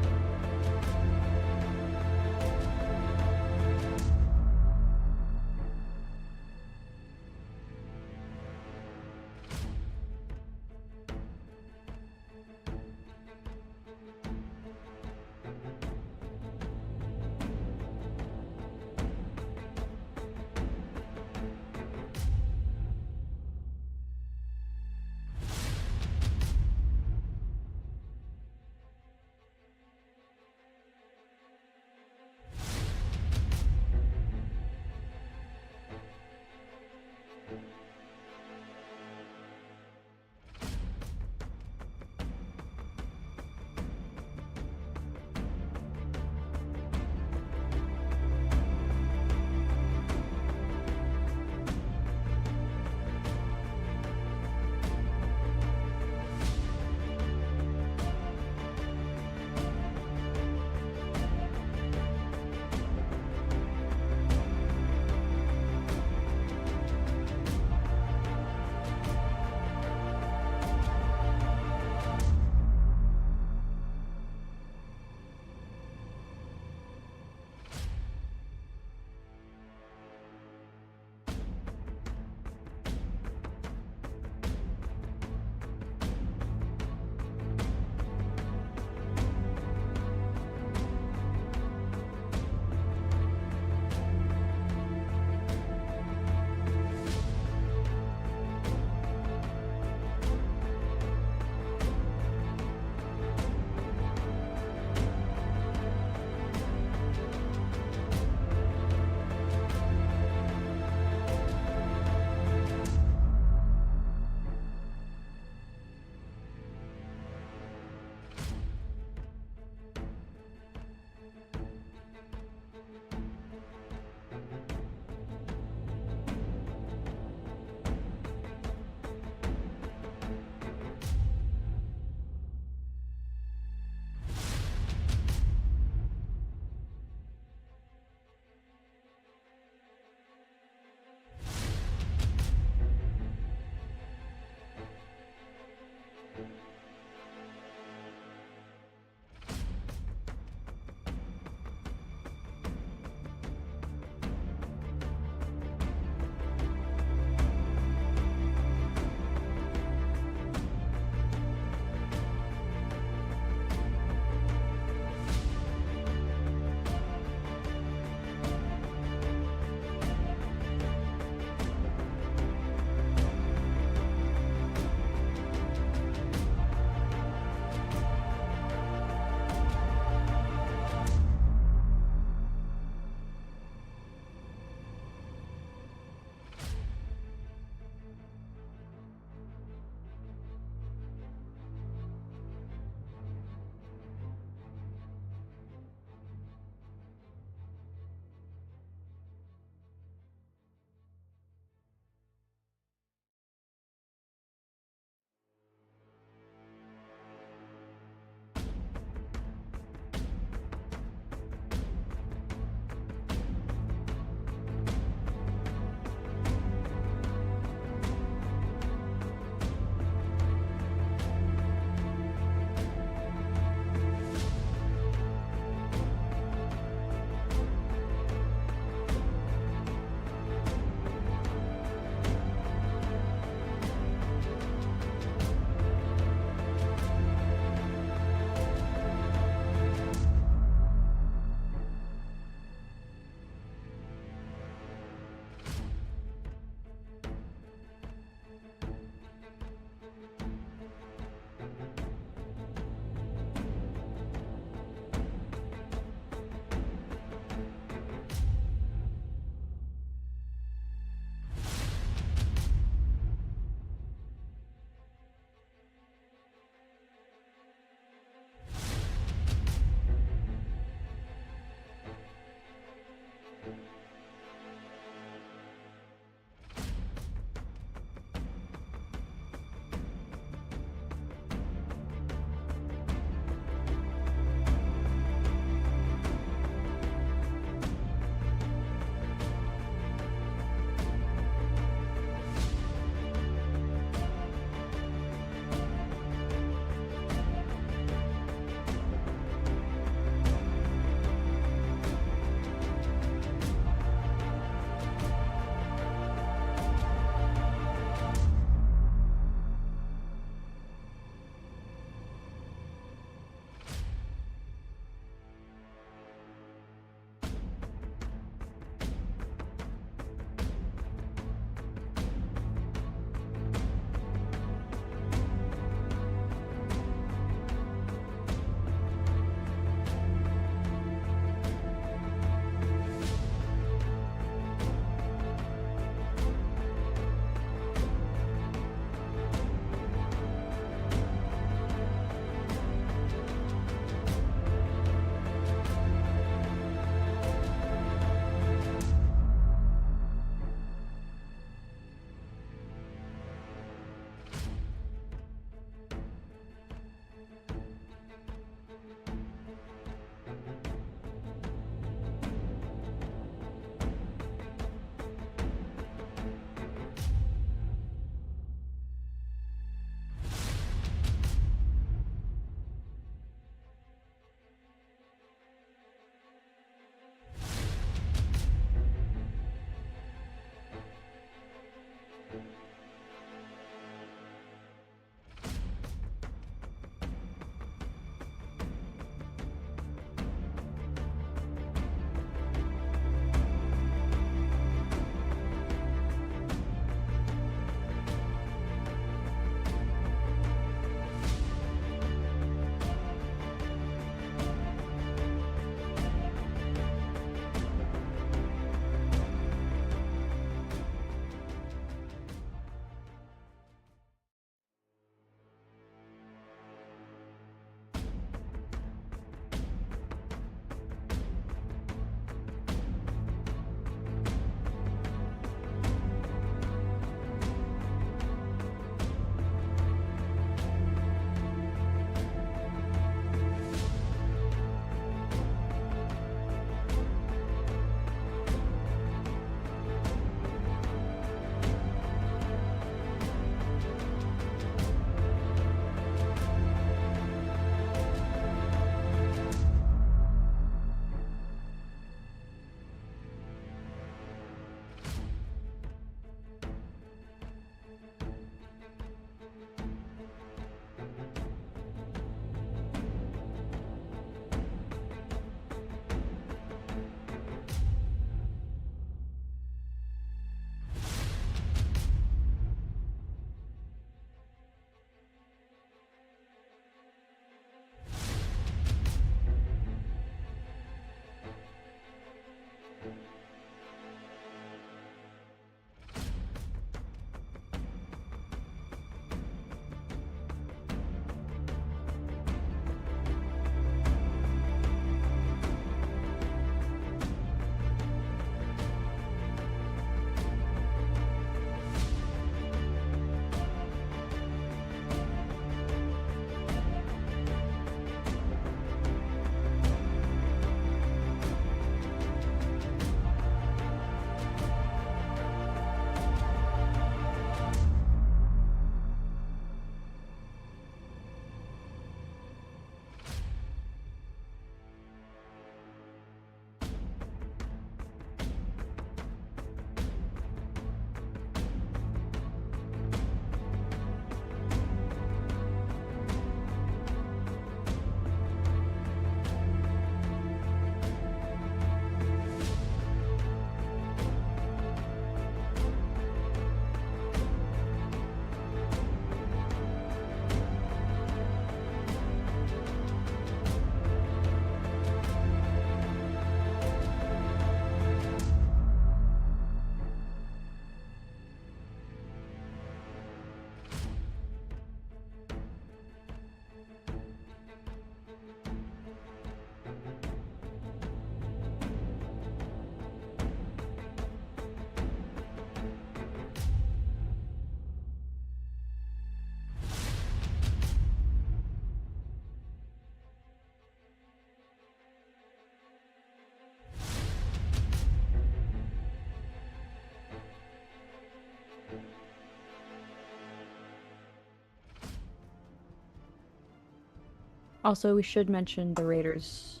Also, we should mention the raiders.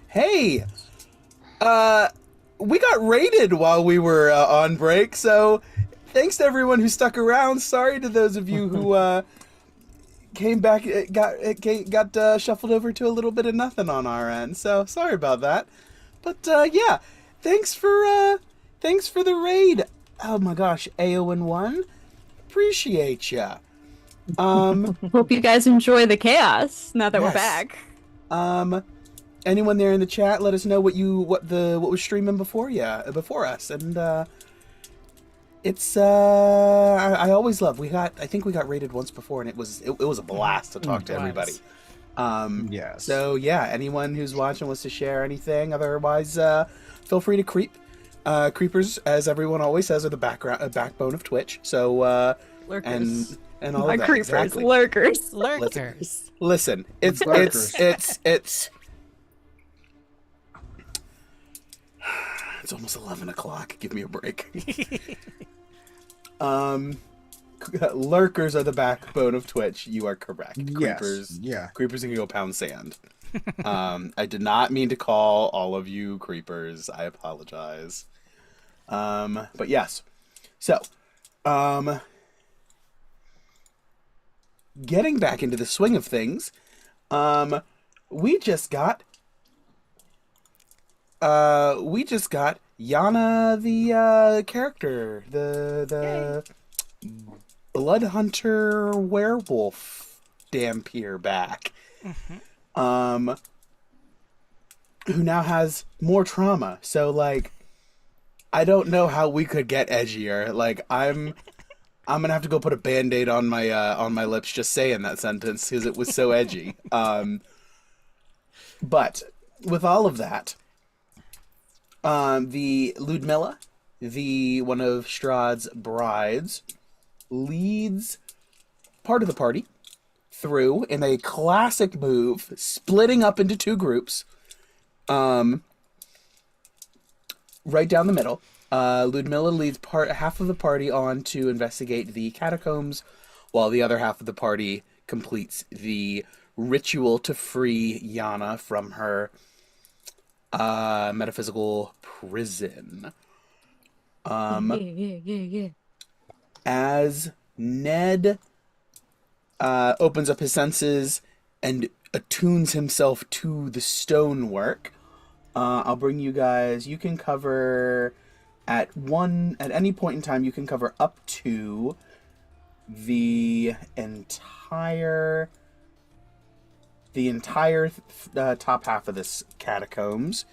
Hey, we got raided while we were on break, so thanks to everyone who stuck around. Sorry to those of you who came back, got shuffled over to a little bit of nothing on our end. So sorry about that. But yeah, thanks for the raid. Oh my gosh, AO1, appreciate ya.
Hope you guys enjoy the chaos now that we're
Yes.
back.
Anyone there in the chat, let us know what was streaming before us, and it's I always love. I think we got raided once before, and it was a blast to talk to everybody.
Yes.
So yeah, anyone who's watching wants to share anything, otherwise, feel free to creep. Creepers, as everyone always says, are the backbone of Twitch. So
Lurkers.
and all
Not
of that.
creepers,
Exactly.
lurkers.
Lurkers.
Listen, it's almost 11 o'clock. Give me a break. Lurkers are the backbone of Twitch. You are correct. Creepers.
Yeah.
Creepers can go pound sand. I did not mean to call all of you creepers. I apologize. But yes. So, getting back into the swing of things, we just got Yana, the character, the blood hunter werewolf Dampier back, who now has more trauma. So like, I don't know how we could get edgier. Like I'm gonna have to go put a Band-Aid on my lips just saying that sentence because it was so edgy. But with all of that, the Ludmilla, one of Strahd's brides, leads part of the party through in a classic move, splitting up into two groups. Right down the middle. Ludmilla leads half of the party on to investigate the catacombs, while the other half of the party completes the ritual to free Yana from her metaphysical prison.
Yeah.
As Ned opens up his senses and attunes himself to the stonework, I'll bring you guys. You can cover at any point in time. You can cover up to the entire top half of this catacombs,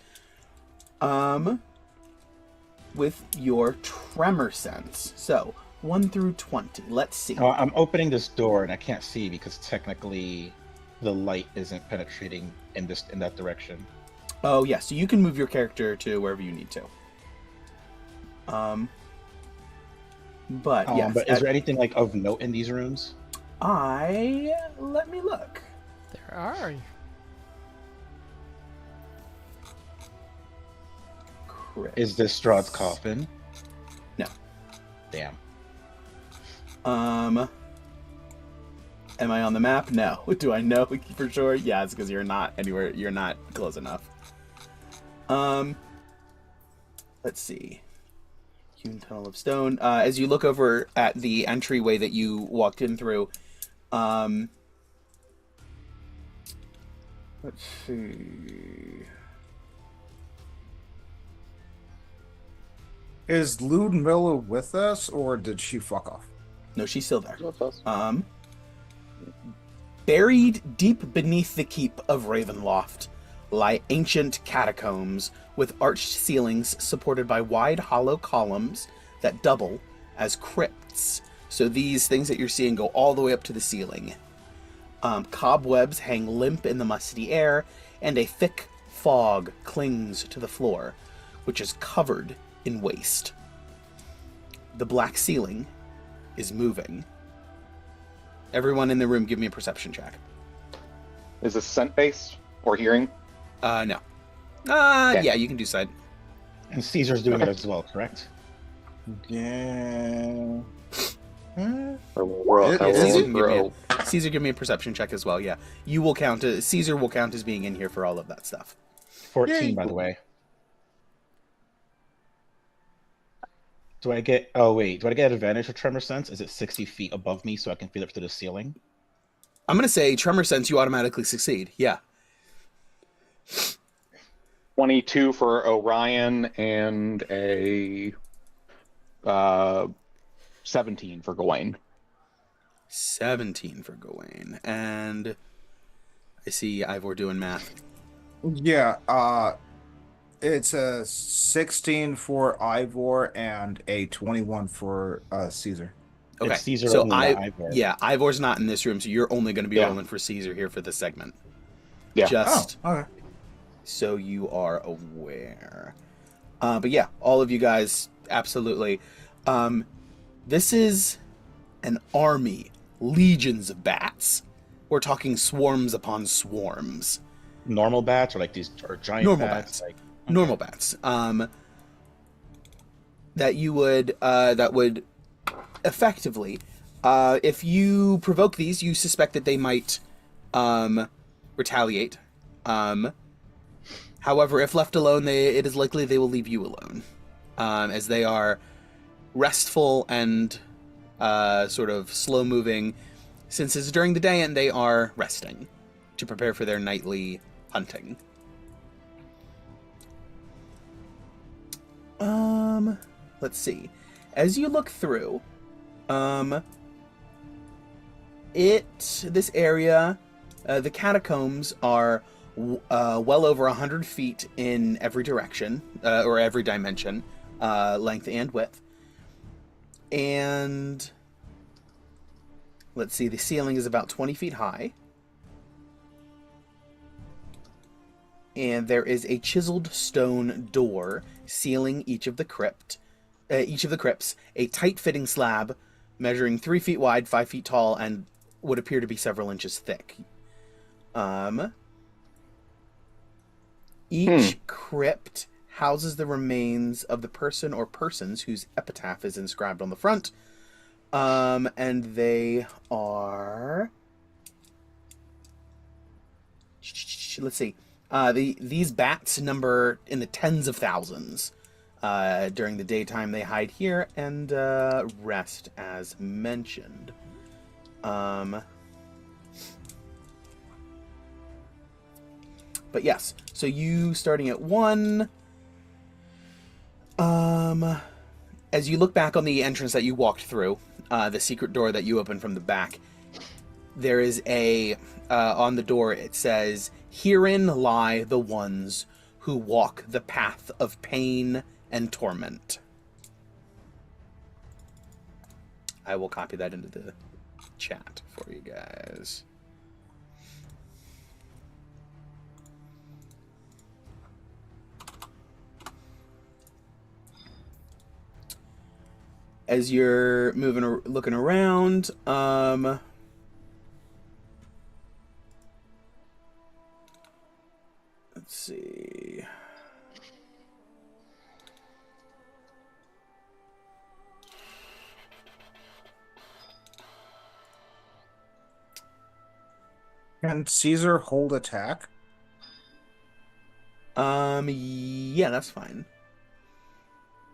with your tremor sense. So 1 through 20. Let's see.
I'm opening this door and I can't see because technically the light isn't penetrating in that direction.
Oh yeah, so you can move your character to wherever you need to. But yes.
But is there anything like of note in these rooms?
Let me look.
There are.
Chris.
Is this Strahd's coffin?
No.
Damn.
Am I on the map? No. Do I know for sure? Yeah, it's because you're not anywhere. You're not close enough. Let's see. Hewn tunnel of stone. As you look over at the entryway that you walked in through, let's see.
Is Ludmilla with us, or did she fuck off?
No, she's still there. Buried deep beneath the keep of Ravenloft lie ancient catacombs with arched ceilings supported by wide hollow columns that double as crypts. So these things that you're seeing go all the way up to the ceiling. Cobwebs hang limp in the musty air, and a thick fog clings to the floor, which is covered in waste. The black ceiling is moving. Everyone in the room, give me a perception check.
Is this scent-based or hearing?
No.
Okay.
Yeah, you can do sight.
And Caesar's doing it as well, correct?
Yeah.
Or
It is.
bro.
Caesar, give me a perception check as well. Yeah, you will count. Caesar will count as being in here for all of that stuff.
14,
Yay.
by the way. Do I get... Oh, wait. Do I get advantage of Tremor Sense? Is it 60 feet above me so I can feel it through the ceiling?
I'm going to say Tremor Sense, you automatically succeed. Yeah.
22 for Orion and a 17 for Gawain.
17 for Gawain. And I see Ivor doing math.
Yeah, it's a 16 for Ivor and a 21 for Caesar.
Okay,
It's Caesar
so
only, not Ivor.
yeah, Ivor's not in this room, so you're only going to be
Yeah.
rolling for Caesar here for this segment.
Yeah.
Just
Oh, okay.
so you are aware. But yeah, all of you guys, absolutely. This is an army, legions of bats. We're talking swarms upon swarms.
Normal bats or like these or giant
Normal
bats?
bats.
Like,
Normal bats. That you would effectively, if you provoke these, you suspect that they might retaliate. However, if left alone, it is likely they will leave you alone, as they are restful and sort of slow-moving, since it's during the day and they are resting to prepare for their nightly hunting. Let's see. As you look through, this area, the catacombs are well over 100 feet in every direction, or every dimension, length and width. And let's see, the ceiling is about 20 feet high. And there is a chiseled stone door sealing each of the crypts, a tight-fitting slab measuring 3 feet wide, 5 feet tall, and would appear to be several inches thick. Each crypt houses the remains of the person or persons whose epitaph is inscribed on the front. And they are... Let's see. These bats number in the tens of thousands. During the daytime, they hide here and rest, as mentioned. But yes, so you starting at 1. As you look back on the entrance that you walked through, the secret door that you opened from the back, there is on the door it says, "Herein lie the ones who walk the path of pain and torment." I will copy that into the chat for you guys. As you're looking around, let's see.
Can Caesar hold attack?
Yeah, that's fine.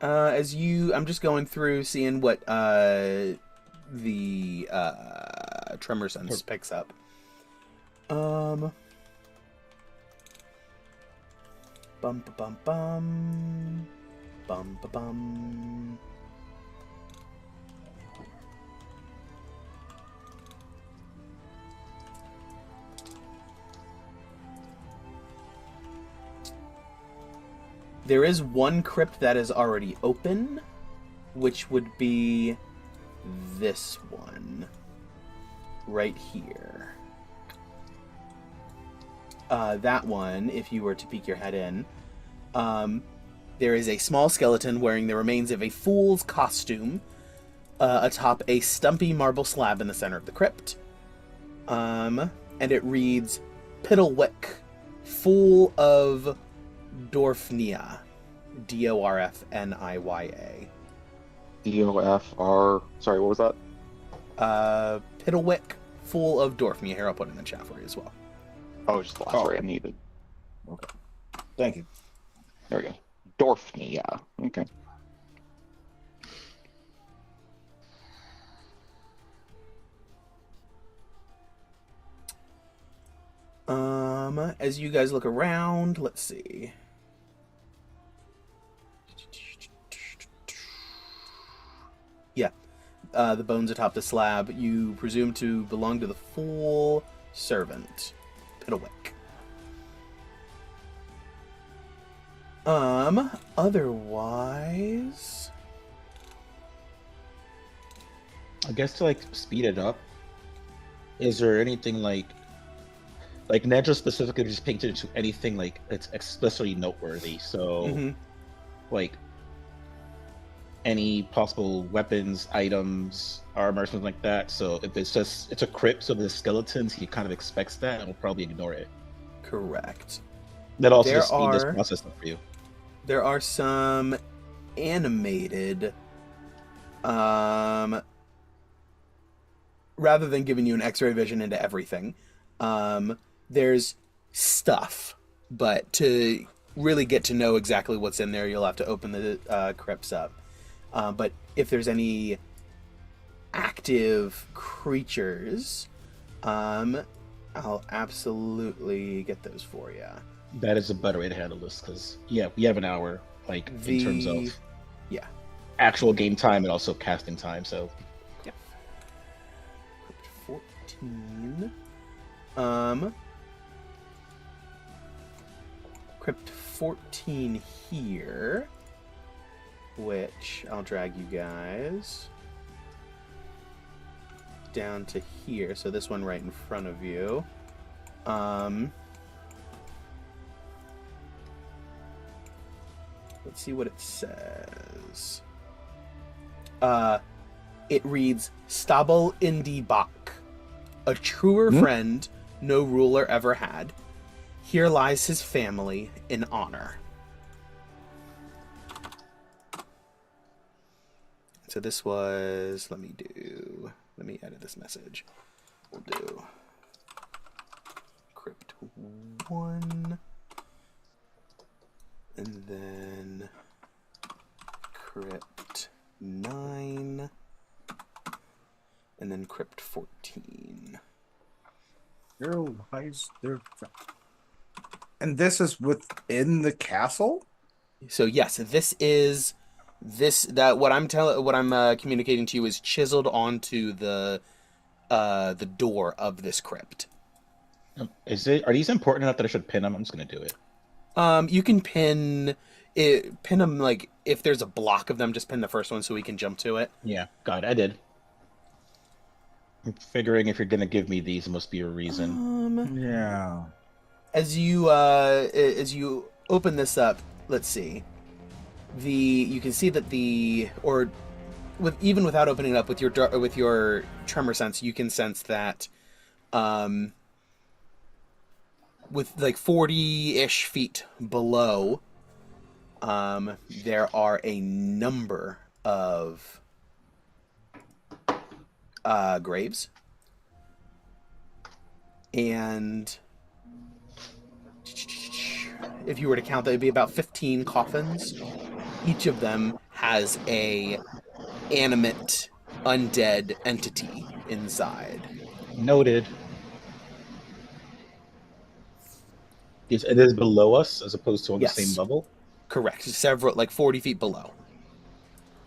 I'm just going through seeing what the tremor sense picks up. Bum ba bum bum bum ba bum. There is one crypt that is already open, which would be this one right here. That one, if you were to peek your head in, there is a small skeleton wearing the remains of a fool's costume atop a stumpy marble slab in the center of the crypt. And it reads, "Piddlewick, Fool of Dorfnia." Dorfniya.
DOFR. Sorry, what was that?
Piddlewick, full of Dorfnia. Here, I'll put it in the chat for you as well.
Oh, just the last word I needed.
Okay. Thank you.
There we go. Dorfnia. Okay.
As you guys look around, let's see. Yeah. The bones atop the slab, you presume to belong to the full servant, Piddlewick. Otherwise,
I guess to like speed it up, is there anything like Nedro specifically just paying attention to anything like that's explicitly noteworthy? So like any possible weapons, items, armor, something like that. So if it's a crypt, so there's skeletons, he kind of expects that and will probably ignore it.
correct.
That also just speed this process up for you.
There are some animated, rather than giving you an X-ray vision into everything, there's stuff, but to really get to know exactly what's in there, you'll have to open the crypts up. But if there's any active creatures, I'll absolutely get those for you.
That is a better way to handle this, because yeah, we have an hour, like in terms of actual game time and also casting time. So
Yep. 14. Crypt 14 here, which I'll drag you guys down to here. So this one right in front of you. Let's see what it says. It reads, Stabel Indi Bach, a truer friend no ruler ever had. Here lies his family in honor. So this was, let me edit this message. We'll do Crypt 1, and then Crypt 9, and then Crypt 14.
And this is within the castle?
So yes, what I'm communicating to you is chiseled onto the door of this crypt.
are these important enough that I should pin them? I'm just gonna do it.
You can pin them, like if there's a block of them, just pin the first one so we can jump to it.
Yeah, got it. I did. I'm figuring if you're gonna give me these, it must be a reason.
Yeah.
As you open this up, let's see. You can see that even without opening it up with your tremor sense, you can sense that with like 40-ish feet below, there are a number of graves, and if you were to count, that would be about 15 coffins. Each of them has a animate undead entity inside.
Noted. It is below us as opposed to on the same level?
Correct. Several, like 40 feet below.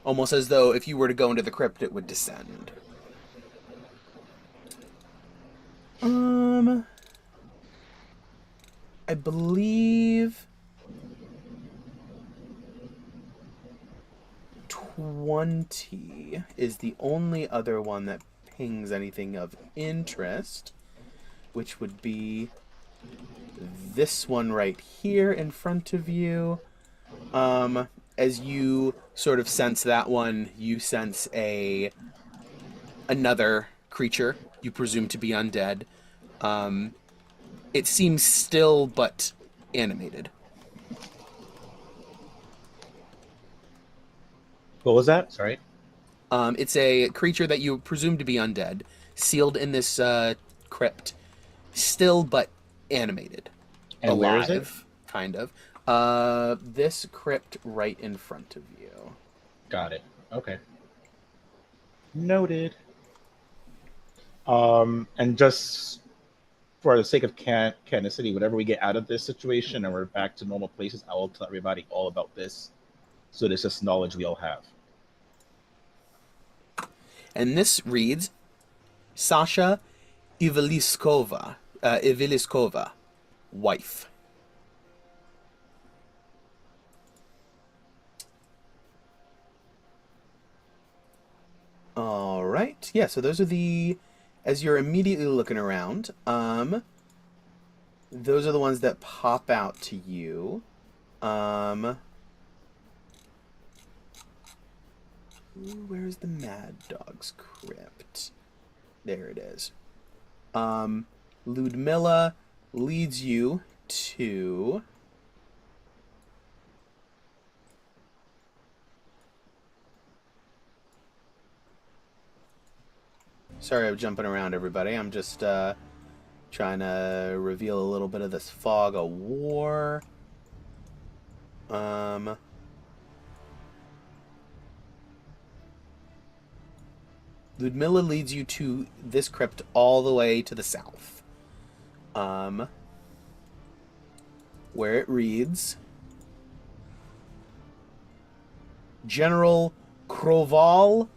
Almost as though if you were to go into the crypt, it would descend. I believe 20 is the only other one that pings anything of interest, which would be this one right here in front of you. As you sort of sense that one, you sense another creature you presume to be undead. It seems still but animated.
What was that? Sorry.
It's a creature that you presume to be undead. sealed in this crypt, still but animated,
And
alive,
where is it?
kind of. This crypt right in front of you.
Got it. Okay. Noted. And just for the sake of canonicity, whenever we get out of this situation and we're back to normal places, I will tell everybody all about this. So there's just knowledge we all have.
And this reads, Sasha Iviliskova, wife. All right. Yeah, so those are the, as you're immediately looking around, those are the ones that pop out to you. Where's the Mad Dog's crypt? There it is. Ludmilla leads you to... Sorry I'm jumping around, everybody. I'm just trying to reveal a little bit of this fog of war. Ludmilla leads you to this crypt all the way to the south. Where it reads, General Kroval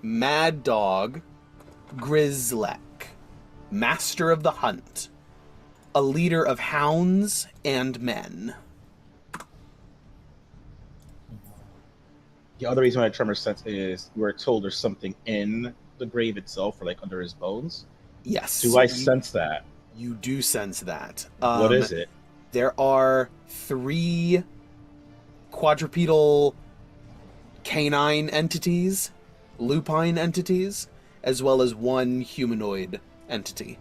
Mad Dog Grizzlek, Master of the Hunt, a leader of hounds and men.
The other reason why I tremor sense is we're told there's something in the grave itself, or like under his bones.
Yes.
Do I sense that?
You do sense that.
What is it?
There are 3 quadrupedal canine entities, lupine entities, as well as 1 humanoid entity.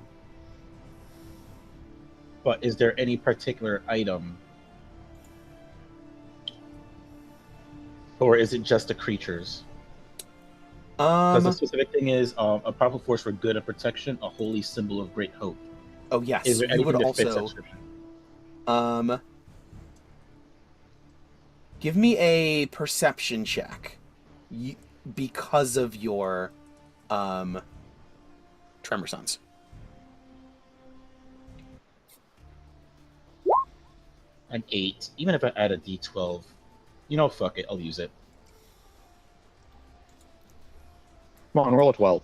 But is there any particular item? Or is it just the creatures? Because the specific thing is a powerful force for good and protection, a holy symbol of great hope.
Oh yes,
Is there
you would
anything that fits that
also.
description?
Give me a perception check, because of your tremor sense.
An 8. Even if I add a D12, you know, fuck it, I'll use it.
Come on, roll a 12.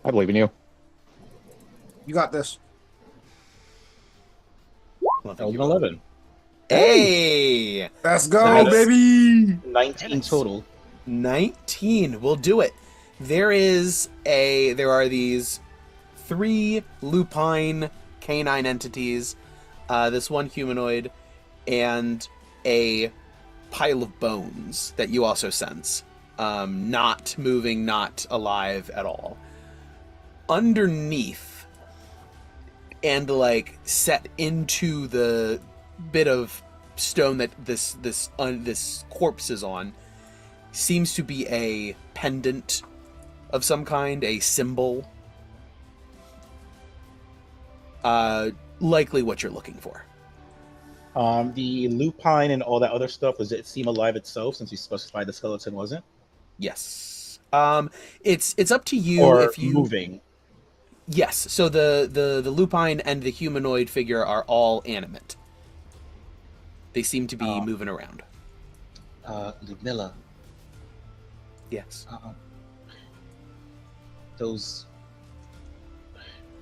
I believe in you.
You got this.
Well,
That was an 11.
Hey!
Let's go,
Nice.
baby.
19
Nice.
total.
19. We'll do it. There are these 3 lupine canine entities, this 1 humanoid, and a pile of bones that you also sense. Not moving, not alive at all. Underneath, and like set into the bit of stone that this corpse is on, seems to be a pendant of some kind, a symbol. Likely what you're looking for.
The lupine and all that other stuff, does it seem alive itself since you specified the skeleton wasn't?
Yes. It's up to you
Or
if you
moving?
Yes. So the lupine and the humanoid figure are all animate. They seem to be moving around.
Ludmilla,
Yes.
will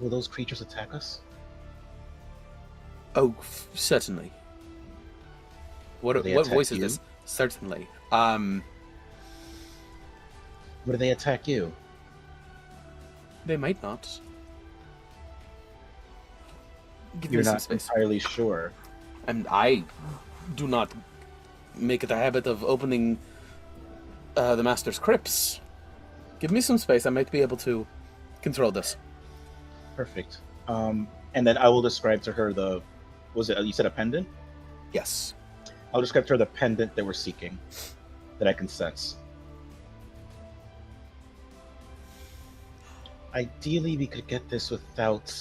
those creatures attack us?
Oh, certainly.
Will
What
they
voice
attack
is
you?
this? Certainly.
Would they attack you?
They might not. Give
You're
me some
not
space.
entirely sure.
And I do not make it a habit of opening the Master's crypts. Give me some space. I might be able to control this.
Perfect. And then I will describe to her you said a pendant?
Yes.
I'll describe to her the pendant that we're seeking, that I can sense. ideally, we could get this without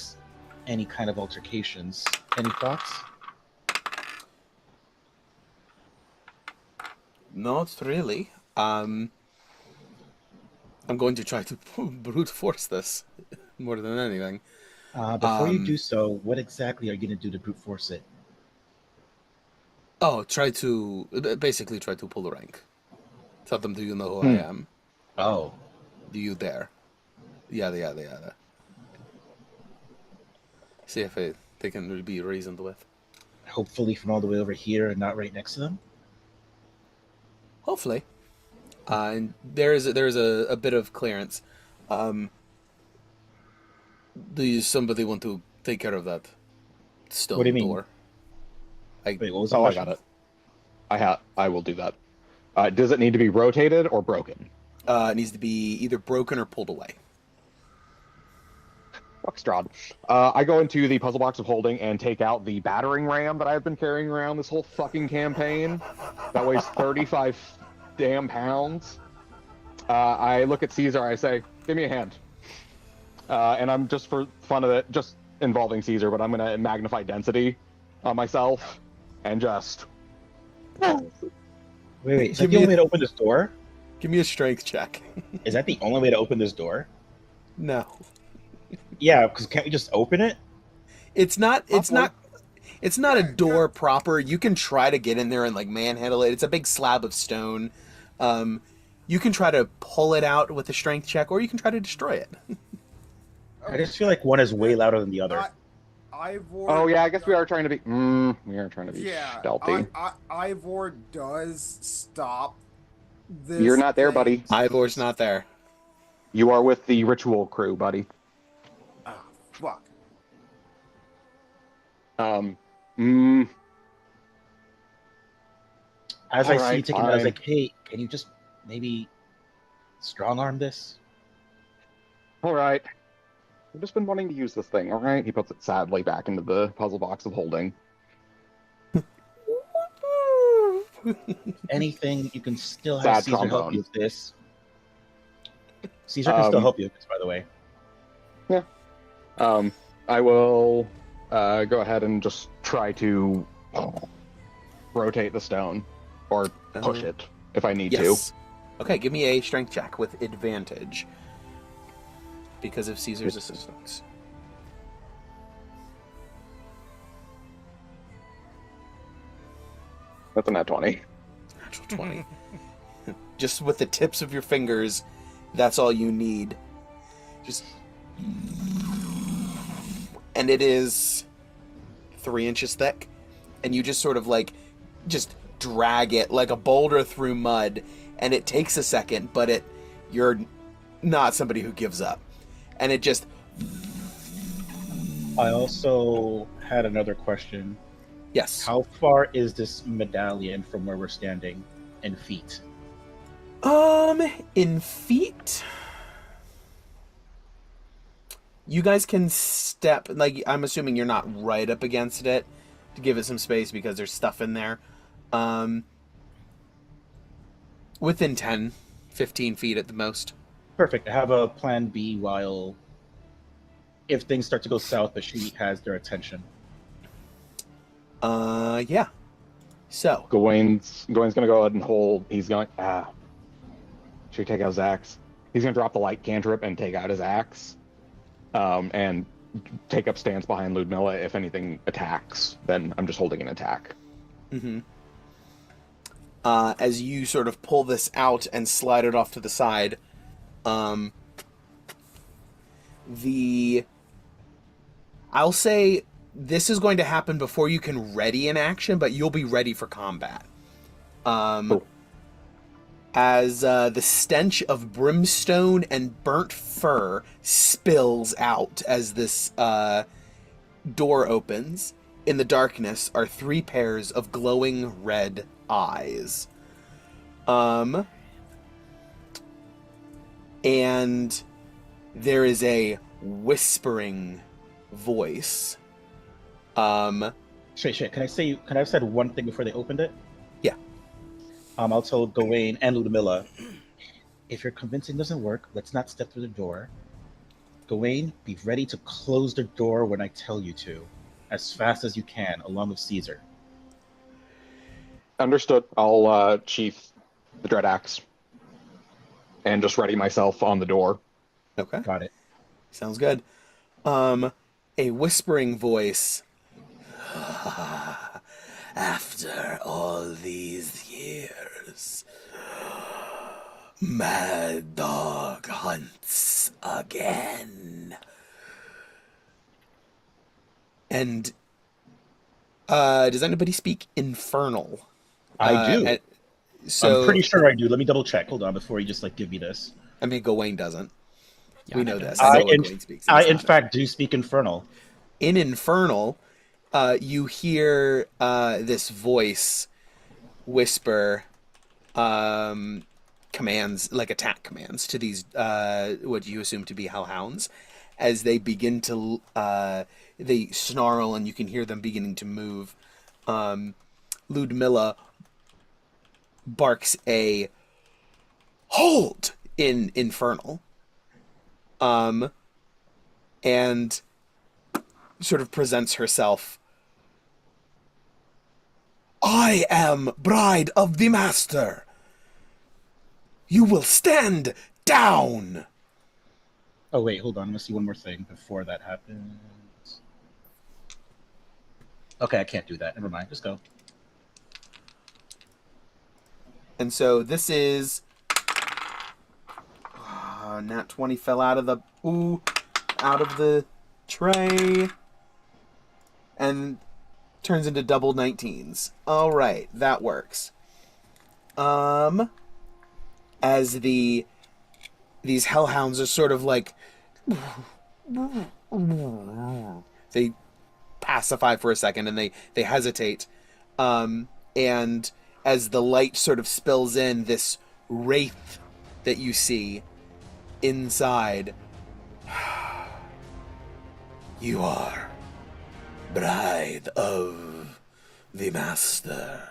any kind of altercations. Any thoughts?
Not really. I'm going to try to brute force this more than anything.
Before you do so, what exactly are you going to do to brute force it?
Oh, basically try to pull the rank. Tell them, do you know who I am?
Oh.
Do you dare? Yada, yada, yada. See if they can be reasoned with.
Hopefully from all the way over here and not right next to them?
Hopefully. And there's a bit of clearance. Do somebody want to take care of that stone
What do you mean?
door?
Wait, what was the
I
question?
got it. I will do that. Does it need to be rotated or broken?
It needs to be either broken or pulled away.
Fuck Strahd. I go into the puzzle box of holding and take out the battering ram that I've been carrying around this whole fucking campaign. That weighs 35 damn pounds. I look at Cesar. I say, "Give me a hand." And I'm just for fun of it, just involving Cesar, but I'm gonna magnify density on myself and just.
Wait, is that the only way to open this door?
Give me a strength check.
Is that the only way to open this door?
No.
Yeah, because can't we just open it?
It's not a door proper. You can try to get in there and like manhandle it. It's a big slab of stone. You can try to pull it out with a strength check, or you can try to destroy it.
I just feel like one is way louder than the other.
Ivor.
Oh yeah, I guess we are trying to be. We are trying to be stealthy.
Ivor does stop this.
You're not there, buddy.
Ivor's not there.
You are with the ritual crew, buddy.
Oh, fuck.
As I see you
Alright,
taking it, I was
fine.
like, hey, can you just maybe strong arm this?
All right. I've just been wanting to use this thing. All right. He puts it sadly back into the puzzle box of holding.
Anything, you can still have
Sad
Caesar help
trombone.
you with this. Caesar can still
Um,
help you with this, by the way.
I will go ahead and just try to rotate the stone or push it if I need
Yes. Okay, give me a strength check with advantage because of Caesar's assistance.
to. That's a nat 20.
Natural 20. Just with the tips of your fingers, that's all you need. Just. And it is 3 inches thick. And you just sort of like, just drag it like a boulder through mud. And it takes a second, but you're not somebody who gives up. And it just.
I also had another question.
Yes.
How far is this medallion from where we're standing in feet?
In feet, you guys can step, like, I'm assuming you're not right up against it to give it some space because there's stuff in there. Within 10, 15 feet at the most.
Perfect. I have a plan B while if things start to go south, but she has their attention.
Yeah. So.
Gawain's gonna go ahead and hold. He's going. Should we take out his axe? He's gonna drop the light cantrip and take out his axe, and take up stance behind Ludmilla. If anything attacks, then I'm just holding an attack.
Mm-hmm. As you sort of pull this out and slide it off to the side, I'll say this is going to happen before you can ready an action, but you'll be ready for combat.
Cool.
As the stench of brimstone and burnt fur spills out as this door opens, in the darkness are 3 pairs of glowing red eyes. And there is a whispering voice.
Shit. Can I have said one thing before they opened it?
Yeah.
I'll tell Gawain and Ludmilla, if your convincing doesn't work, let's not step through the door. Gawain, be ready to close the door when I tell you to, as fast as you can, along with Cesar.
Understood. I'll sheath the dread axe and just ready myself on the door.
Okay.
Got it.
Sounds good. A whispering voice. After all these years, Mad Dog hunts again. And does anybody speak Infernal?
I do.
So
I'm pretty sure I do. Let me double check. Hold on before you just like give me this.
I mean, Gawain doesn't. We know
does.
this. I know what
in,
Gawain speaks.
I in fact do speak Infernal.
In Infernal, you hear this voice whisper commands, like attack commands, to these what you assume to be hellhounds. As they begin to, they snarl, and you can hear them beginning to move. Ludmilla barks a hold in Infernal, and sort of presents herself. I am bride of the master. You will stand down.
Oh wait, hold on. I'm gonna see one more thing before that happens. Okay, I can't do that. Never mind. Just go.
And so this is Nat 20 fell out of the tray and turns into double 19s. All right, that works. As these hellhounds are sort of like they pacify for a second and they hesitate, and as the light sort of spills in, this wraith that you see inside. You are bride of the master.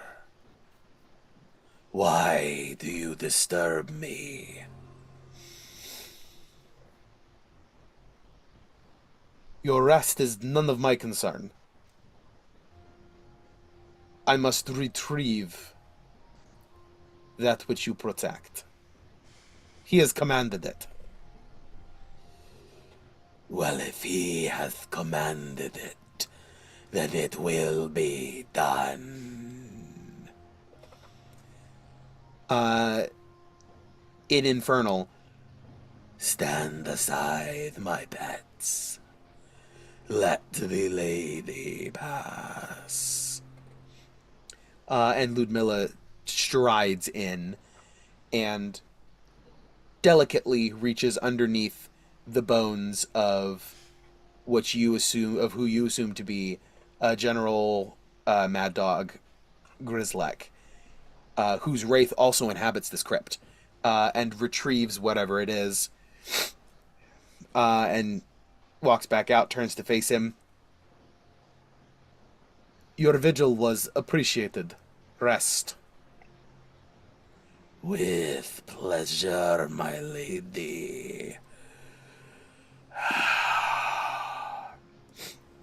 Why do you disturb me? Your rest is none of my concern. I must retrieve that which you protect. He has commanded it. Well, if he hath commanded it, then it will be done. In Infernal, stand aside, my pets. Let the lady pass. And Ludmilla strides in and delicately reaches underneath the bones of who you assume to be General Mad Dog Grizzlek, whose wraith also inhabits this crypt, and retrieves whatever it is, and walks back out, turns to face him. Your vigil was appreciated. Rest. With pleasure, my lady.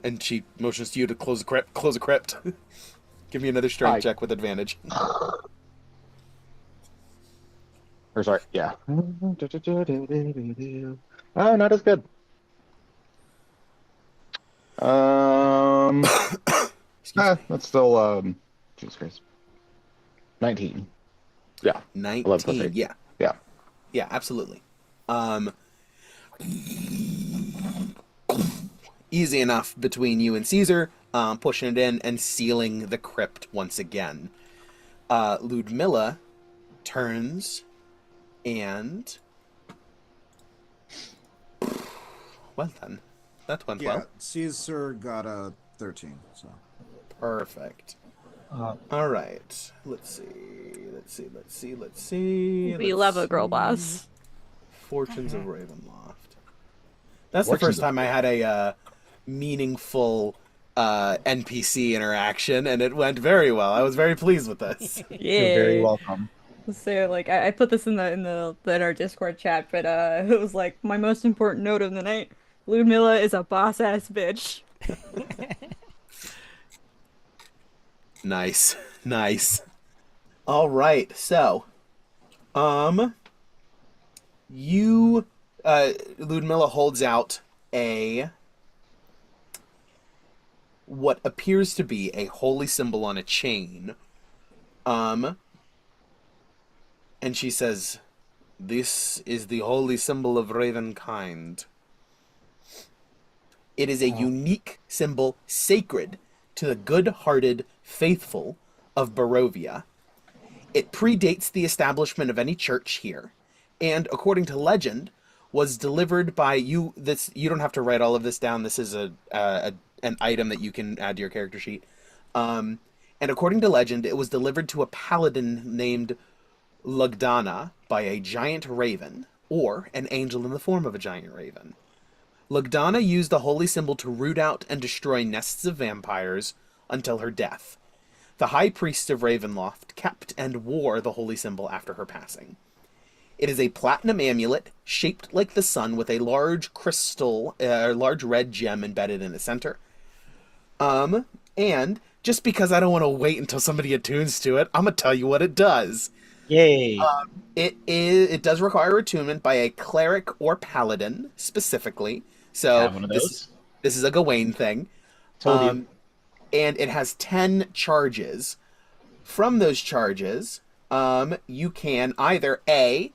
And she motions to you to close a crypt. Give me another strength check with advantage.
Or sorry, yeah. Oh, not as good. That's still Jesus Christ. 19. Yeah.
19. Yeah.
Yeah.
Yeah, absolutely. Easy enough between you and Cesar, pushing it in and sealing the crypt once again. Ludmilla turns and... Well done. That went well.
Caesar got a 13, so.
Perfect. All right. Let's see.
We love a girl boss.
Fortunes of Ravenloft. That's the first time I had a meaningful NPC interaction, and it went very well. I was very pleased with this.
Yeah.
You're very welcome.
So like I put this in our Discord chat, but it was like my most important note of the night. Ludmilla is a boss ass bitch.
Nice. Nice. All right. So, you Ludmilla holds out a what appears to be a holy symbol on a chain. And she says, "This is the holy symbol of Ravenkind. It is a unique symbol sacred to the good-hearted faithful of Barovia. It predates the establishment of any church here, and according to legend, was delivered by you. This you don't have to write all of this down. This is an item that you can add to your character sheet. And according to legend, it was delivered to a paladin named Lugdana by a giant raven, or an angel in the form of a giant raven. Lugdana used the holy symbol to root out and destroy nests of vampires until her death. The high priest of Ravenloft kept and wore the holy symbol after her passing. It is a platinum amulet shaped like the sun with a large large red gem embedded in the center. And just because I don't want to wait until somebody attunes to it, I'm gonna tell you what it does.
Yay!
It does require attunement by a cleric or paladin specifically. So
Have one of those.
this is a Gawain thing.
Told you.
And it has 10 charges. From those charges, you can either A,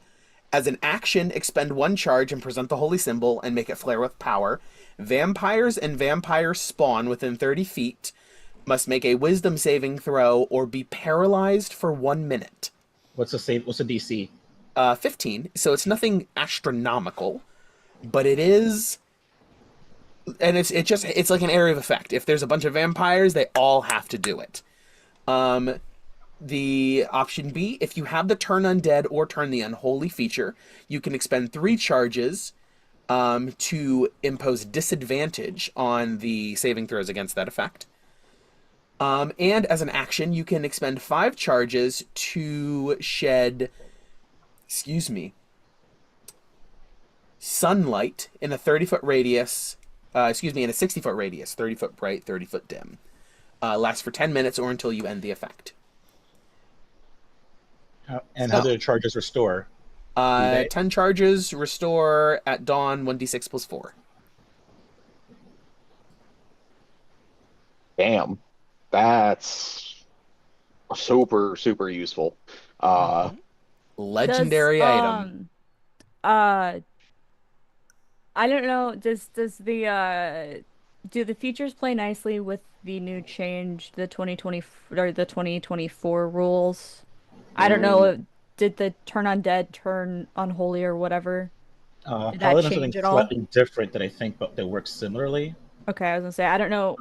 as an action, expend 1 charge and present the holy symbol and make it flare with power. Vampires and vampire spawn within 30 feet must make a wisdom saving throw or be paralyzed for 1 minute.
What's the save? What's the DC?
15, so it's nothing astronomical, but it is, and it's like an area of effect. If there's a bunch of vampires, they all have to do it. The option B, if you have the turn undead or turn the unholy feature, you can expend 3 charges to impose disadvantage on the saving throws against that effect. And as an action, you can expend 5 charges to shed, sunlight in a 30-foot radius, in a 60-foot radius, 30-foot bright, 30-foot dim. Lasts for 10 minutes or until you end the effect.
And how do the charges restore?
10 charges restore at dawn, 1d6 plus 4.
Damn. That's super, super useful.
Legendary item.
I don't know. Does the do the features play nicely with the new change, the 2020 or the 2024 rules? I don't know. Did the turn undead, turn unholy, or whatever? Did that
Paladin's
change
something
at all?
slightly different that I think, but they work similarly.
Okay, I was gonna say I don't know.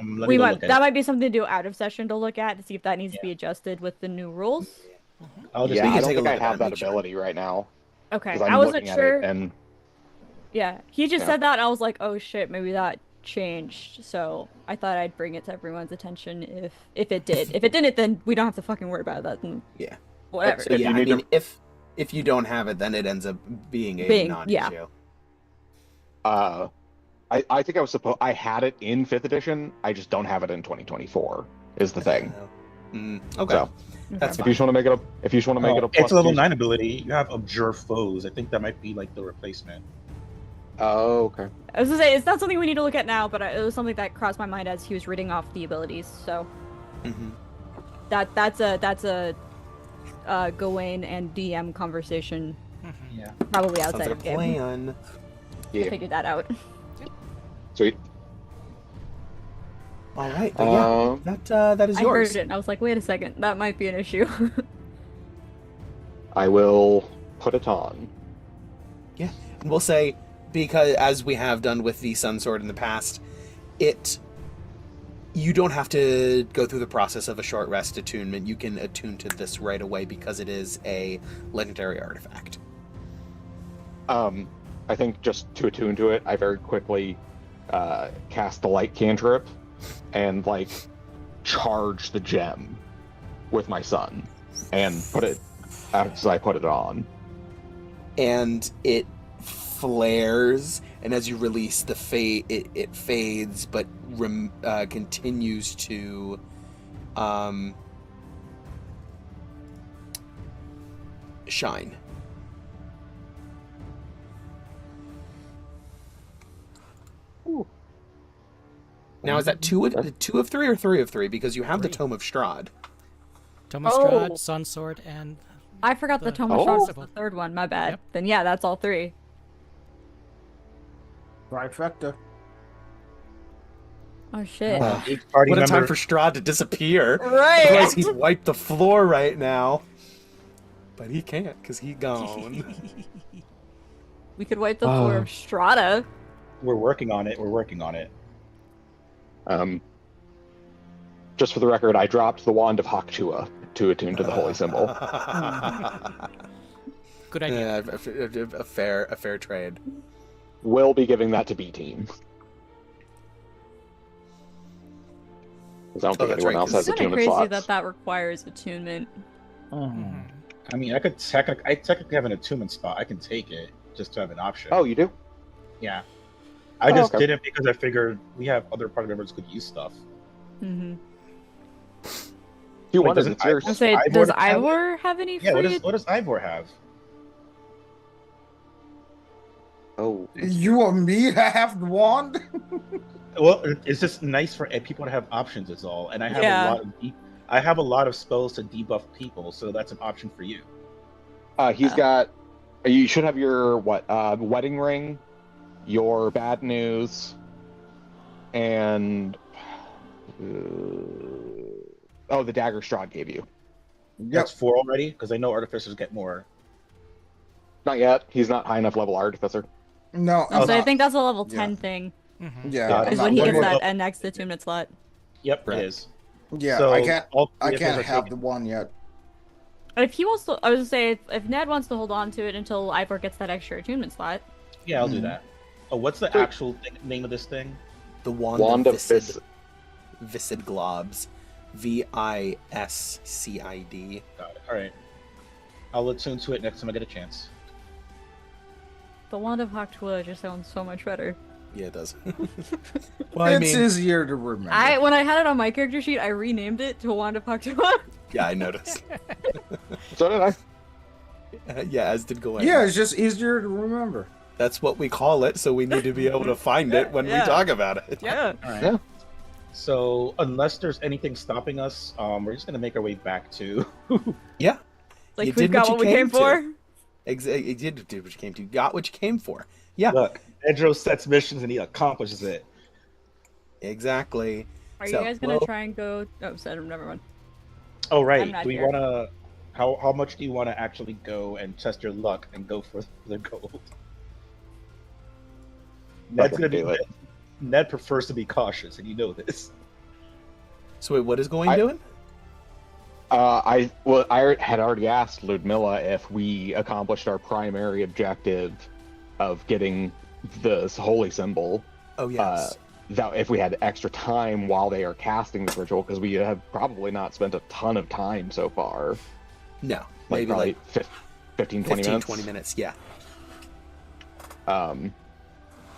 Let me go look at
That
it.
might be something to do out of session to look at to see if that needs to be adjusted with the new rules.
I'll just
Yeah,
can
I don't
take a
think I
look at
have
that,
that
make sure.
ability right now.
Okay,
'Cause I'm
I wasn't
looking at
sure.
it, and
Yeah, he just
Yeah.
said that, and I was like, oh shit, maybe that changed. So I thought I'd bring it to everyone's attention if it did. If it didn't, then we don't have to fucking worry about that. And
Yeah.
whatever.
So yeah,
you
I
need to-
mean, if you don't have it, then it ends up being a
Being-
non-issue.
I think I had it in 5th edition. I just don't have it in 2024. Is the thing.
Okay,
So
that's
if
fine.
you just want to make it a plus
it's a level
2.
9 ability. You have Observe Foes. I think that might be like the replacement.
Oh, okay.
I was gonna say it's not something we need to look at now, but it was something that crossed my mind as he was reading off the abilities. So
Mhm.
that's a Gawain and DM conversation,
Yeah.
probably
Sounds
outside
like a
of game.
plan.
I
Yeah.
figured that out.
Sweet.
All right, but yeah, that is
I
yours.
heard it and I was like, wait a second, that might be an issue.
I will put it on.
Yeah, and we'll say, because as we have done with the Sun Sword in the past, you don't have to go through the process of a short rest attunement. You can attune to this right away because it is a legendary artifact.
I think just to attune to it, I very quickly cast the light cantrip and like charge the gem with my sun and put it as I put it on.
And it flares, and as you release the it fades, but continues to shine. Now, is that two of three or 3 of 3? Because you have the Tome of Strahd.
Tome of Strahd, Sun Sword, and...
I forgot the Tome of Strahd was the third one. My bad.
Yep.
Then yeah, that's all 3.
Trifecta.
Oh shit.
Each party
What a
member...
time for Strahd to disappear.
Right.
Otherwise, he'd wipe the floor right now. But he can't, because he gone.
We could wipe the floor of Strata.
We're working on it. We're working on it.
Just for the record, I dropped the Wand of Haktua to attune to the holy symbol.
Good idea.
Yeah, a fair trade.
We'll be giving that to B team. Because I don't think
that's
anyone
right,
else
'cause
has
It's kind of
attunement
crazy
slots.
that requires attunement.
I mean, I technically have an attunement spot. I can take it just to have an option.
Oh, you do?
Yeah. I just
okay.
didn't because I figured we have other party members who could use stuff.
Mm-hmm.
You
Wait,
wanted
doesn't
it's yours.
I say,
Ivor
does
have it?
Ivor have any
Yeah,
free?
what does Ivor have?
Oh.
You want me to have the wand?
Well, it's just nice for people to have options is all. And I have
Yeah.
I have a lot of spells to debuff people, so that's an option for you.
He's got... You should have your, wedding ring, your bad news, and... the dagger Strahd gave you.
That's 4 already, because I know artificers get more.
Not yet. He's not high enough level artificer.
No.
So I
not-
think that's a level 10
yeah.
thing.
Mm-hmm.
Yeah. I'm
Is
not
when he
worried
gets
about-
that next attunement slot.
Yep,
Right.
it is.
Yeah,
So
I can't.
all
I
3 of his
can't
are
have
taken.
the one yet.
If he wants to, I was gonna say, if Ned wants to hold on to it until Ivor gets that extra attunement slot.
Yeah, I'll do that. Oh, what's the actual name of this thing?
The Wand
Wand
of
of
Viscid Globs. Viscid.
Got it. All right. I'll attune to it next time I get a chance.
The Wand of Haktua just sounds so much better.
Yeah, it does. Well,
It's easier to remember.
When I had it on my character sheet, I renamed it to Wand of Haktua.
yeah, I noticed.
So did I.
Yeah, as did Gawain.
Yeah, it's just easier to remember.
That's what we call it, so we need to be able to find it when
Yeah.
we talk about it.
Yeah.
All right.
Yeah.
So unless there's anything stopping us, we're just gonna make our way back to.
Yeah.
Like
You
we've
did
got
what
what
you
we came
came
for.
to. You did what you came to. You got what you came for. Yeah,
Look, Nedro sets missions and he accomplishes it.
exactly.
Are
So,
you guys gonna
well-
try and go? Oh, so never mind.
Oh
I'm
right.
not
Do we
here.
wanna? How much do you want to actually go and test your luck and go for the gold? Ned's gonna be.
do it.
Ned prefers to be cautious, and you know this.
So wait, what is Gawain
I-
doing?
I had already asked Ludmilla if we accomplished our primary objective of getting this holy symbol.
Oh yes.
That if we had extra time while they are casting this ritual, because we have probably not spent a ton of time so far.
no,
Like
maybe
probably
like
15, 20
15,
minutes.
20 minutes. Yeah.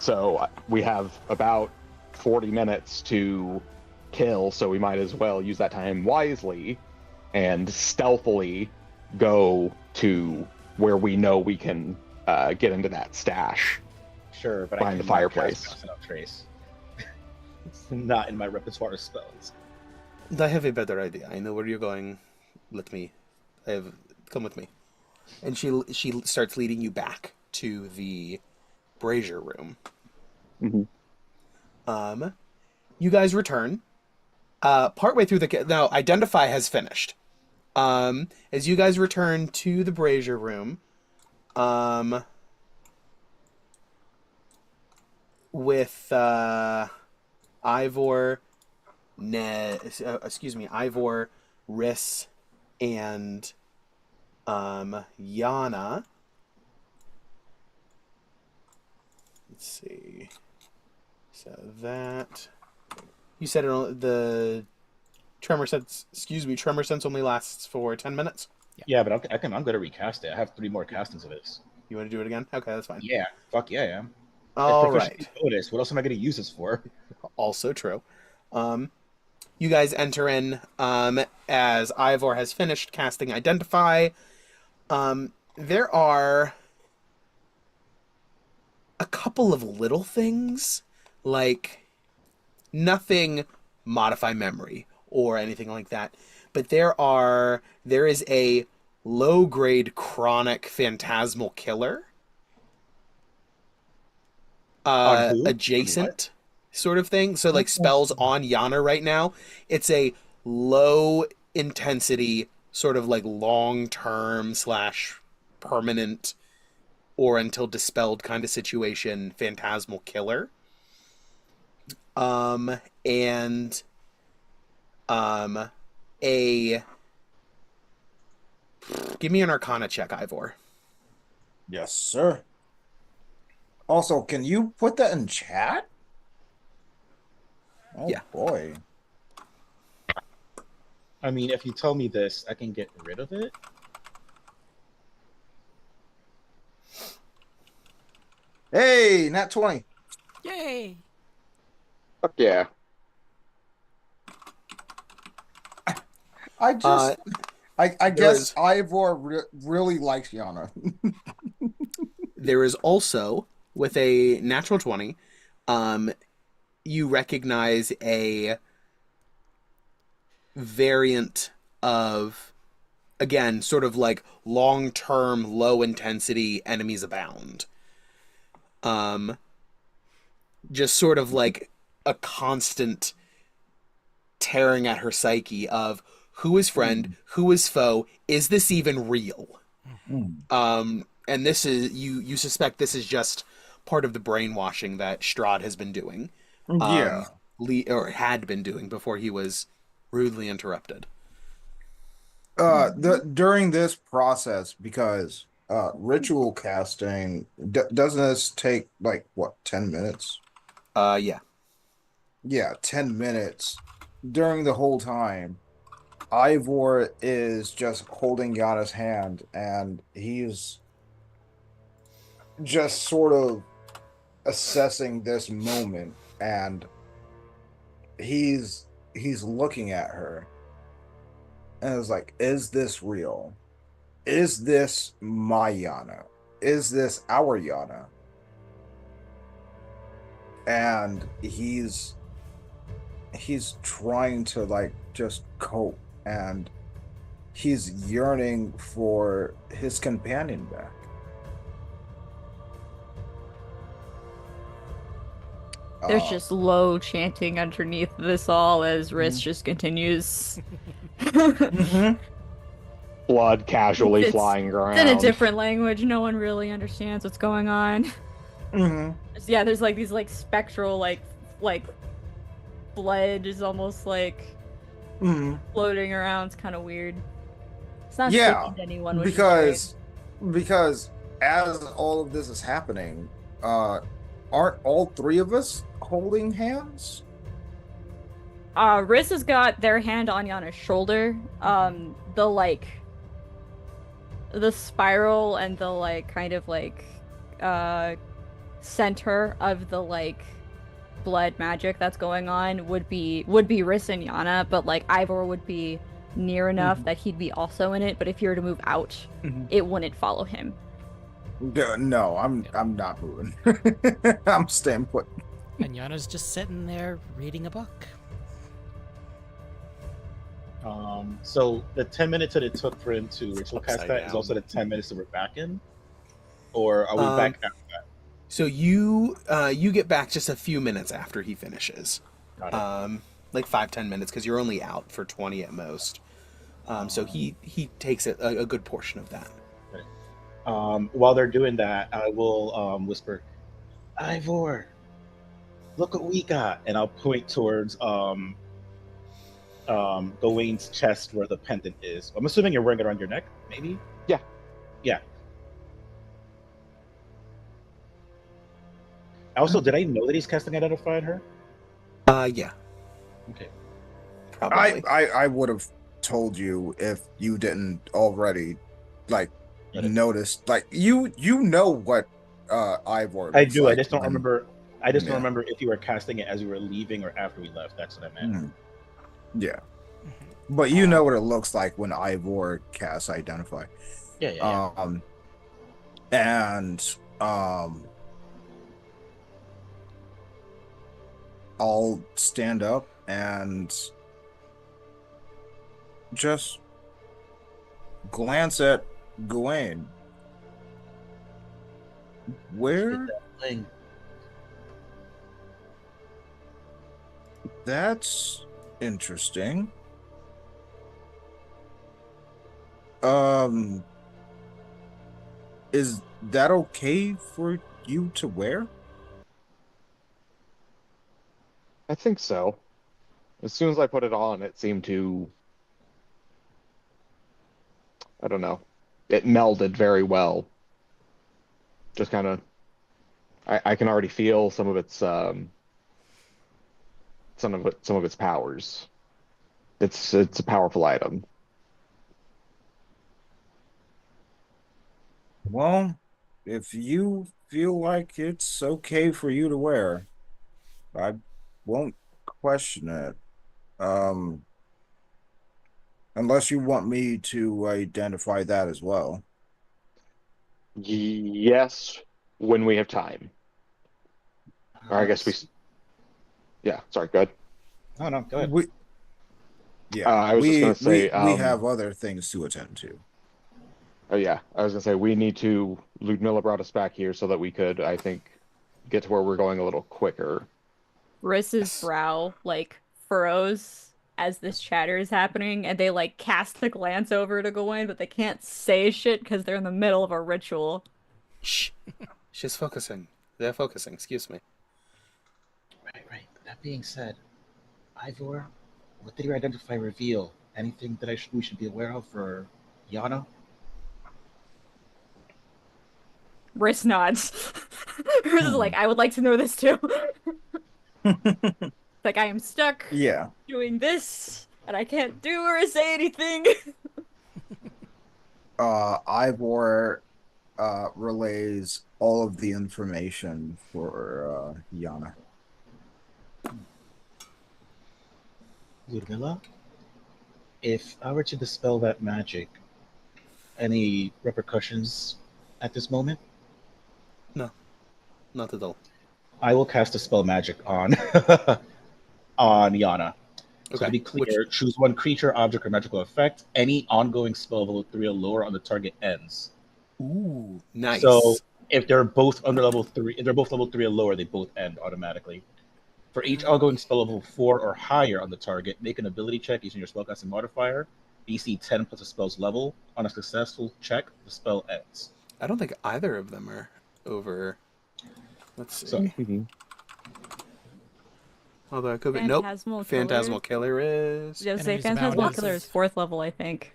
So we have about 40 minutes to kill, so we might as well use that time wisely and stealthily go to where we know we can get into that stash.
Sure, but
Behind
I
the
cannot
fireplace.
cast Without Trace. It's not in my repertoire of spells.
I have a better idea. I know where you're going. Come with me. And she starts leading you back to the brazier room.
Mhm.
You guys return. Partway through now, Identify has finished. As you guys return to the brazier room, with Ivor, Ivor, Riss, and Yana. Let's see. So that you said the tremor sense. Tremor sense only lasts for 10 minutes.
Yeah, but I'm gonna recast it. I have 3 more castings of this.
You want to do it again? Okay, that's fine.
Yeah, fuck yeah, I am. It's
All
proficiency
right.
bonus. What else am I going to use this for?
Also true. You guys enter in as Ivor has finished casting Identify. There are a couple of little things, like nothing modify memory or anything like that, but there is a low-grade chronic phantasmal killer
On who? On
adjacent sort of thing. So like spells on Yana right now. It's a low intensity sort of like long-term / permanent or until dispelled kind of situation phantasmal killer. And a give me an Arcana check, Ivor.
Yes, sir. Also, can you put that in chat? Oh
Yeah.
boy.
I mean, if you tell me this, I can get rid of it.
Hey, nat 20.
Yay!
Fuck yeah.
I just I guess
is-
Ivor really likes Yana.
There is also, with a natural 20, you recognize a variant of, again, sort of like long-term, low-intensity enemies abound. Just sort of like a constant tearing at her psyche of who is friend, who is foe, is this even real? And this is, you suspect this is just part of the brainwashing that Strahd has been doing.
Yeah.
Or had been doing before he was rudely interrupted.
During this process, because ritual casting doesn't this take like what, 10 minutes?
Yeah.
Yeah, 10 minutes. During the whole time, Ivor is just holding Yana's hand, and he's just sort of assessing this moment, and he's looking at her, and it's like, is this real? Is this my Yana? Is this our Yana? And he's trying to like just cope, and he's yearning for his companion back.
There's just low chanting underneath this all as Riss just continues.
Blood casually
It's-
flying around.
It's in a different language. No one really understands what's going on. Yeah, there's like these like spectral like blood is almost like floating around. It's kind of weird. It's not sticking to anyone, which is
because as all of this is happening, aren't all three of us holding hands?
Riss has got their hand on Yana's shoulder. The spiral and the like kind of like center of the like blood magic that's going on would be Riss and Yana, but like Ivor would be near enough that he'd be also in it, but if you were to move out, it wouldn't follow him.
No, I'm not moving. I'm staying put.
And Yana's just sitting there reading a book.
So the 10 minutes that it took for him to ritual cast
Upside
that is
down.
also the 10 minutes that we're back in? Or are we back after that?
So you get back just a few minutes after he finishes.
Got it.
Like 5-10 minutes, because you're only out for 20 at most. So he takes a good portion of that.
While they're doing that, I will whisper, Ivor, look what we got. And I'll point towards Gawain's chest where the pendant is. I'm assuming you're wearing it around your neck, maybe?
Yeah.
Yeah. Also, did I know that he's casting Identify on her?
Yeah.
Okay.
Probably.
I would have told you if you didn't already like noticed. Like you know what Ivor
I
looks
do. I
like
just don't
when-
remember. I just don't
Yeah.
remember if you were casting it as we were leaving or after we left. That's what I meant.
Mhm. Yeah. But you know what it looks like when Ivor casts Identify.
Yeah, yeah, yeah.
And I'll stand up and just glance at Gawain. Where?
Thing.
That's interesting. Is that okay for you to wear?
I think so. As soon as I put it on, it seemed to, I don't know, it melded very well. Just kind of, I can already feel some of its some of its powers. It's a powerful item.
Well, if you feel like it's okay for you to wear, I won't question it. Um, unless you want me to identify that as well.
Yes, when we have time. Or I guess we. Yeah, sorry, go ahead.
Oh no, go ahead.
I was just gonna say,
we have other things to attend to.
Oh yeah, I was gonna say we need to. Ludmilla brought us back here so that we could, I think, get to where we're going a little quicker.
Riss's brow like furrows as this chatter is happening, and they like cast a glance over to Gawain, but they can't say shit because they're in the middle of a ritual.
Shh. She's focusing. They're focusing. Excuse me.
Right. That being said, Ivor, what did your identify reveal? Anything that we should be aware of for Yana?
Riss nods. Riss is like, I would like to know this too. Like, I am stuck
Yeah.
doing this, and I can't do or say anything.
Ivor relays all of the information for Yana.
Ludmilla, if I were to dispel that magic, any repercussions at this moment?
No, not at all.
I will cast a spell magic on on Yana. So
Okay.
to be clear, choose one creature, object, or magical effect. Any ongoing spell level 3 or lower on the target ends.
Ooh, nice.
So if they're both under level 3, if they're both level 3 or lower, they both end automatically. For each ongoing spell level 4 or higher on the target, make an ability check using your spellcasting modifier, DC 10 plus the spell's level. On a successful check, the spell ends.
I don't think either of them are over. Let's see.
So,
Although it could be. Nope. Phantasmal Killer is.
Yeah, say
Enemies
Phantasmal
about
Killer
is-
is 4th level, I think.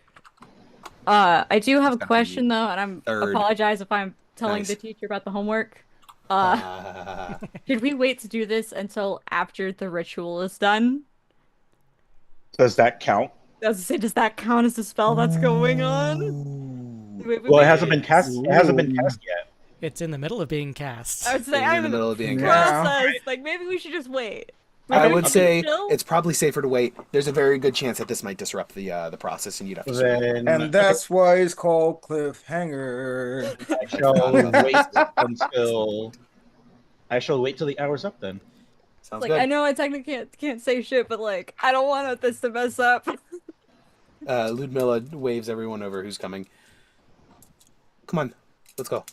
I do have a
gotta
question though, and
third.
apologize if I'm telling
Nice.
the teacher about the homework. Should we wait to do this until after the ritual is done?
does that count?
Does that count as the spell that's going on?
Well, it hasn't been cast. It hasn't been cast yet.
It's in the middle of being cast.
I would say
It's in
I'm
the
in
middle
the
of being
process. Like maybe we should just wait.
I
Maybe
would
we should
say
chill?
it's probably safer to wait. There's a very good chance that this might disrupt the process, and you'd have to.
Then
And that's why it's called cliffhanger.
I shall wait till the hour's up. Then
Sounds
Like
good.
I know I technically can't say shit, but like I don't want this to mess up.
Ludmilla waves everyone over who's coming. Come on, let's go.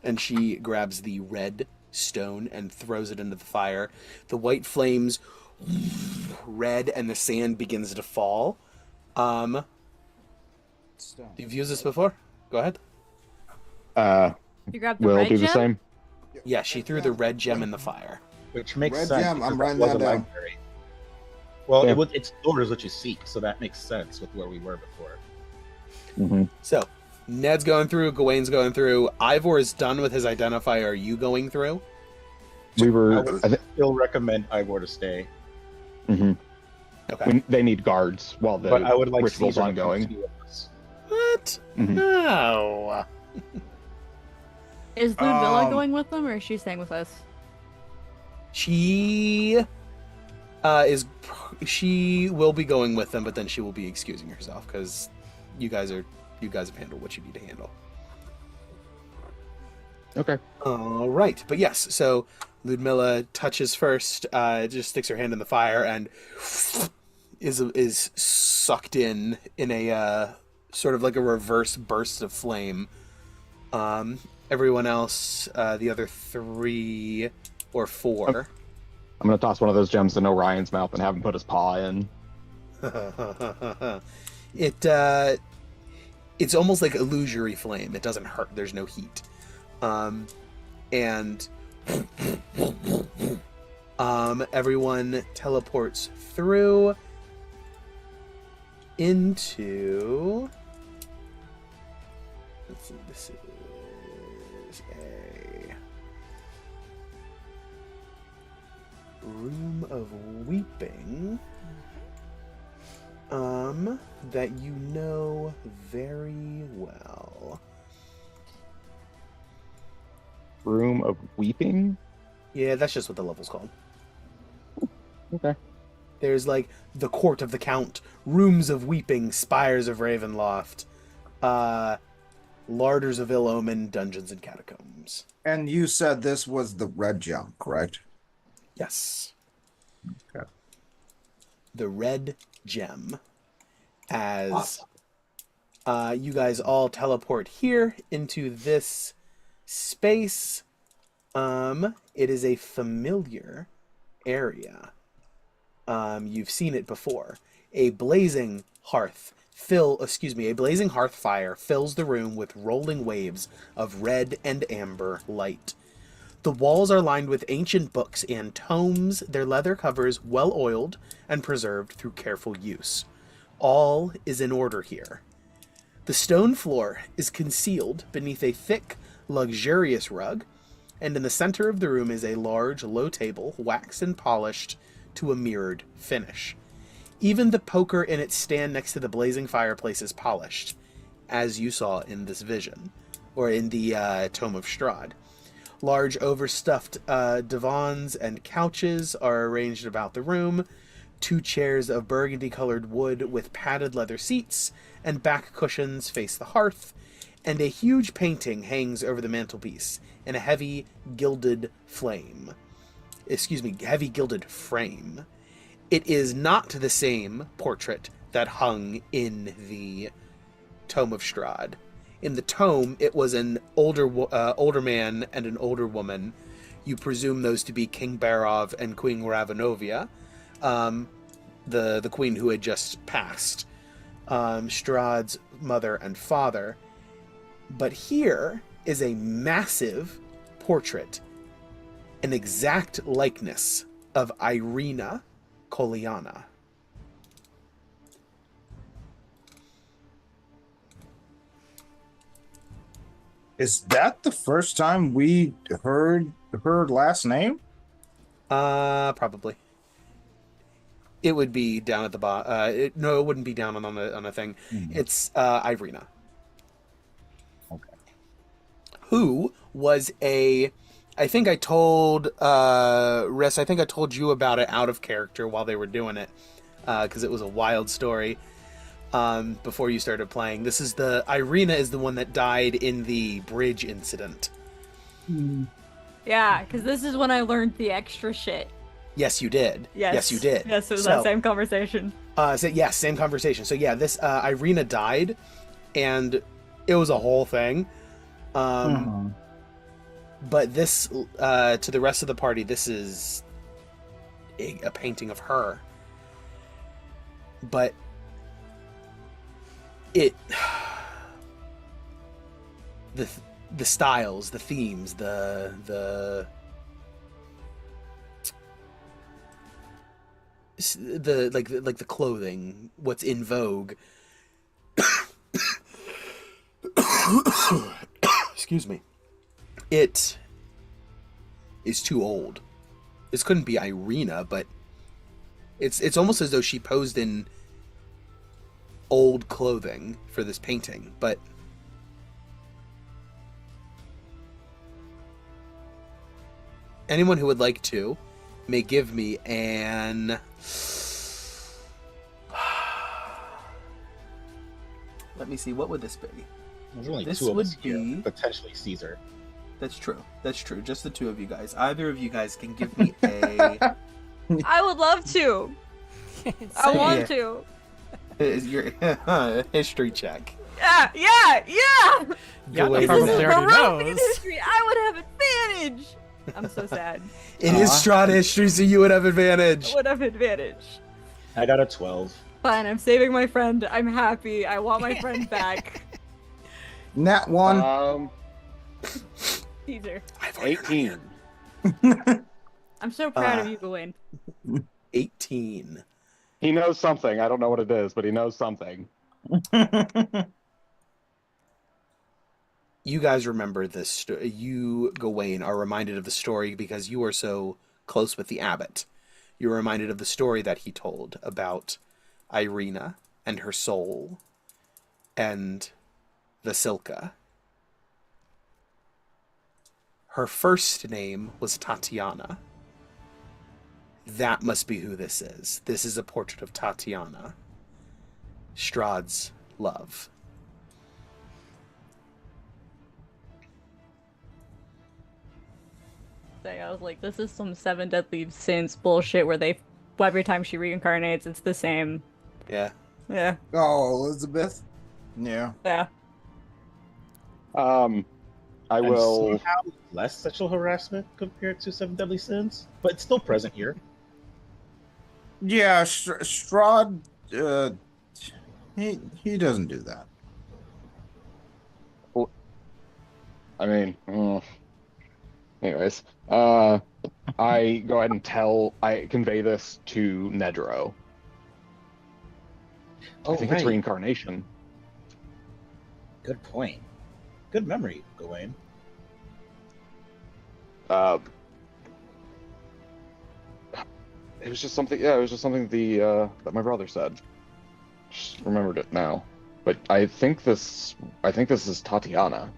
And she grabs the red stone and throws it into the fire. The white flames red and the sand begins to fall. You've used this before? Go ahead.
You grab the
We'll
red
do the
gem?
same.
Yeah, she threw the red gem in the fire.
which makes
Red
sense.
gem,
because
I'm
that
writing
was
that
a
down.
library. Well,
Yeah.
it's stored is what you seek, so that makes sense with where we were before.
Mm-hmm.
So, Ned's going through, Gawain's going through, Ivor is done with his identifier. Are you going through?
We
I
were.
would still recommend Ivor to stay,
Mhm.
Okay.
They need guards while the
but I would like
ritual's
Cesar to come
ongoing.
too with us.
What?
Mhm.
No.
Is Ludmilla
Um,
going with them, or is she staying with us?
She she will be going with them, but then she will be excusing herself because you guys have handled what you need to handle.
Okay.
All right, but yes, so Ludmilla touches first, just sticks her hand in the fire and is sucked in a sort of like a reverse burst of flame. Everyone else, the other 3 or 4.
I'm gonna toss one of those gems in Orion's mouth and have him put his paw in.
It's almost like illusory flame. It doesn't hurt. There's no heat. And everyone teleports through into. Let's see. This is a room of weeping. That you know very well.
Room of Weeping?
Yeah, that's just what the level's called.
Okay.
There's like the Court of the Count, Rooms of Weeping, Spires of Ravenloft, Larders of Ill Omen, Dungeons and Catacombs.
And you said this was the red gem, correct?
Yes.
Okay.
The Red Gem. As you guys all teleport here into this space. It is a familiar area. You've seen it before. A blazing hearth fire fills the room with rolling waves of red and amber light. The walls are lined with ancient books and tomes, their leather covers well oiled and preserved through careful use. All is in order here. The stone floor is concealed beneath a thick, luxurious rug, and in the center of the room is a large, low table, waxed and polished to a mirrored finish. Even the poker in its stand next to the blazing fireplace is polished, as you saw in this vision, or in the Tome of Strahd. Large, overstuffed divans and couches are arranged about the room. 2 chairs of burgundy-colored wood with padded leather seats and back cushions face the hearth, and a huge painting hangs over the mantelpiece in a heavy gilded frame. It is not the same portrait that hung in the Tome of Strahd. In the tome, it was an older man and an older woman. You presume those to be King Barov and Queen Ravenovia, the queen who had just passed, Strahd's mother and father. But here is a massive portrait, an exact likeness of Irina Koliana.
Is that the first time we heard her last name?
Probably. It would be down at the bottom. No, it wouldn't be down on the thing.
Mm-hmm.
It's Irina.
Okay.
Who was I think I told Riss, I think I told you about it out of character while they were doing it, because it was a wild story. Before you started playing, Irina is the one that died in the bridge incident.
Yeah, because this is when I learned the extra shit.
Yes, you did. Yes, you did.
Yes, it was that same conversation.
Yes, same conversation. So yeah, this Irina died, and it was a whole thing. But this, to the rest of the party, this is a painting of her. But the styles, the themes, the clothing, what's in vogue. Excuse me. It is too old. This couldn't be Irina, but it's almost as though she posed in
old clothing for this painting, but anyone who would like to may give me an... Let me see, what would this be?
There's only
This
two of
would
us here,
be-
potentially Cesar.
That's true. That's true. Just the two of you guys. Either of you guys can give me a...
I would love to. I want to.
your history check.
Yeah.
Yana
Gawain
probably
is
already
Baroque in
knows.
history. I would have advantage. I'm so sad.
It is Strahd history, so you would have advantage.
I would have advantage.
I got a 12.
Fine, I'm saving my friend. I'm happy. I want my friend back.
Nat 1.
Caesar.
18.
I'm so proud of you, Gawain.
18.
He knows something. I don't know what it is, but he knows something.
You guys remember this. You, Gawain, are reminded of the story because you are so close with the abbot. You're reminded of the story that he told about Irina and her soul and Vasilka. Her first name was Tatiana. That must be who this is. This is a portrait of Tatiana, Strahd's love.
I was like, this is some Seven Deadly Sins bullshit where they, every time she reincarnates, it's the same.
Yeah.
Yeah.
Oh, Elizabeth. Yeah.
Yeah.
I
And
will.
somehow less sexual harassment compared to Seven Deadly Sins, but it's still present here.
Yeah, Strahd, he doesn't do that.
I mean, anyways, I go ahead and I convey this to Nedro. I think it's reincarnation.
Good point. Good memory, Gawain.
It was just something. Yeah, it was just something that my brother said. Just remembered it now, but I think this is Tatiana.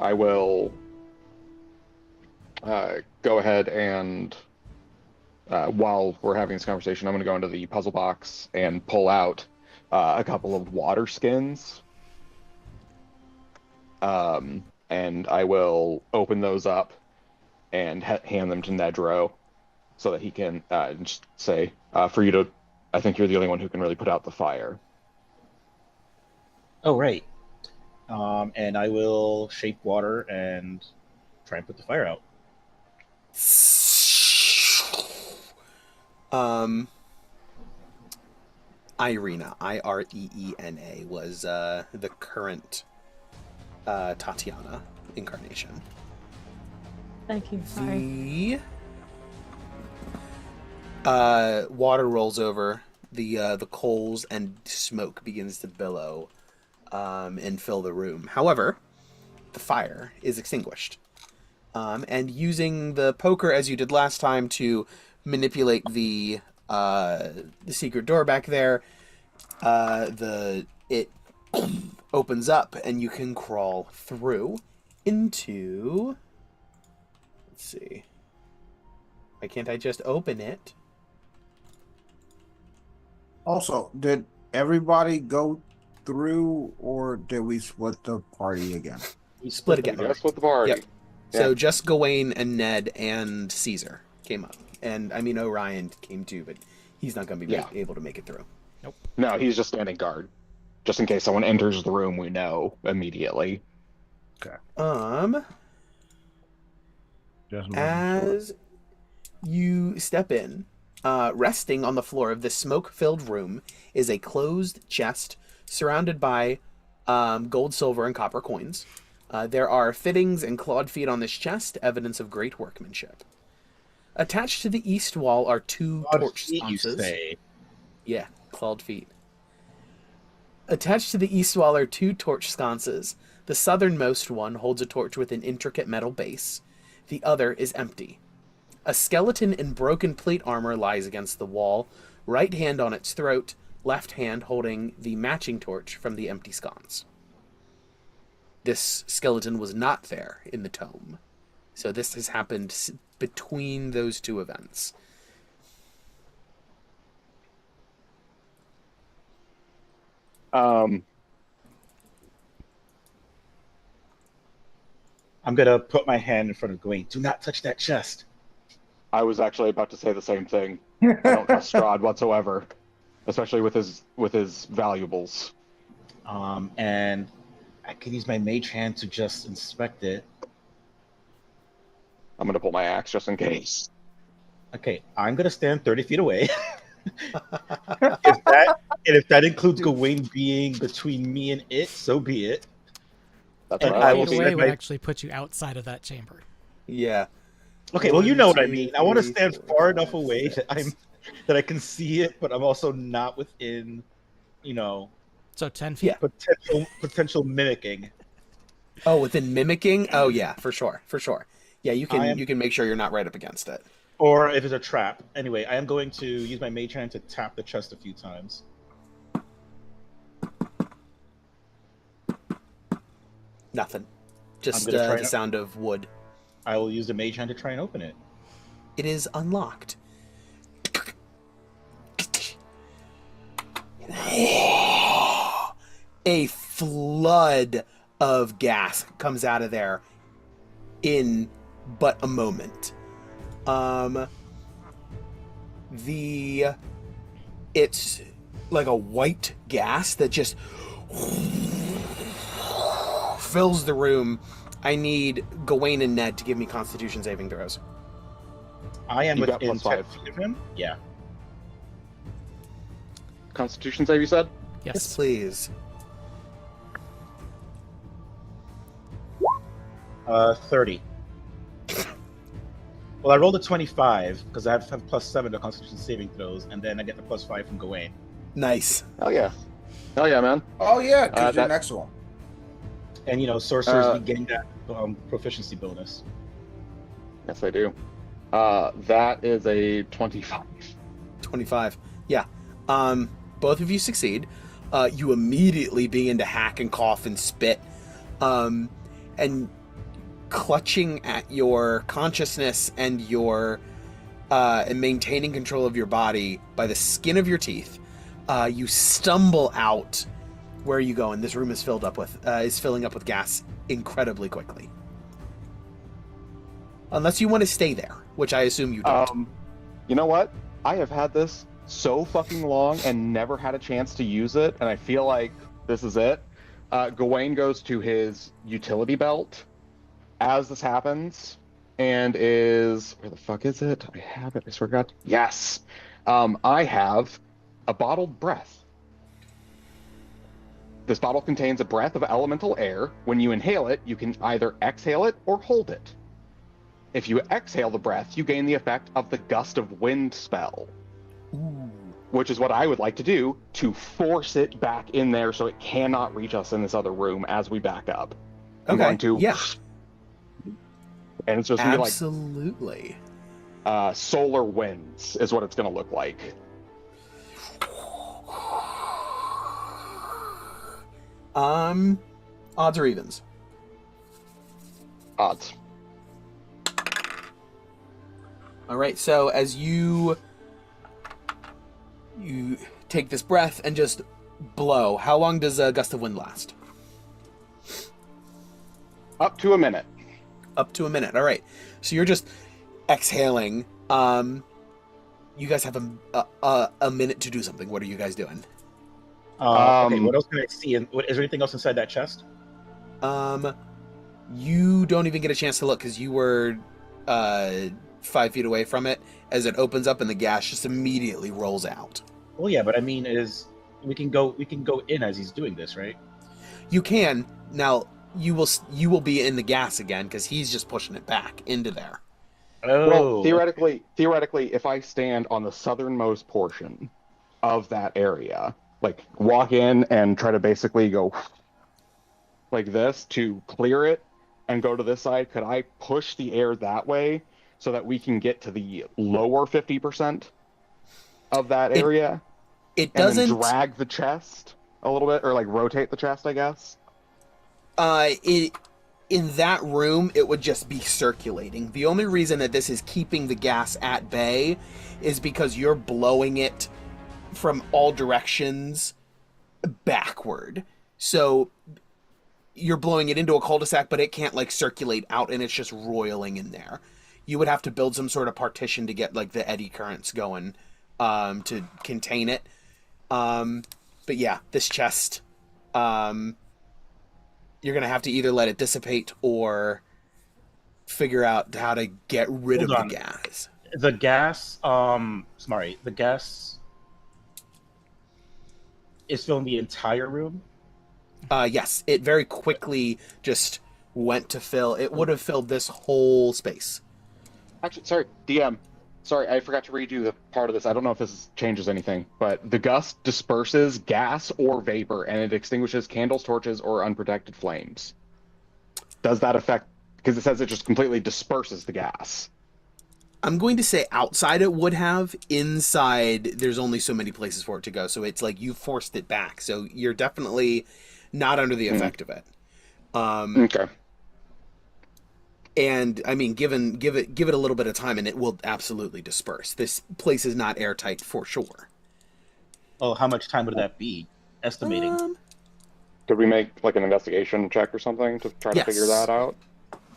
I will go ahead and while we're having this conversation, I'm going to go into the puzzle box and pull out a couple of water skins. And I will open those up and hand them to Nedro so that he can just say, for you to, I think you're the only one who can really put out the fire.
Oh, right. And I will shape water and try and put the fire out.
Irina, Ireena, was the current Tatiana incarnation.
Thank you. Sorry.
The water rolls over, the coals and smoke begins to billow and fill the room. However, the fire is extinguished. And using the poker as you did last time to manipulate the secret door back there, it opens up and you can crawl through into. Let's see. Why can't I just open it?
Also, did everybody go through, or did we split the party again?
We
Split again.
That's what the party.
Yep. So just Gawain and Ned and Cesar came up. And I mean, Orion came too, but he's not going to be able to make it through.
No, he's just standing guard. Just in case someone enters the room, we know immediately.
Okay.
As you step in, resting on the floor of this smoke-filled room is a closed chest surrounded by gold, silver, and copper coins. There are fittings and clawed feet on this chest, evidence of great workmanship. Attached to the east wall are two torch sconces. Yeah, clawed feet. Attached to the east wall are two torch sconces. The southernmost one holds a torch with an intricate metal base. The other is empty. A skeleton in broken plate armor lies against the wall, right hand on its throat, left hand holding the matching torch from the empty sconce. This skeleton was not there in the tome. So this has happened between those two events.
Um,
I'm gonna put my hand in front of Gawain. Do not touch that chest.
I was actually about to say the same thing. I don't trust Strahd whatsoever, especially with his valuables.
And I could use my mage hand to just inspect it.
I'm gonna pull my axe just in case.
Okay, I'm gonna stand 30 feet away. if that includes Gawain being between me and it, so be it.
That's
And
right.
I
30
will
feet away
send
would
my...
actually put you outside of that chamber.
Yeah.
Okay, well, you know what I
1, 2,
mean. I want to
3,
stand
4,
far
5,
enough away
6.
that I can see it, but I'm also not within,
So 10 feet?
Yeah.
potential mimicking.
Oh, within mimicking? Oh yeah, for sure. Yeah, you
I am-
can make sure you're not right up against it.
Or if it's a trap. Anyway, I am going to use my mage hand to tap the chest a few times.
Nothing. Just
I'm gonna try
the
it.
sound of wood.
I will use the mage hand to try and open it.
It is unlocked. A flood of gas comes out of there in but a moment. It's like a white gas that just fills the room. I need Gawain and Ned to give me Constitution saving throws.
I am
You got
within
plus
10
5.
feet of him. Yeah.
Constitution save, you said?
Yes, please.
30. Well, I rolled a 25 because I have +7 to Constitution saving throws, and then I get the +5 from Gawain.
Nice.
Hell yeah, man.
Oh yeah, because you're
that-
next one.
And sorcerers be getting that proficiency bonus.
Yes, I do. That is a 25.
25. Yeah. Both of you succeed. You immediately begin to hack and cough and spit. And clutching at your consciousness and your and maintaining control of your body by the skin of your teeth, you stumble out. Where are you going? This room is filling up with gas incredibly quickly. Unless you want to stay there, which I assume you don't.
You know what? I have had this so fucking long and never had a chance to use it, and I feel like this is it. Gawain goes to his utility belt as this happens, and is... Where the fuck is it? I have it. I swear to God. Yes! I have a bottled breath. This bottle contains a breath of elemental air. When you inhale it, you can either exhale it or hold it. If you exhale the breath, you gain the effect of the Gust of Wind spell.
Ooh.
Which is what I would like to do to force it back in there so it cannot reach us in this other room as we back up. I'm
Okay,
going to...
yeah.
And it's just going to be
Absolutely.
like solar winds is what it's going to look like.
Odds or evens?
Odds.
All right, so as you take this breath and just blow, how long does a gust of wind last?
Up to a minute.
Up to a minute. All right. So you're just exhaling. You guys have a minute to do something. What are you guys doing?
Okay, what else can I see? Is there anything else inside that chest?
You don't even get a chance to look because you were 5 feet away from it as it opens up and the gas just immediately rolls out.
Well, yeah, but I mean, we can go in as he's doing this, right?
You can. Now you will be in the gas again because he's just pushing it back into there.
Oh,
Well, theoretically, if I stand on the southernmost portion of that area, like walk in and try to basically go like this to clear it, and go to this side, could I push the air that way so that we can get to the lower 50% of that area
It
and then
doesn't.
drag the chest a little bit, or like rotate the chest, I guess?
In that room, it would just be circulating. The only reason that this is keeping the gas at bay is because you're blowing it from all directions backward. So you're blowing it into a cul-de-sac, but it can't like circulate out, and it's just roiling in there. You would have to build some sort of partition to get like the eddy currents going to contain it. But yeah, this chest, you're going to have to either let it dissipate or figure out how to get rid
Hold
of
on.
the gas.
The gas, the gas is filling the entire room.
Yes, it very quickly just went to fill. It would have filled this whole space.
Actually, sorry, DM. Sorry, I forgot to redo the part of this. I don't know if this changes anything, but the gust disperses gas or vapor, and it extinguishes candles, torches, or unprotected flames. Does that affect... Because it says it just completely disperses the gas.
I'm going to say outside it would have. Inside, there's only so many places for it to go. So it's like you forced it back. So you're definitely not under the effect of it.
Okay.
And I mean, give it a little bit of time, and it will absolutely disperse. This place is not airtight for sure.
Oh, how much time would that be? Estimating.
Could we make like an investigation check or something to try to figure that out?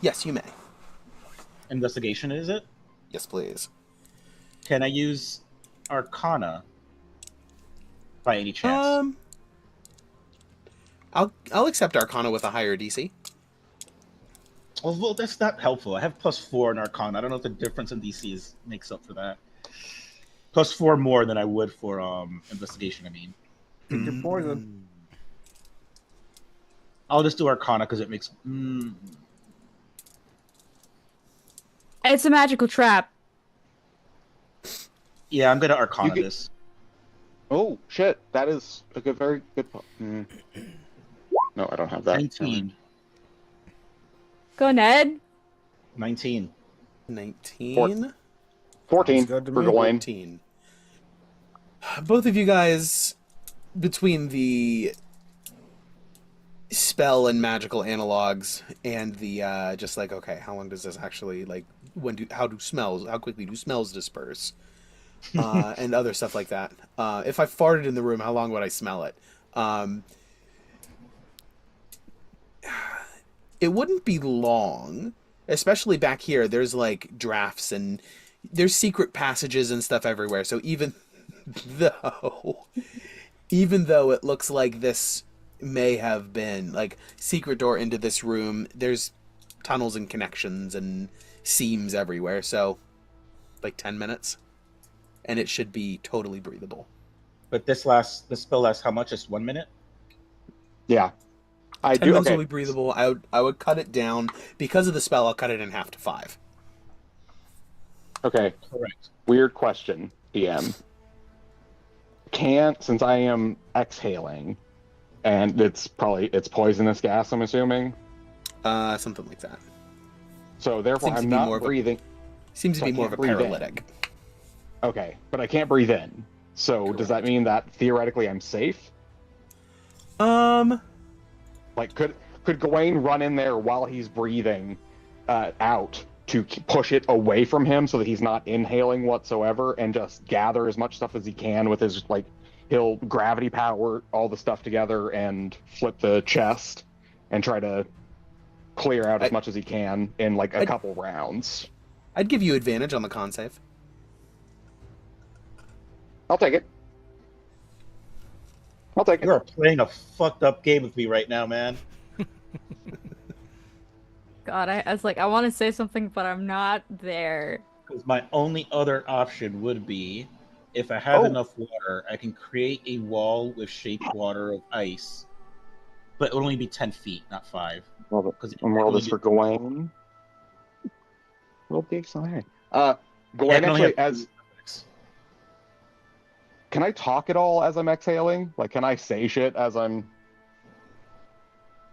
Yes, you may.
Investigation, is it?
Yes, please.
Can I use Arcana by any chance?
I'll accept Arcana with a higher DC.
Well, that's not helpful. I have +4 in Arcana. I don't know if the difference in DC makes up for that. +4 more than I would for investigation. I mean,
Pick your poison.
I'll just do Arcana because it makes.
It's a magical trap.
Yeah, I'm gonna Arcana this.
Oh shit! That is a very good. No, I don't have that.
19.
Go, Ned.
19.
19.
14
good to
for
me.
Gawain.
14. Both of you guys, between the spell and magical analogs and the just like, okay, how long does this actually like? How quickly do smells disperse? And other stuff like that. If I farted in the room, how long would I smell it? It wouldn't be long, especially back here. There's like drafts and there's secret passages and stuff everywhere. So even though it looks like this may have been like secret door into this room, there's tunnels and connections and seams everywhere. So like 10 minutes. And it should be totally breathable.
But this spell lasts how much? Just 1 minute?
Yeah.
10 minutes will be breathable. I would cut it down. Because of the spell, I'll cut it in half to 5.
Okay.
Correct.
Weird question, DM. Since I am exhaling, and it's poisonous gas, I'm assuming?
Something like that.
So therefore I'm not breathing.
Seems to be more of a paralytic.
Okay, but I can't breathe in. So does that mean that theoretically I'm safe? Like, could Gawain run in there while he's breathing out to push it away from him so that he's not inhaling whatsoever, and just gather as much stuff as he can with his, like, he'll gravity power all the stuff together and flip the chest and try to clear out as much as he can in, like, a couple rounds.
I'd give you advantage on the con save.
I'll take it.
You are playing a fucked up game with me right now, man.
God, I was like, I want to say something, but I'm not there.
Because my only other option would be, if I have enough water, I can create a wall with shaped water of ice, but it would only be 10 feet, not 5.
Well, roll this for Gawain. Roll the accelerate. Gawain actually Can I talk at all as I'm exhaling? Like, can I say shit as I'm...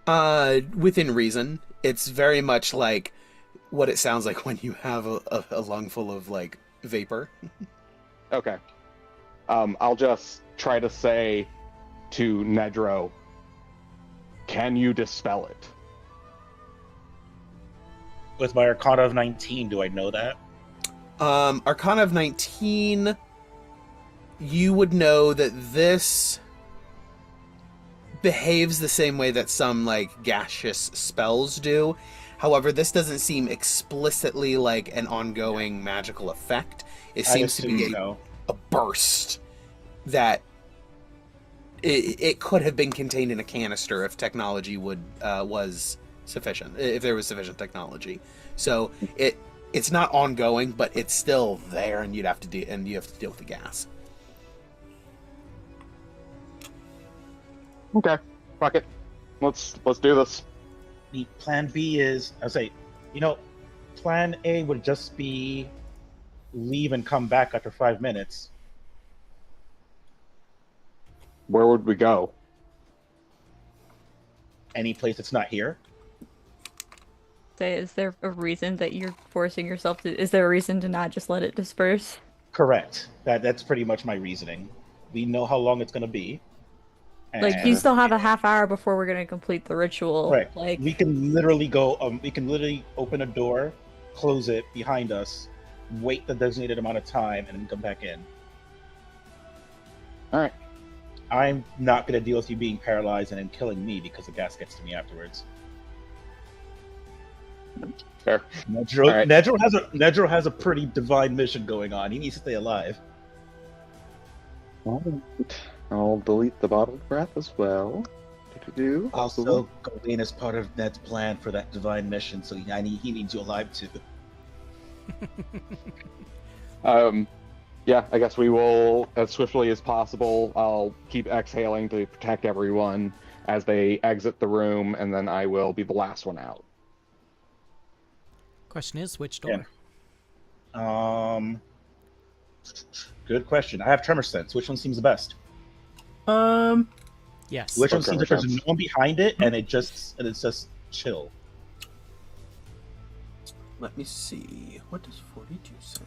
Within reason. It's very much like what it sounds like when you have a lung full of, like, vapor.
Okay. I'll just try to say to Nedro, can you dispel it?
With my Arcana of 19, do I know that?
Arcana of 19, you would know that this behaves the same way that some, like, gaseous spells do. However, this doesn't seem explicitly like an ongoing magical effect. It seems to be a burst that it could have been contained in a canister if technology was sufficient, if there was sufficient technology. So it's not ongoing, but it's still there, and you have to deal with the gas.
Okay, fuck it. Let's do this.
The plan B is, I say, plan A would just be leave and come back after 5 minutes.
Where would we go?
Any place that's not here.
Is there a reason that you're forcing yourself to? Is there a reason to not just let it disperse?
Correct. That's pretty much my reasoning. We know how long it's going to be.
Like, you still have a half hour before we're going to complete the ritual.
Right.
Like,
we can literally go. We can literally open a door, close it behind us, wait the designated amount of time, and then come back in.
All right.
I'm not going to deal with you being paralyzed and then killing me because the gas gets to me afterwards.
Fair.
Nedro has a pretty divine mission going on. He needs to stay alive.
I'll delete the bottled breath as well.
Also, Gawain is part of Ned's plan for that divine mission, so he needs you alive too.
Yeah, I guess we will, as swiftly as possible, I'll keep exhaling to protect everyone as they exit the room, and then I will be the last one out.
Question is, which door?
Yeah. Good question. I have tremor sense. Which one seems the best?
Yes.
Which one seems like there's no one behind it, and it's just chill.
Let me see. What does 42 say?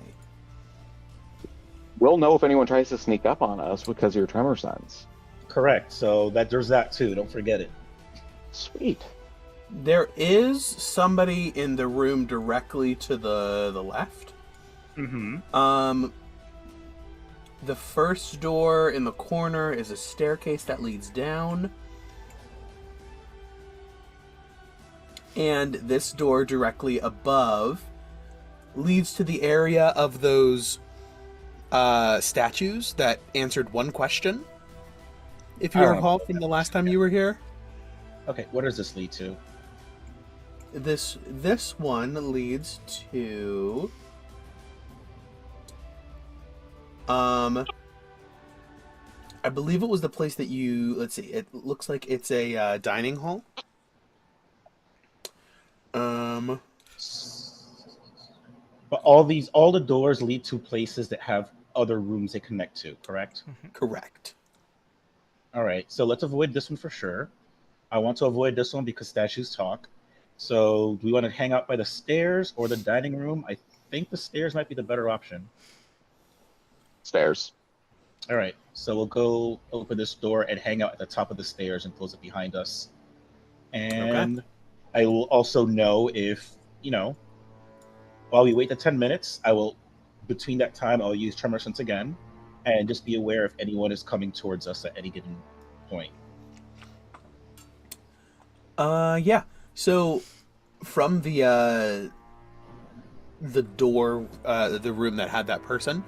We'll know if anyone tries to sneak up on us because of your tremor sense.
Correct. So there's that too. Don't forget it.
Sweet.
There is somebody in the room directly to the left.
Mm-hmm.
The first door in the corner is a staircase that leads down. And this door directly above leads to the area of those statues that answered one question. If you recall from the last time you were here.
Okay, what does this lead to?
This one leads to I believe it was the place that you, let's see, it looks like it's a dining hall.
But all the doors lead to places that have other rooms they connect to, correct?
Mm-hmm.
Correct.
All right, so let's avoid this one for sure. I want to avoid this one because statues talk. So do we want to hang out by the stairs or the dining room? I think the stairs might be the better option.
Stairs.
All right, so we'll go open this door and hang out at the top of the stairs and close it behind us. And okay. I will also know if, while we wait the 10 minutes, between that time, I'll use Tremor Sense again and just be aware if anyone is coming towards us at any given point.
Yeah. So from the door, the room that had that person,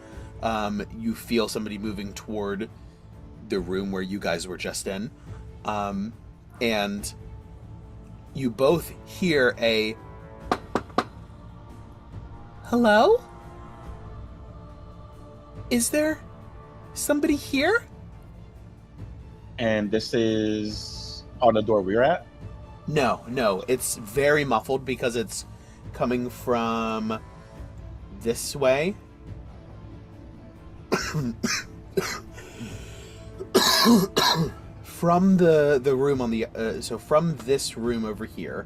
you feel somebody moving toward the room where you guys were just in. And you both hear a hello? Is there somebody here?
And this is on the door we're at?
No, it's very muffled because it's coming from this way. from the room on the so from this room over here,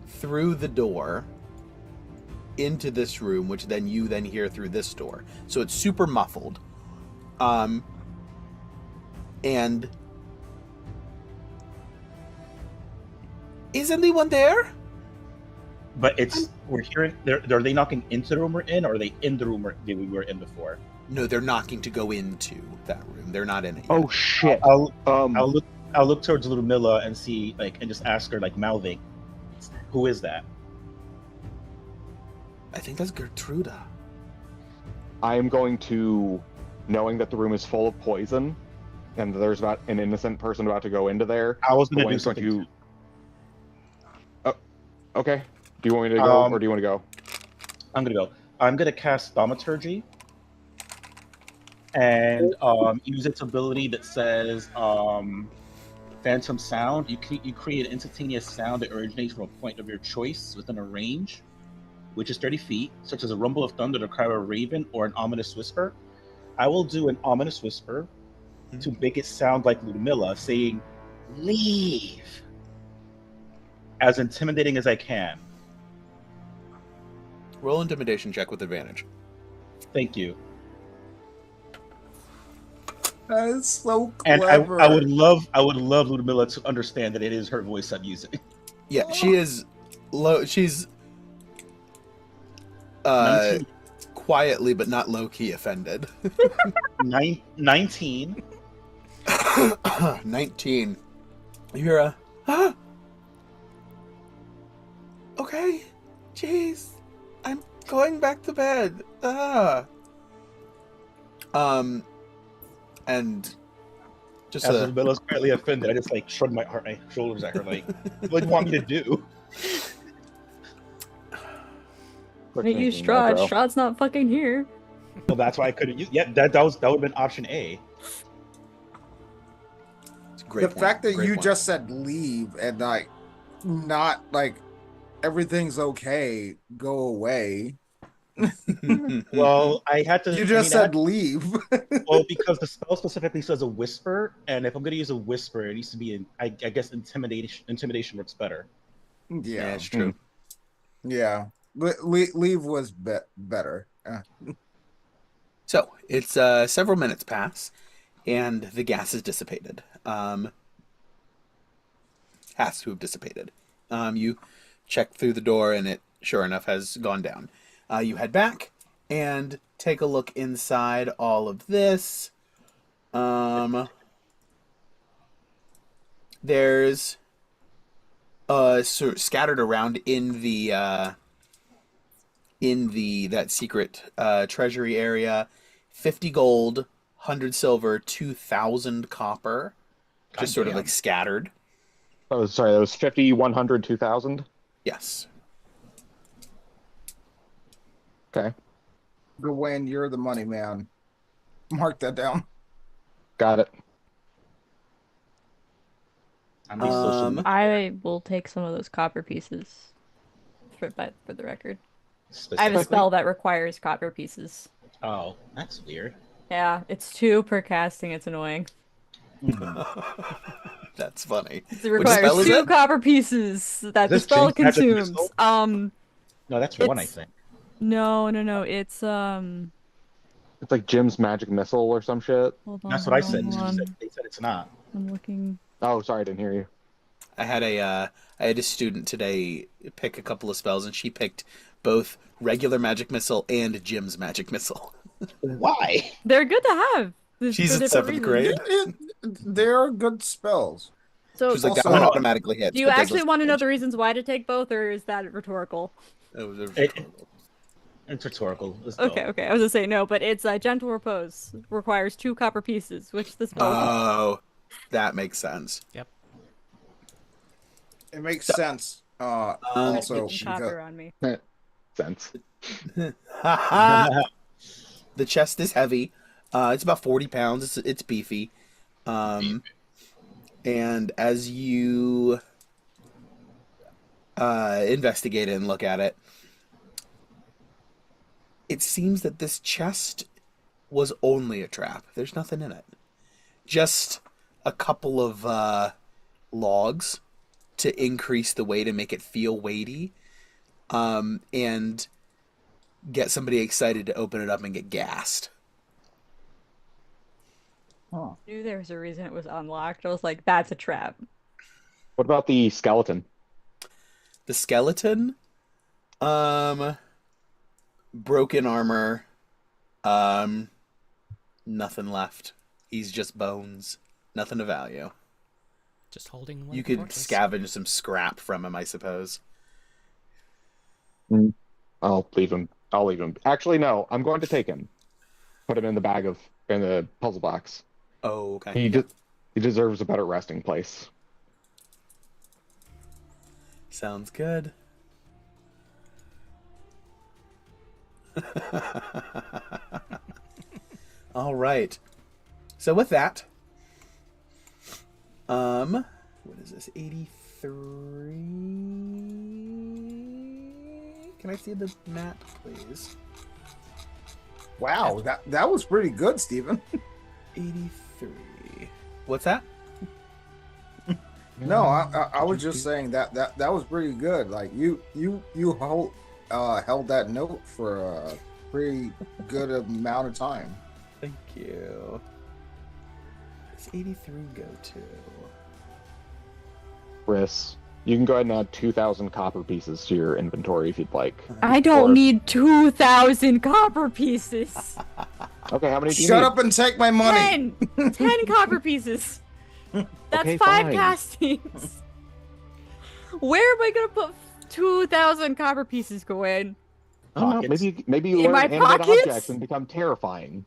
through the door into this room, which then you then hear through this door. So it's super muffled. And is anyone there?
But we're hearing. Are they knocking into the room we're in, or are they in the room we were in before?
No, they're knocking to go into that room. They're not in it yet.
Oh shit!
I'll look towards Ludmilla and see and just ask her mouthing, who is that?
I think that's Gertruda.
I am going to, knowing that the room is full of poison, and there's not an innocent person about to go into there.
I was going to do
Gawain's
something. Too.
Okay. Do you want me to go, or do you want to go?
I'm going to go. I'm going to cast Thaumaturgy and use its ability that says Phantom Sound. You create an instantaneous sound that originates from a point of your choice within a range, which is 30 feet, such as a rumble of thunder, the cry of a raven, or an ominous whisper. I will do an ominous whisper to make it sound like Ludmilla saying, "Leave," as intimidating as I can.
Roll intimidation check with advantage.
Thank you.
That is so
And
clever.
I would love Ludmilla to understand that it is her voice I'm using.
Yeah, she is low. She's
19.
Quietly but not low key offended.
19.
19. You hear a okay, jeez, I'm going back to bed. And just
As Lumilla's quietly offended, I just shrug my shoulders at her what do you want me to do?
Hey, you Strahd. Strahd's not fucking here.
Well, that's why I couldn't use. Yeah, that would have been option A.
The fact that you just said leave and not everything's okay, go away.
Well, I had to.
You just said leave.
Well, because the spell specifically says a whisper, and if I'm going to use a whisper, it needs to be I guess intimidation works better.
Yeah,
it's true.
Yeah, leave was better.
So it's several minutes pass, and the gas is dissipated. Has to have dissipated. You check through the door, and it sure enough has gone down. You head back and take a look inside all of this. There's sort of scattered around in that secret treasury area, 50 gold, 100 silver, 2,000 copper, just sort of scattered.
Oh, sorry, that was 50, 100, 2,000?
Yes.
Okay.
Gawain, you're the money man. Mark that down.
Got it.
I will take some of those copper pieces for the record. I have a spell that requires copper pieces.
Oh, that's weird.
Yeah, it's 2 per casting. It's annoying.
That's funny.
It requires 2 copper pieces that the spell consumes.
No, that's 1, I think.
No. It's
It's like Jim's magic missile or some shit.
Hold on,
that's what I said. They said it's not.
I'm looking.
Oh, sorry, I didn't hear you.
I had a student today pick a couple of spells, and she picked both regular magic missile and Jim's magic missile.
Why?
They're good to have.
She's in 7th grade.
They're good spells.
So
she's like, that one automatically hits.
Do you actually want to know the reasons why to take both, or is that rhetorical?
It's rhetorical.
Okay. I was gonna say no, but it's a gentle repose. Requires 2 copper pieces, which the spell.
Oh, that makes sense.
Yep.
It makes sense. Also,
copper on me.
Sense.
The chest is heavy. It's about 40 pounds. It's beefy. And as you investigate it and look at it, it seems that this chest was only a trap. There's nothing in it. Just a couple of logs to increase the weight and make it feel weighty, and get somebody excited to open it up and get gassed.
Huh.
I knew there was a reason it was unlocked. I was like, that's a trap.
What about the skeleton?
The skeleton, broken armor, nothing left. He's just bones. Nothing of value.
Just holding one
You
of the
could
torches.
scavenge some scrap from him, I suppose.
I'll leave him. Actually, no. I'm going to take him. Put him in the puzzle box.
Oh, okay.
He deserves a better resting place.
Sounds good. All right. So with that, what is this? 83. Can I see the map, please?
Wow, that was pretty good, Steven.
83. What's that?
No, I was just saying that was pretty good. Like you held that note for a pretty good amount of time.
Thank you. What's 83 go to?
Chris, you can go ahead and add 2,000 copper pieces to your inventory if you'd like.
I don't
Or-
need 2,000 copper pieces.
Okay, how many do you
Shut
need?
up and take my money.
10 copper pieces. That's
Okay,
5
fine.
castings. Where am I gonna put 2,000 copper pieces, Gawain?
I don't know,
Pockets.
maybe you
In
learn
my
animate
pockets?
objects and become terrifying.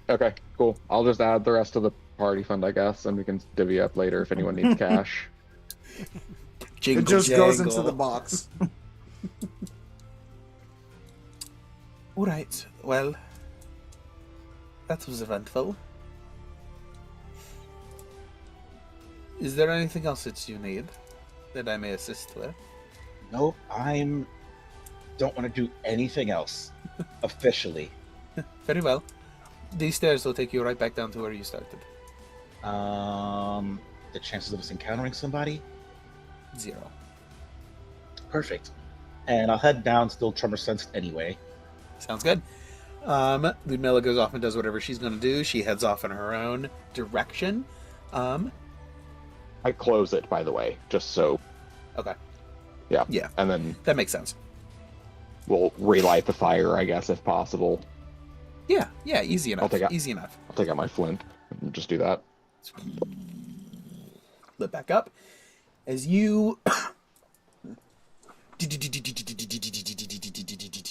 Okay, cool. I'll just add the rest of the party fund, I guess, and we can divvy up later if anyone needs cash.
Jingle
It just goes
jangle.
into the box.
All right. Well, that was eventful. Is there anything else that you need that I may assist with?
Nope, don't want to do anything else officially.
Very well. These stairs will take you right back down to where you started.
The chances of us encountering somebody?
0.
Perfect. And I'll head down, still tremor sensed anyway.
Sounds good. Ludmilla goes off and does whatever she's going to do. She heads off in her own direction.
I close it, by the way, just so.
Okay.
Yeah.
Yeah.
And then
That makes sense.
we'll relight the fire, I guess, if possible.
Yeah, easy enough. Easy enough.
I'll take out my flint and just do that.
Lit back up. As you...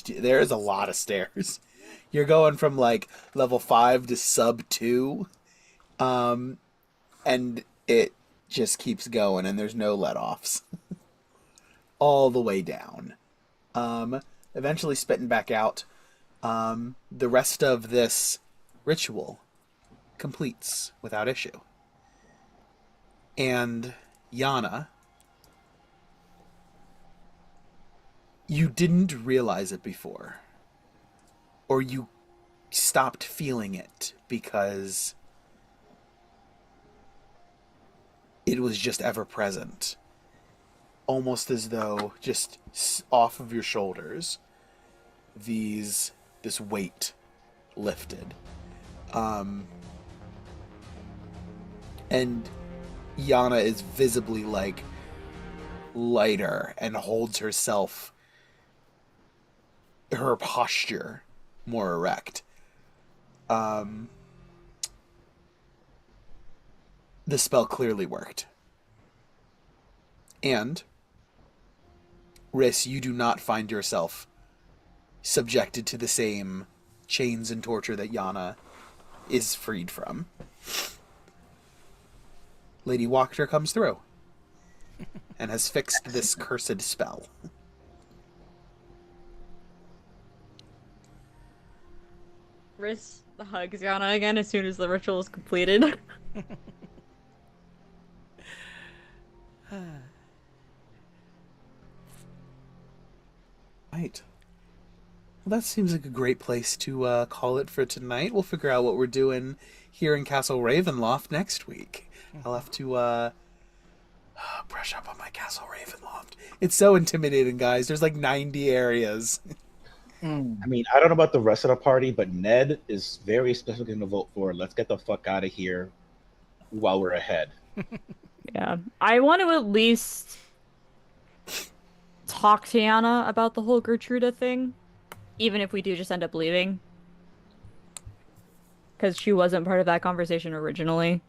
There's a lot of stairs. You're going from, like, level 5 to sub 2. And it just keeps going, and there's no let-offs. All the way down. Eventually spitting back out. The rest of this ritual completes without issue. And Yana, you didn't realize it before, or you stopped feeling it because it was just ever present, almost as though just off of your shoulders this weight lifted, and Yana is visibly like lighter and holds herself, her posture more erect. The spell clearly worked. And Riss, you do not find yourself subjected to the same chains and torture that Yana is freed from. Lady Wachter comes through and has fixed this cursed spell.
Riss hugs Yana again as soon as the ritual is completed.
Right. Well, that seems like a great place to call it for tonight. We'll figure out what we're doing here in Castle Ravenloft next week. I'll have to brush up on my Castle Ravenloft. It's so intimidating, guys. There's like 90 areas.
I mean, I don't know about the rest of the party, but Ned is very specifically going to vote for let's get the fuck out of here while we're ahead.
Yeah. I want to at least talk to Yana about the whole Gertruda thing, even if we do just end up leaving. Because she wasn't part of that conversation originally.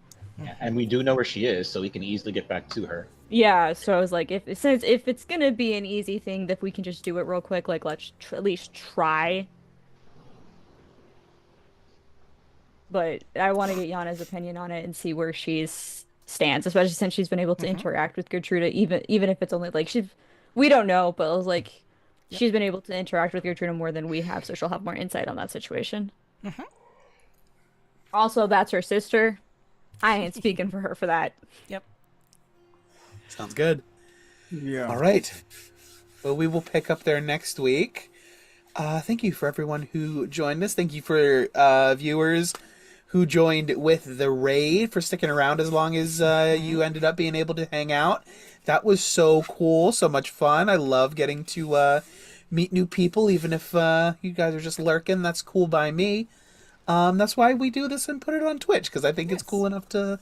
And we do know where she is, so we can easily get back to her.
Yeah, so I was like, if it's gonna be an easy thing, if we can just do it real quick, like let's at least try. But I want to get Yana's opinion on it and see where stands, especially since she's been able to interact with Gertruda, even if it's only like we don't know, but it was like she's been able to interact with Gertruda more than we have, so she'll have more insight on that situation. Also, that's her sister. I ain't speaking for her for that.
Yep.
Sounds good.
Yeah.
All right. Well, we will pick up there next week. Thank you for everyone who joined us. Thank you for viewers who joined with the raid, for sticking around as long as you ended up being able to hang out. That was so cool, so much fun. I love getting to meet new people, even if you guys are just lurking. That's cool by me. That's why we do this and put it on Twitch, because I think it's cool enough to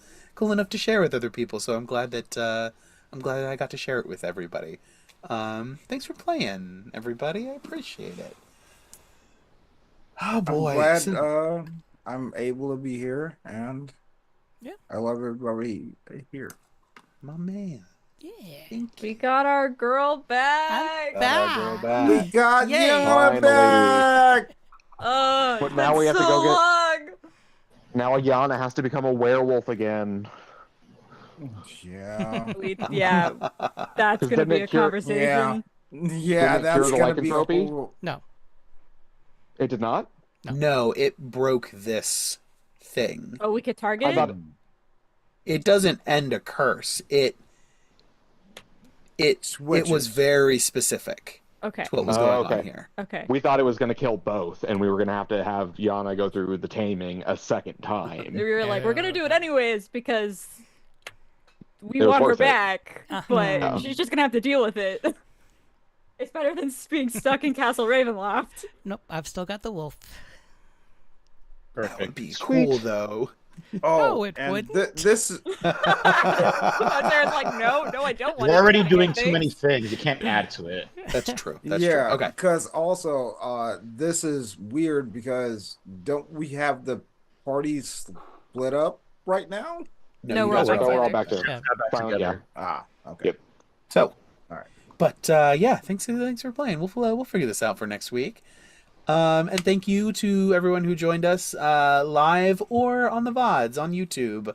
share with other people. So I'm glad that I got to share it with everybody. Thanks for playing, everybody. I appreciate it. Oh boy,
I'm glad I'm able to be here, and I love everybody here.
My man.
Yeah.
We got our girl back.
Got our girl back.
We got
Yay.
Yana back.
Oh,
But now we have to
so
go get-
long.
Now Yana has to become a werewolf again.
Yeah.
Yeah, that's gonna
didn't
be
it
a
cure-
conversation.
Yeah,
Didn't it
that's
cure the
gonna be a
lycanthropy?
whole...
No.
It did not?
No, it broke this thing.
Oh, we could target
I
it?
thought
It doesn't end a curse. It
Switches.
was very specific
Okay.
to what was
Oh,
going
okay.
on here.
Okay.
We thought it was going to kill both, and we were going to have Yana go through the taming a second time.
We were like, we're gonna do it anyways because we
It was
want her
worth it.
back, but
Oh.
she's just gonna have to deal with it. It's better than being stuck in Castle Ravenloft.
Nope. I've still got the wolf.
That would
Perfect.
be
Sweet.
cool, though.
No, it
and
wouldn't.
this is
Sarah's like, no, I don't want
We're
to
already
do
doing
anything.
too many things. You can't add to it.
That's true. That's
yeah,
true. Okay.
because also this is weird because don't we have the parties split up right now?
No,
you
we're all
guys are
back
We're all
together.
back there.
Yeah.
Back
Finally,
together.
Ah, okay.
Yep.
So,
All right.
but yeah, thanks for playing. We'll figure this out for next week. And thank you to everyone who joined us live or on the VODs on YouTube.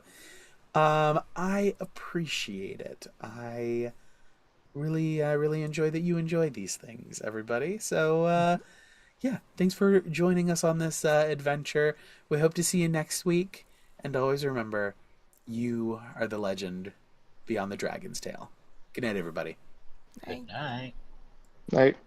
I appreciate it. I really enjoy that you enjoy these things, everybody. So yeah, thanks for joining us on this adventure. We hope to see you next week. And always remember, you are the legend beyond the dragon's tail. Good night, everybody.
Good night.
Right.